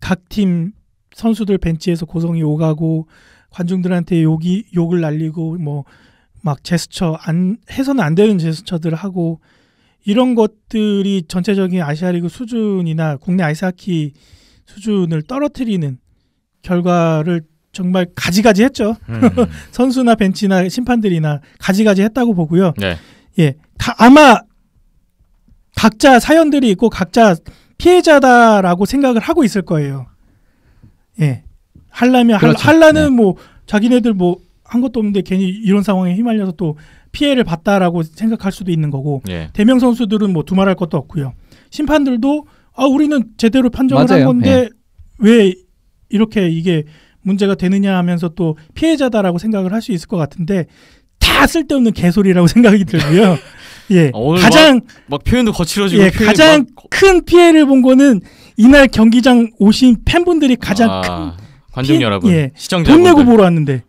각 팀 선수들 벤치에서 고성이 오가고 관중들한테 욕을 날리고 뭐 막 제스처 해서는 안 되는 제스처들을 하고 이런 것들이 전체적인 아시아리그 수준이나 국내 아이스하키 수준을 떨어뜨리는 결과를 정말 가지가지 했죠. 선수나 벤치나 심판들이나 가지가지 했다고 보고요. 아마 각자 사연들이 있고 각자 피해자다라고 생각을 하고 있을 거예요. 할라는 뭐 자기네들 뭐 한 것도 없는데 괜히 이런 상황에 휘말려서 또 피해를 봤다라고 생각할 수도 있는 거고, 대명 선수들은 뭐 두말할 것도 없고요. 심판들도 우리는 제대로 판정을 한 건데 왜 이렇게 이게 문제가 되느냐 하면서 또 피해자다라고 생각을 할 수 있을 것 같은데 다 쓸데없는 개소리라고 생각이 들고요. 가장 막 표현도 거칠어지고 가장 큰 피해를 본 거는 이날 경기장 오신 팬분들이 가장 큰 관중 여러분, 시청자 돈 내고 보러 왔는데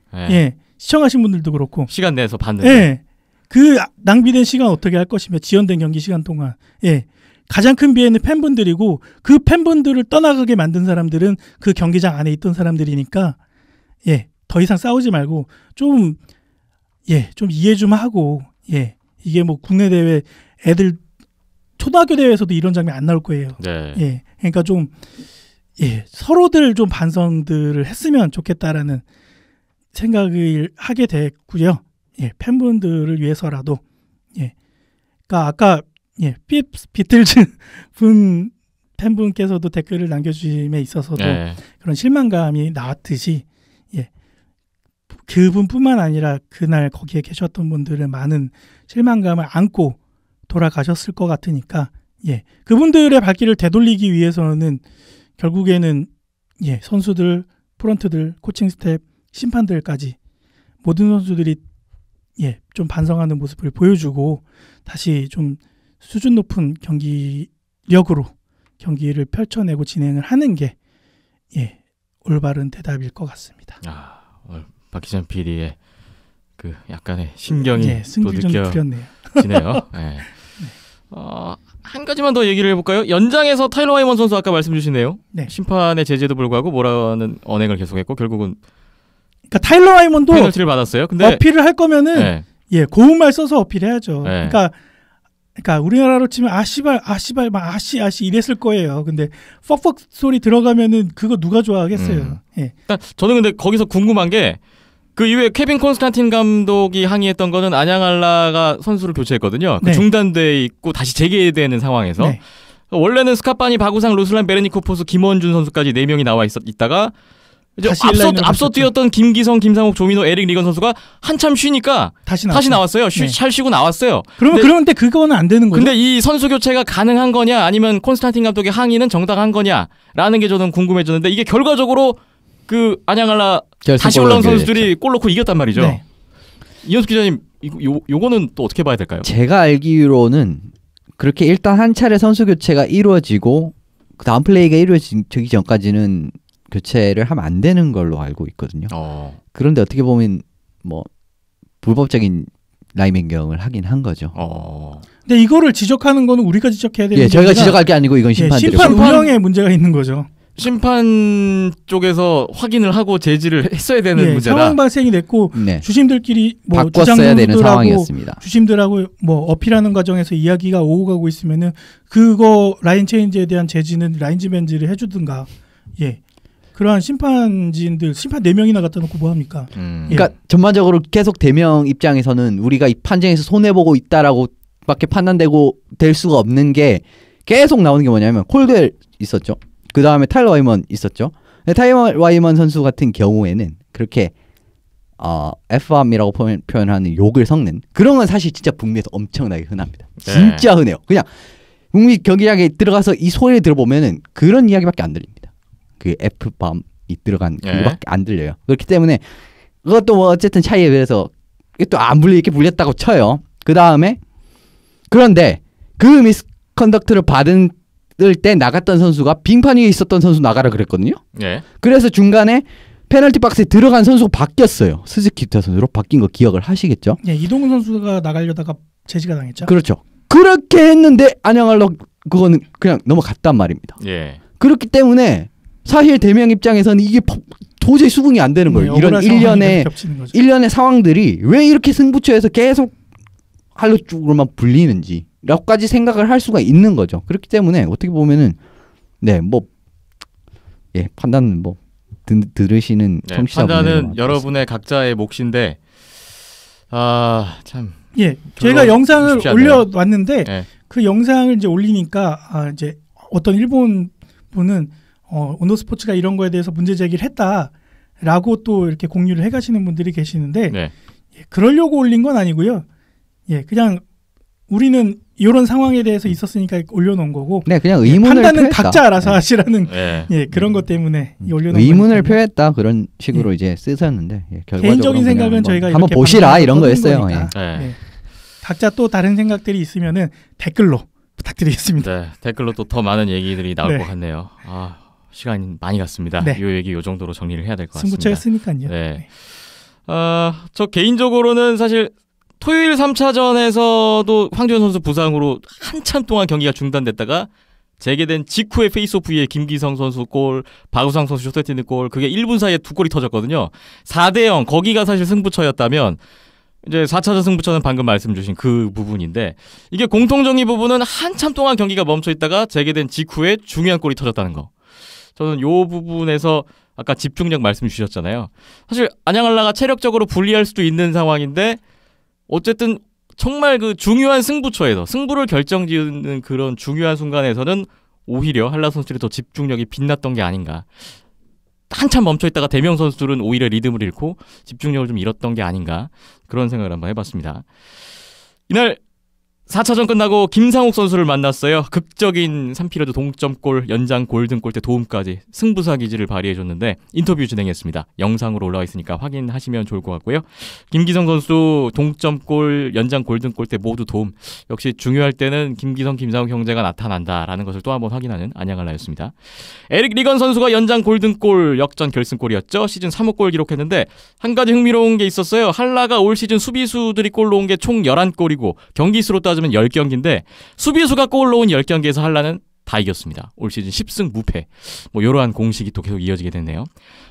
시청하신 분들도 그렇고 시간 내서 봤는데 그 낭비된 시간 어떻게 할 것이며 지연된 경기 시간 동안 가장 큰 피해는 팬분들이고, 그 팬분들을 떠나가게 만든 사람들은 그 경기장 안에 있던 사람들이니까 더 이상 싸우지 말고 좀 이해 좀 하고 이게 뭐 국내 대회 애들 초등학교 대회에서도 이런 장면 안 나올 거예요. 그러니까 좀 서로들 좀 반성들을 했으면 좋겠다라는 생각을 하게 됐고요. 팬분들을 위해서라도 그러니까 아까 비틀즈 분 팬분께서도 댓글을 남겨주심에 있어서도 그런 실망감이 나왔듯이 그분뿐만 아니라 그날 거기에 계셨던 분들은 많은 실망감을 안고 돌아가셨을 것 같으니까 그분들의 발길을 되돌리기 위해서는 결국에는 선수들, 프런트들, 코칭 스텝, 심판들까지 모든 선수들이 좀 반성하는 모습을 보여주고 다시 좀 수준 높은 경기력으로 경기를 펼쳐내고 진행을 하는 게 올바른 대답일 것 같습니다. 박희찬 PD의 그 약간의 신경이 또 느껴지네요. 한 가지만 더 얘기를 해볼까요? 연장에서 타일러 와이먼 선수 아까 말씀 주시네요. 심판의 제재도 불구하고 뭐라는 언행을 계속했고 결국은 그러니까 타일러 와이먼도 페널티를 받았어요. 근데 어필을 할 거면은 고운 말 써서 어필해야죠. 그러니까 우리나라로 치면 아씨발 아씨 이랬을 거예요. 근데 퍽퍽 소리 들어가면은 그거 누가 좋아하겠어요. 그러니까 저는 근데 거기서 궁금한 게 그 이후에 케빈 콘스탄틴 감독이 항의했던 거는 안양알라가 선수를 교체했거든요. 중단돼 있고 다시 재개되는 상황에서 원래는 스카파니, 바구상, 루슬란, 베르니코포스, 김원준 선수까지 4명이 나와 있다가 이제 앞서 뛰었던 김기성, 김상욱, 조민호, 에릭 리건 선수가 한참 쉬니까 다시 나왔어요. 잘 쉬고 나왔어요. 그런데 그거는 안 되는 거죠. 근데 이 선수 교체가 가능한 거냐 아니면 콘스탄틴 감독의 항의는 정당한 거냐라는 게 저는 궁금해졌는데 이게 결과적으로 그 안양알라 다시 결승골 올라온 연결했죠. 선수들이 골 넣고 이겼단 말이죠. 네. 이현수 기자님 요거는 또 어떻게 봐야 될까요? 제가 알기로는 그렇게 일단 한 차례 선수 교체가 이루어지고 그 다음 플레이가 이루어지기 전까지는 교체를 하면 안 되는 걸로 알고 있거든요. 그런데 어떻게 보면 뭐 불법적인 라인 변경을 하긴 한 거죠. 근데 이거를 지적하는 거는 우리가 지적해야 되는 예, 게 저희가 아니라 지적할 게 아니고 이건 심판 심판들이 운영에 문제가 있는 거죠. 심판 쪽에서 확인을 하고 제지를 했어야 되는 문제다. 상황 발생이 됐고 네. 주심들끼리 뭐 바꿨어야 되는 주장 상황이었습니다. 주심들하고 뭐 어필하는 과정에서 이야기가 오고 가고 있으면은 그거 라인 체인지에 대한 제지는 라인즈 벤지를 해주든가. 예. 그러한 심판진들 심판 4명이나 갖다 놓고 뭐 합니까? 그러니까 전반적으로 계속 대명 입장에서는 우리가 이 판정에서 손해 보고 있다라고밖에 판단되고 될 수가 없는 게 계속 나오는 게 뭐냐면 콜델 있었죠. 그 다음에 타일러 와이먼 있었죠. 타일러 와이먼 선수 같은 경우에는 그렇게 F1이라고 표현하는 욕을 섞는 그런 건 사실 진짜 북미에서 엄청나게 흔합니다. 진짜 흔해요. 그냥 북미 경기장에 들어가서 이 소리를 들어보면은 그런 이야기밖에 안 들립니다. 그 F-bom이 들어간 그거밖에 안 들려요. 그렇기 때문에 그것도 뭐 어쨌든 차이에 비해서 또 안 불리게 불렸다고 쳐요. 그 다음에 그런데 그 미스컨덕트를 받은 때 나갔던 선수가 빙판 위에 있었던 선수 나가라 그랬거든요. 그래서 중간에 페널티 박스에 들어간 선수가 바뀌었어요. 스즈키 유타 선수로 바뀐 거 기억을 하시겠죠? 예, 이동훈 선수가 나가려다가 제지가 당했죠. 그렇죠. 그렇게 했는데 안양알러 그거는 그냥 넘어갔단 말입니다. 그렇기 때문에 사실 대명 입장에서는 이게 도저히 수긍이 안 되는 거예요. 이런 일련의 상황들이 왜 이렇게 승부처에서 계속 할로 쪽으로만 불리는지 라고까지 생각을 할 수가 있는 거죠. 그렇기 때문에 어떻게 보면은 판단은 뭐 들으시는 청취자분들 판단은 여러분의 각자의 몫인데 참 저희가 영상을 올려왔는데 그 영상을 이제 올리니까 이제 어떤 일본 분은 온도스포츠가 이런 거에 대해서 문제 제기를 했다라고 또 이렇게 공유를 해가시는 분들이 계시는데 그러려고 올린 건 아니고요. 그냥 우리는 이런 상황에 대해서 있었으니까 올려놓은 거고. 그냥 의문을 판단은 표했다. 각자 알아서 하시라는 그런 것 때문에 올려놓은 의문을 표했다 그런 식으로 이제 쓰셨는데 개인적인 생각은 저희가 한번 보시라 이런 거였어요. 각자 또 다른 생각들이 있으면은 댓글로 부탁드리겠습니다. 댓글로 또 더 많은 얘기들이 나올 것 같네요. 시간이 많이 갔습니다. 이 얘기 요 정도로 정리를 해야 될 것 같습니다. 승부처였으니까요. 저 개인적으로는 사실 토요일 3차전에서도 황재현 선수 부상으로 한참 동안 경기가 중단됐다가 재개된 직후에 페이스오프 위에 김기성 선수 골, 박우상 선수 숏헤트는 골, 그게 1분 사이에 2골이 터졌거든요. 4대0 거기가 사실 승부처였다면 이제 4차전 승부처는 방금 말씀 주신 그 부분인데 이게 공통적인 부분은 한참 동안 경기가 멈춰 있다가 재개된 직후에 중요한 골이 터졌다는 거. 저는 이 부분에서 아까 집중력 말씀 주셨잖아요. 사실 안양알라가 체력적으로 불리할 수도 있는 상황인데 어쨌든 정말 그 중요한 승부처에서 승부를 결정지는 그런 중요한 순간에서는 오히려 한라 선수들이 더 집중력이 빛났던 게 아닌가. 한참 멈춰있다가 대명 선수들은 오히려 리듬을 잃고 집중력을 좀 잃었던 게 아닌가. 그런 생각을 한번 해봤습니다. 이날 4차전 끝나고 김상욱 선수를 만났어요. 극적인 3피리어드 동점골, 연장 골든골대 도움까지 승부사 기질을 발휘해줬는데 인터뷰 진행했습니다. 영상으로 올라와 있으니까 확인하시면 좋을 것 같고요. 김기성 선수 동점골, 연장 골든골대 모두 도움. 역시 중요할 때는 김기성, 김상욱 형제가 나타난다라는 것을 또 한번 확인하는 안양알라였습니다. 에릭 리건 선수가 연장 골든골 역전 결승골이었죠. 시즌 3호 골 기록했는데 한 가지 흥미로운 게 있었어요. 한라가 올 시즌 수비수들이 골 넣은 게 총 11골이고 경기 수로 따지면 10경기인데 수비수가 골 넣은 10경기에서 한라는 다 이겼습니다. 올 시즌 10승 무패. 뭐 이러한 공식이 또 계속 이어지게 됐네요.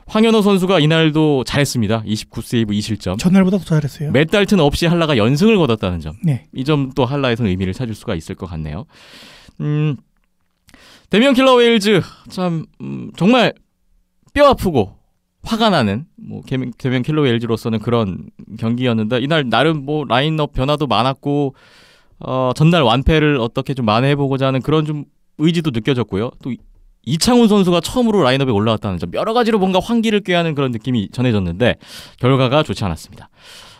황현호 선수가 이날도 잘했습니다. 29세이브 2실점. 전날보다 더 잘했어요. 맷 달튼 없이 한라가 연승을 거뒀다는 점. 네. 이 점도 한라에서는 의미를 찾을 수가 있을 것 같네요. 대명 킬러 웨일즈 참 정말 뼈 아프고 화가 나는 뭐 대명 킬러 웨일즈로서는 그런 경기였는데 이날 나름 뭐 라인업 변화도 많았고 전날 완패를 어떻게 좀 만회해보고자 하는 그런 좀 의지도 느껴졌고요. 또 이창훈 선수가 처음으로 라인업에 올라왔다는 점 여러 가지로 뭔가 환기를 꾀하는 그런 느낌이 전해졌는데 결과가 좋지 않았습니다.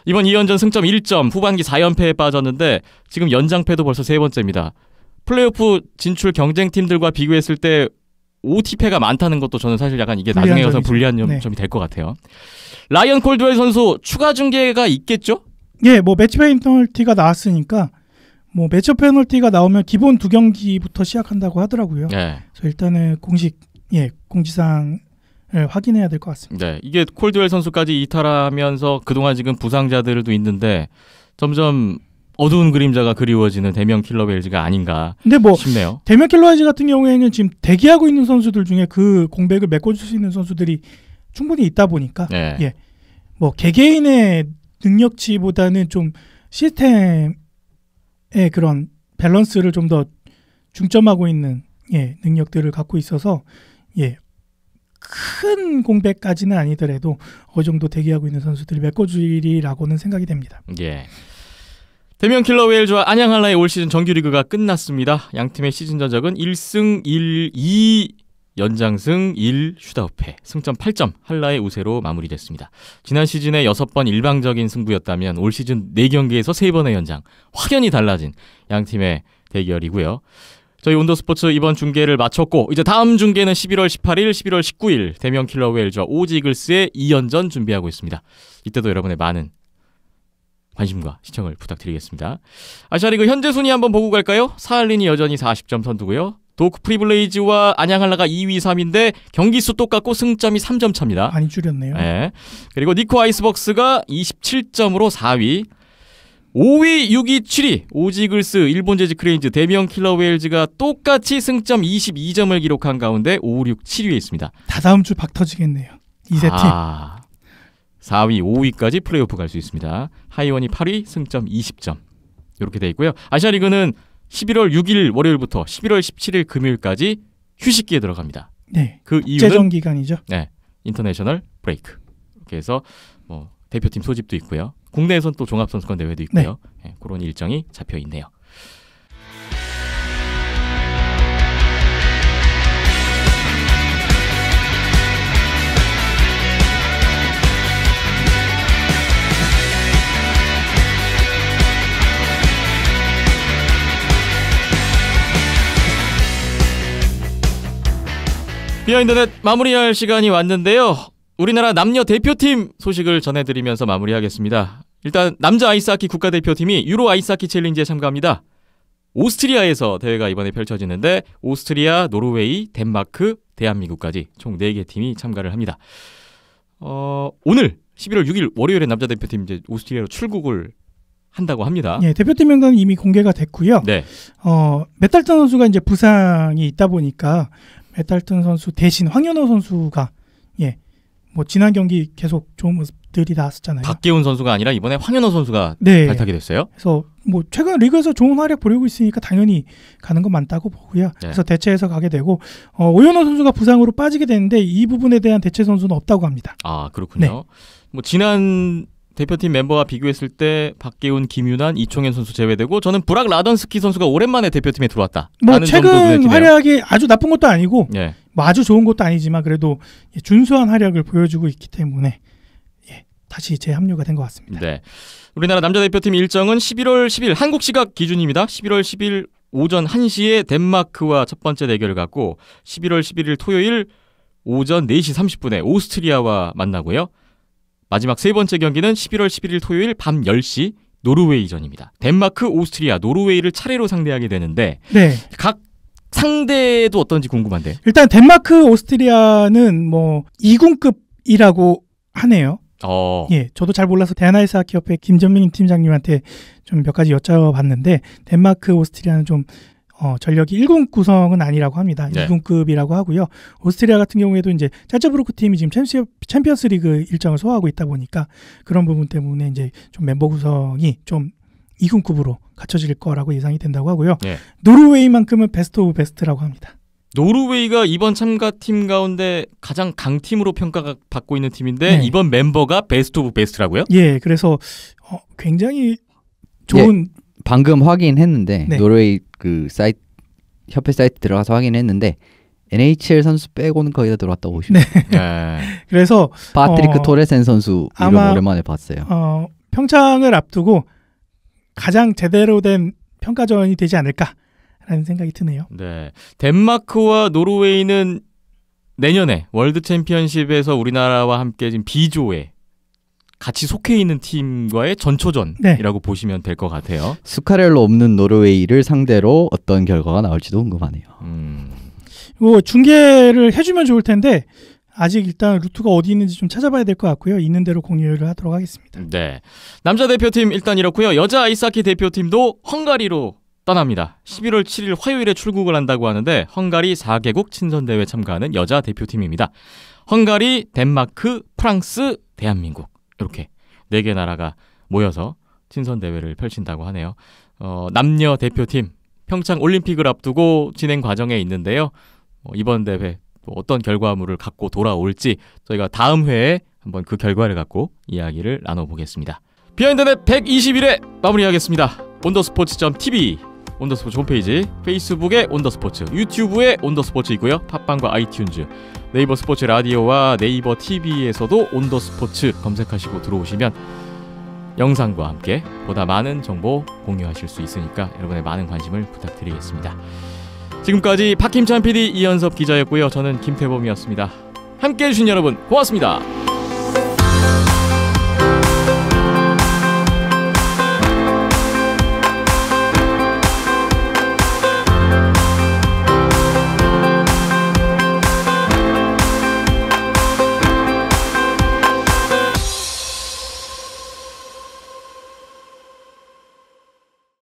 이번 2연전 승점 1점, 후반기 4연패에 빠졌는데 지금 연장패도 벌써 3번째입니다. 플레이오프 진출 경쟁팀들과 비교했을 때 OT패가 많다는 것도 저는 사실 약간 이게 불리한 나중에 가서 점이죠. 불리한 네. 점이 될 것 같아요. 라이언 콜드웰 선수 추가 중계가 있겠죠? 예, 뭐 매치 페널티가 나왔으니까 뭐 매치 페널티가 나오면 기본 2경기부터 시작한다고 하더라고요. 네. 그래서 일단은 공지사항을 확인해야 될 것 같습니다. 네. 이게 콜드웰 선수까지 이탈하면서 그동안 지금 부상자들도 있는데 점점 어두운 그림자가 그리워지는 대명 킬러 웨일즈가 아닌가 근데 뭐 싶네요. 대면 킬러와이즈 같은 경우에는 지금 대기하고 있는 선수들 중에 그 공백을 메꿔줄 수 있는 선수들이 충분히 있다 보니까 네. 예. 뭐 개개인의 능력치보다는 좀 시스템의 그런 밸런스를 좀 더 중점하고 있는 능력들을 갖고 있어서 큰 공백까지는 아니더라도 어느 정도 대기하고 있는 선수들이 메꿔주리라고는 생각이 됩니다. 예. 대명 킬러 웨일즈와 안양 한라의 올 시즌 정규리그가 끝났습니다. 양 팀의 시즌 전적은 1승 1, 2 연장승 1 슈타웃패 승점 8점 한라의 우세로 마무리됐습니다. 지난 시즌에 6번 일방적인 승부였다면 올 시즌 4경기에서 3번의 연장 확연히 달라진 양 팀의 대결이고요. 저희 온더스포츠 이번 중계를 마쳤고 이제 다음 중계는 11월 18일, 11월 19일 대명 킬러 웨일즈와 오지글스의 2연전 준비하고 있습니다. 이때도 여러분의 많은 관심과 시청을 부탁드리겠습니다. 아시아리그 현재 순위 한번 보고 갈까요? 사할린이 여전히 40점 선두고요. 도크 프리블레이즈와 안양 한라가 2위, 3위인데 경기수 똑같고 승점이 3점 차입니다. 많이 줄였네요. 네. 그리고 니코 아이스벅스가 27점으로 4위. 5위, 6위, 7위 오지글스, 일본 재즈 크레인즈, 대명 킬러 웨일즈가 똑같이 승점 22점을 기록한 가운데 5, 6, 7위에 있습니다. 다다음 주 박 터지겠네요. 이 세 팀. 4위, 5위까지 플레이오프 갈 수 있습니다. 하이원이 8위, 승점 20점. 이렇게 돼 있고요. 아시아리그는 11월 6일 월요일부터 11월 17일 금요일까지 휴식기에 들어갑니다. 네. 그 이유는 국제전 기간이죠. 네, 인터내셔널 브레이크. 이렇게 해서 뭐 대표팀 소집도 있고요. 국내에선 또 종합선수권 대회도 있고요. 네, 그런 일정이 잡혀 있네요. 비하인드넷 마무리할 시간이 왔는데요. 우리나라 남녀 대표팀 소식을 전해드리면서 마무리하겠습니다. 일단 남자 아이스하키 국가대표팀이 유로 아이스하키 챌린지에 참가합니다. 오스트리아에서 대회가 이번에 펼쳐지는데 오스트리아, 노르웨이, 덴마크, 대한민국까지 총 4개 팀이 참가를 합니다. 오늘 11월 6일 월요일에 남자 대표팀 이제 오스트리아로 출국을 한다고 합니다. 예, 대표팀 명단은 이미 공개가 됐고요. 네. 메탈턴 선수가 이제 부상이 있다 보니까 메탈턴 선수 대신 황현호 선수가 뭐 지난 경기 계속 좋은 모습들이 나왔었잖아요. 박계훈 선수가 아니라 이번에 황현호 선수가 네. 발탁이 됐어요. 그래서 뭐 최근 리그에서 좋은 활약 보이고 있으니까 당연히 가는 건 맞다고 보고요. 네. 그래서 대체해서 가게 되고 오현호 선수가 부상으로 빠지게 되는데 이 부분에 대한 대체 선수는 없다고 합니다. 아, 그렇군요. 네. 뭐 지난 대표팀 멤버와 비교했을 때 박계훈, 김윤환, 이총현 선수 제외되고 저는 브락 라던스키 선수가 오랜만에 대표팀에 들어왔다. 뭐 최근 활약이 아주 나쁜 것도 아니고 예. 뭐 아주 좋은 것도 아니지만 그래도 준수한 활약을 보여주고 있기 때문에 다시 재합류가 된 것 같습니다. 네. 우리나라 남자 대표팀 일정은 11월 10일 한국 시각 기준입니다. 11월 10일 오전 1시에 덴마크와 첫 번째 대결을 갖고 11월 11일 토요일 오전 4시 30분에 오스트리아와 만나고요. 마지막 세 번째 경기는 11월 11일 토요일 밤 10시 노르웨이전입니다. 덴마크, 오스트리아, 노르웨이를 차례로 상대하게 되는데 네. 각 상대도 어떤지 궁금한데요. 일단 덴마크, 오스트리아는 뭐 2군급이라고 하네요. 저도 잘 몰라서 대한아이스하키협회 김정민 팀장님한테 좀 몇 가지 여쭤봤는데 덴마크, 오스트리아는 좀 전력이 1군 구성은 아니라고 합니다. 네. 2군급이라고 하고요. 오스트리아 같은 경우에도 이제 짤츠부르크 팀이 지금 챔피언스 리그 일정을 소화하고 있다 보니까 그런 부분 때문에 이제 좀 멤버 구성이 좀 2군급으로 갖춰질 거라고 예상이 된다고 하고요. 네. 노르웨이만큼은 베스트 오브 베스트라고 합니다. 노르웨이가 이번 참가팀 가운데 가장 강팀으로 평가받고 있는 팀인데 네. 이번 멤버가 베스트 오브 베스트라고요? 예, 그래서 굉장히 좋은 방금 확인했는데 네. 노르웨이 그 사이트 협회 사이트 들어가서 확인했는데 NHL 선수 빼고는 거의 다 들어왔다고 보시면 네. 그래서 파트리크 토레센 선수 이름 아마, 오랜만에 봤어요. 평창을 앞두고 가장 제대로 된 평가전이 되지 않을까라는 생각이 드네요. 네. 덴마크와 노르웨이는 내년에 월드 챔피언십에서 우리나라와 함께 지금 B조에 같이 속해 있는 팀과의 전초전이라고 보시면 될 것 같아요. 스카렐로 없는 노르웨이를 상대로 어떤 결과가 나올지도 궁금하네요. 뭐 중계를 해주면 좋을 텐데 아직 일단 루트가 어디 있는지 좀 찾아봐야 될 것 같고요. 있는 대로 공유를 하도록 하겠습니다. 네, 남자 대표팀 일단 이렇고요. 여자 아이스하키 대표팀도 헝가리로 떠납니다. 11월 7일 화요일에 출국을 한다고 하는데 헝가리 4개국 친선대회 참가하는 여자 대표팀입니다. 헝가리, 덴마크, 프랑스, 대한민국 이렇게 4개 나라가 모여서 친선대회를 펼친다고 하네요. 남녀 대표팀 평창 올림픽을 앞두고 진행 과정에 있는데요. 이번 대회 또 어떤 결과물을 갖고 돌아올지 저희가 다음 회에 한번 그 결과를 갖고 이야기를 나눠보겠습니다. 비하인드넷 121회 마무리하겠습니다. 온더스포츠.tv 온더스포츠 홈페이지, 페이스북에 온더스포츠, 유튜브에 온더스포츠 있고요. 팟빵과 아이튠즈, 네이버 스포츠 라디오와 네이버 TV에서도 온더스포츠 검색하시고 들어오시면 영상과 함께 보다 많은 정보 공유하실 수 있으니까 여러분의 많은 관심을 부탁드리겠습니다. 지금까지 박힘찬 PD, 이현섭 기자였고요. 저는 김태범이었습니다. 함께해 주신 여러분 고맙습니다.